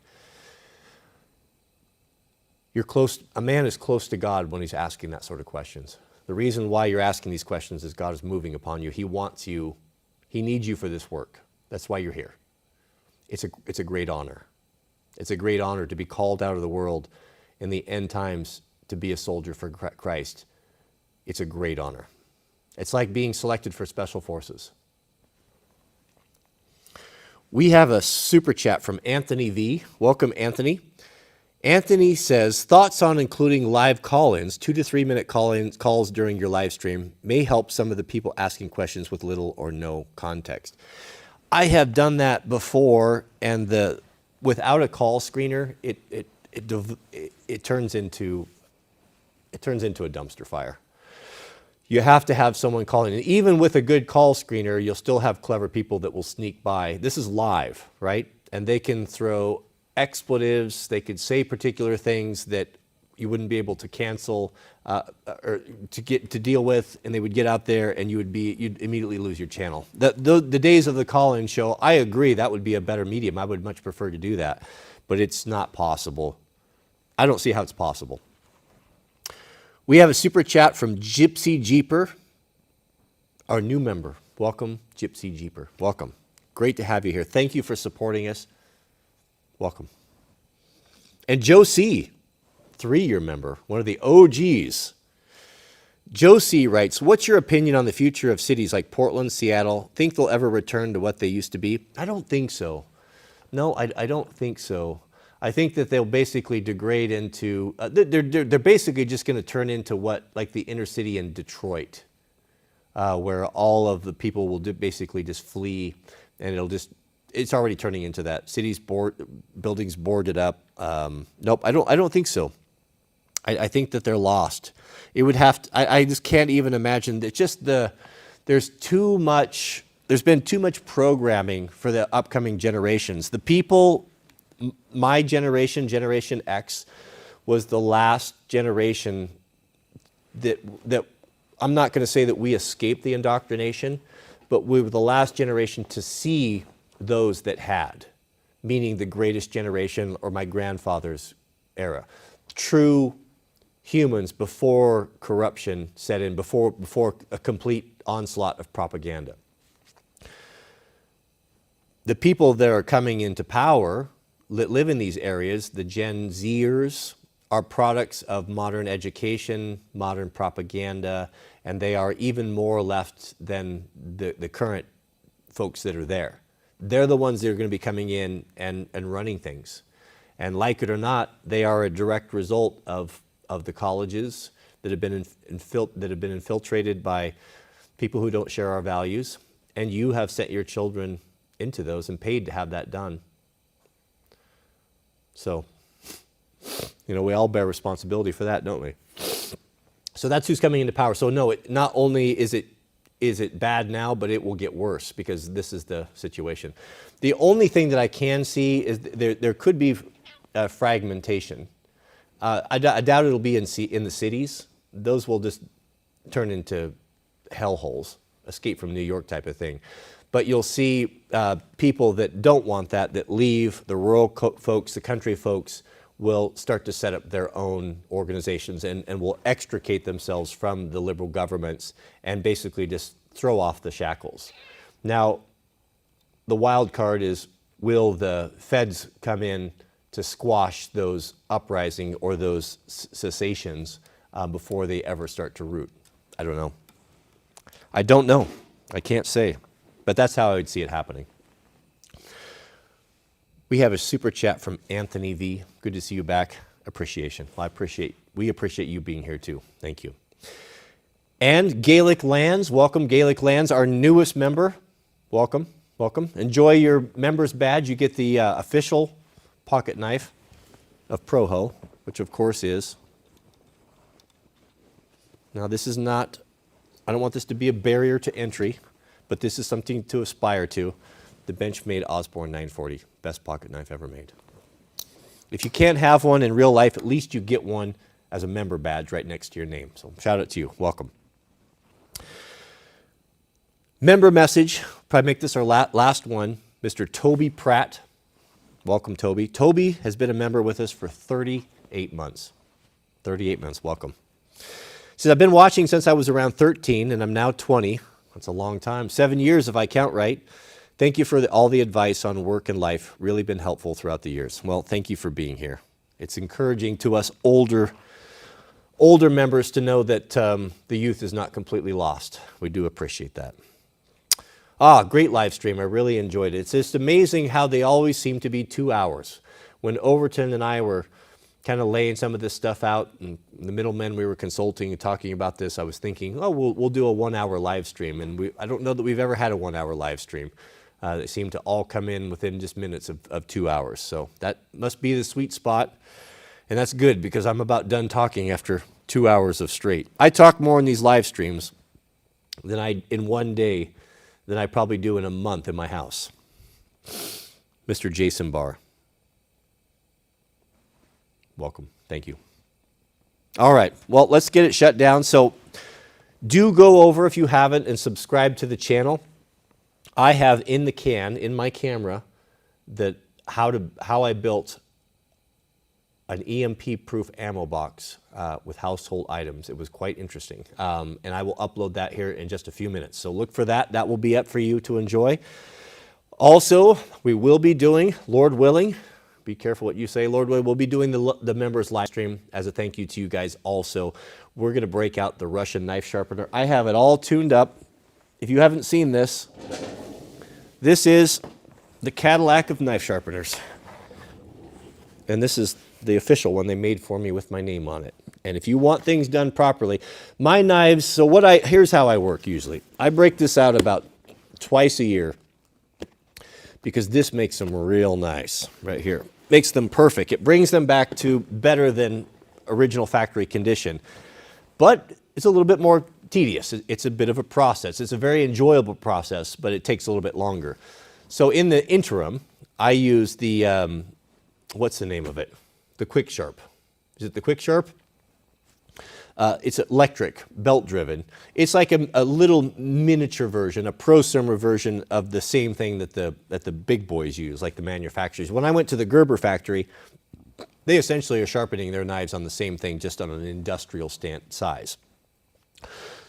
A man is close to God when he's asking that sort of questions. The reason why you're asking these questions is God is moving upon you. He wants you. He needs you for this work. That's why you're here. It's a great honor. It's a great honor to be called out of the world in the end times to be a soldier for Christ. It's a great honor. It's like being selected for special forces. We have a super chat from Anthony V. Welcome, Anthony. Anthony says, thoughts on including live call-ins, 2 to 3 minute calls during your live stream may help some of the people asking questions with little or no context. I have done that before, and without a call screener, it turns into a dumpster fire. You have to have someone calling. And even with a good call screener, you'll still have clever people that will sneak by. This is live, right? And they can throw expletives. They could say particular things that you wouldn't be able to cancel or to deal with, and they would get out there, and you'd immediately lose your channel. The days of the call-in show, I agree, that would be a better medium. I would much prefer to do that, but it's not possible. I don't see how it's possible. We have a super chat from Gypsy Jeeper, our new member. Welcome, Gypsy Jeeper. Welcome. Great to have you here. Thank you for supporting us. Welcome. And Joe C., 3-year member, one of the OGs. Joe C. writes, what's your opinion on the future of cities like Portland, Seattle? Think they'll ever return to what they used to be? I don't think so. No, I don't think so. I think that they'll basically degrade into, they're basically just going to turn into like the inner city in Detroit, where all of the people will basically just flee, and it's already turning into that. Buildings boarded up. Nope, I don't think so. I think that they're lost. It would have to, I just can't even imagine. It's just there's been too much programming for the upcoming generations. The people, my generation, Generation X, was the last generation that I'm not going to say that we escaped the indoctrination, but we were the last generation to see those that had, meaning the greatest generation or my grandfather's era. True humans before corruption set in, before a complete onslaught of propaganda. The people that are coming into power that live in these areas, the Gen Zers, are products of modern education, modern propaganda, and they are even more left than the current folks that are there. They're the ones that are going to be coming in and running things. And like it or not, they are a direct result of the colleges that have been infiltrated by people who don't share our values. And you have sent your children into those and paid to have that done. So, we all bear responsibility for that, don't we? So that's who's coming into power. So no, not only is it bad now, but it will get worse because this is the situation. The only thing that I can see is there could be fragmentation. I doubt it'll be in the cities. Those will just turn into hellholes, escape from New York type of thing. But you'll see people that don't want that leave, the rural folks, the country folks, will start to set up their own organizations and will extricate themselves from the liberal governments and basically just throw off the shackles. Now, the wild card is, will the feds come in to squash those uprising or those cessations before they ever start to root? I don't know. I don't know. I can't say. But that's how I would see it happening. We have a super chat from Anthony V. Good to see you back. Appreciation. Well, we appreciate you being here too. Thank you. And Gaelic Lands, welcome Gaelic Lands, our newest member. Welcome, welcome. Enjoy your member's badge. You get the official pocket knife of Proho, which of course is. Now this is not, I don't want this to be a barrier to entry, but this is something to aspire to. The Benchmade Osborne 940, best pocket knife ever made. If you can't have one in real life, at least you get one as a member badge right next to your name. So shout out to you. Welcome. Member message, probably make this our last one. Mr. Toby Pratt. Welcome, Toby. Toby has been a member with us for 38 months. 38 months. Welcome. Says, I've been watching since I was around 13, and I'm now 20. That's a long time. 7 years if I count right. Thank you for all the advice on work and life. Really been helpful throughout the years. Well, thank you for being here. It's encouraging to us older members to know that the youth is not completely lost. We do appreciate that. Great live stream. I really enjoyed it. It's just amazing how they always seem to be 2 hours. When Overton and I were kind of laying some of this stuff out, and the middlemen we were consulting and talking about this, I was thinking, we'll do a 1 hour live stream. And I don't know that we've ever had a 1 hour live stream. They seem to all come in within just minutes of 2 hours. So that must be the sweet spot. And that's good because I'm about done talking after 2 hours of straight. I talk more in these live streams in one day than I probably do in a month in my house. Mr. Jason Barr. Welcome. Thank you. All right. Well, let's get it shut down. So do go over, if you haven't, and subscribe to the channel. I have in my camera, how I built an EMP-proof ammo box with household items. It was quite interesting. And I will upload that here in just a few minutes. So look for that. That will be up for you to enjoy. Also, we will be doing, Lord willing, be careful what you say, Lord willing, we'll be doing the members live stream as a thank you to you guys also. We're going to break out the Russian knife sharpener. I have it all tuned up. If you haven't seen this, this is the Cadillac of knife sharpeners. And this is the official one they made for me with my name on it. And if you want things done properly, my knives, so here's how I work usually. I break this out about twice a year because this makes them real nice right here. Makes them perfect. It brings them back to better than original factory condition. But it's a little bit more tedious. It's a bit of a process. It's a very enjoyable process, but it takes a little bit longer. So in the interim, I use the, what's the name of it? The Quick Sharp. Is it the Quick Sharp? It's electric, belt-driven. It's like a little miniature version, a prosumer version of the same thing that the big boys use, like the manufacturers. When I went to the Gerber factory, they essentially are sharpening their knives on the same thing, just on an industrial size.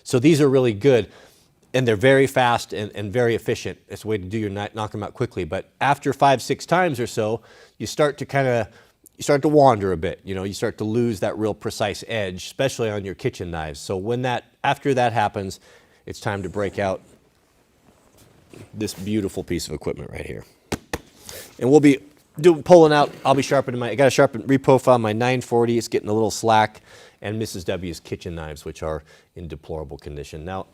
So these are really good, and they're very fast and very efficient. It's a way to do knock them out quickly. But after 5-6 times or so, you start to kind of you start to wander a bit. You know, you start to lose that real precise edge, especially on your kitchen knives. So after that happens, it's time to break out this beautiful piece of equipment right here. And we'll be pulling out, I'll be sharpening I got to sharpen, reprofile my 940. It's getting a little slack. And Mrs. W's kitchen knives, which are in deplorable condition. Now,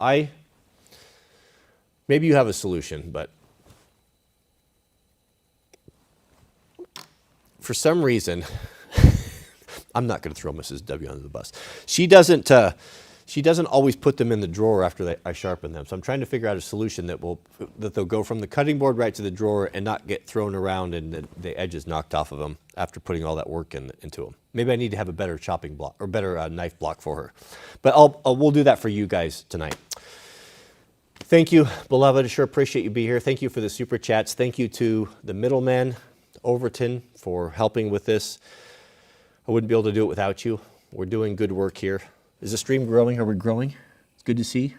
maybe you have a solution, but for some reason, I'm not going to throw Mrs. W under the bus. She doesn't always put them in the drawer after I sharpen them. So I'm trying to figure out a solution that they'll go from the cutting board right to the drawer and not get thrown around and the edges knocked off of them after putting all that work into them. Maybe I need to have a better chopping block or better knife block for her. But we'll do that for you guys tonight. Thank you, beloved. I sure appreciate you being here. Thank you for the super chats. Thank you to the middleman, Overton, for helping with this. I wouldn't be able to do it without you. We're doing good work here. Is the stream growing? Are we growing? It's good to see.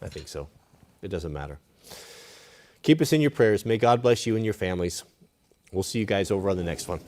I think so. It doesn't matter. Keep us in your prayers. May God bless you and your families. We'll see you guys over on the next one.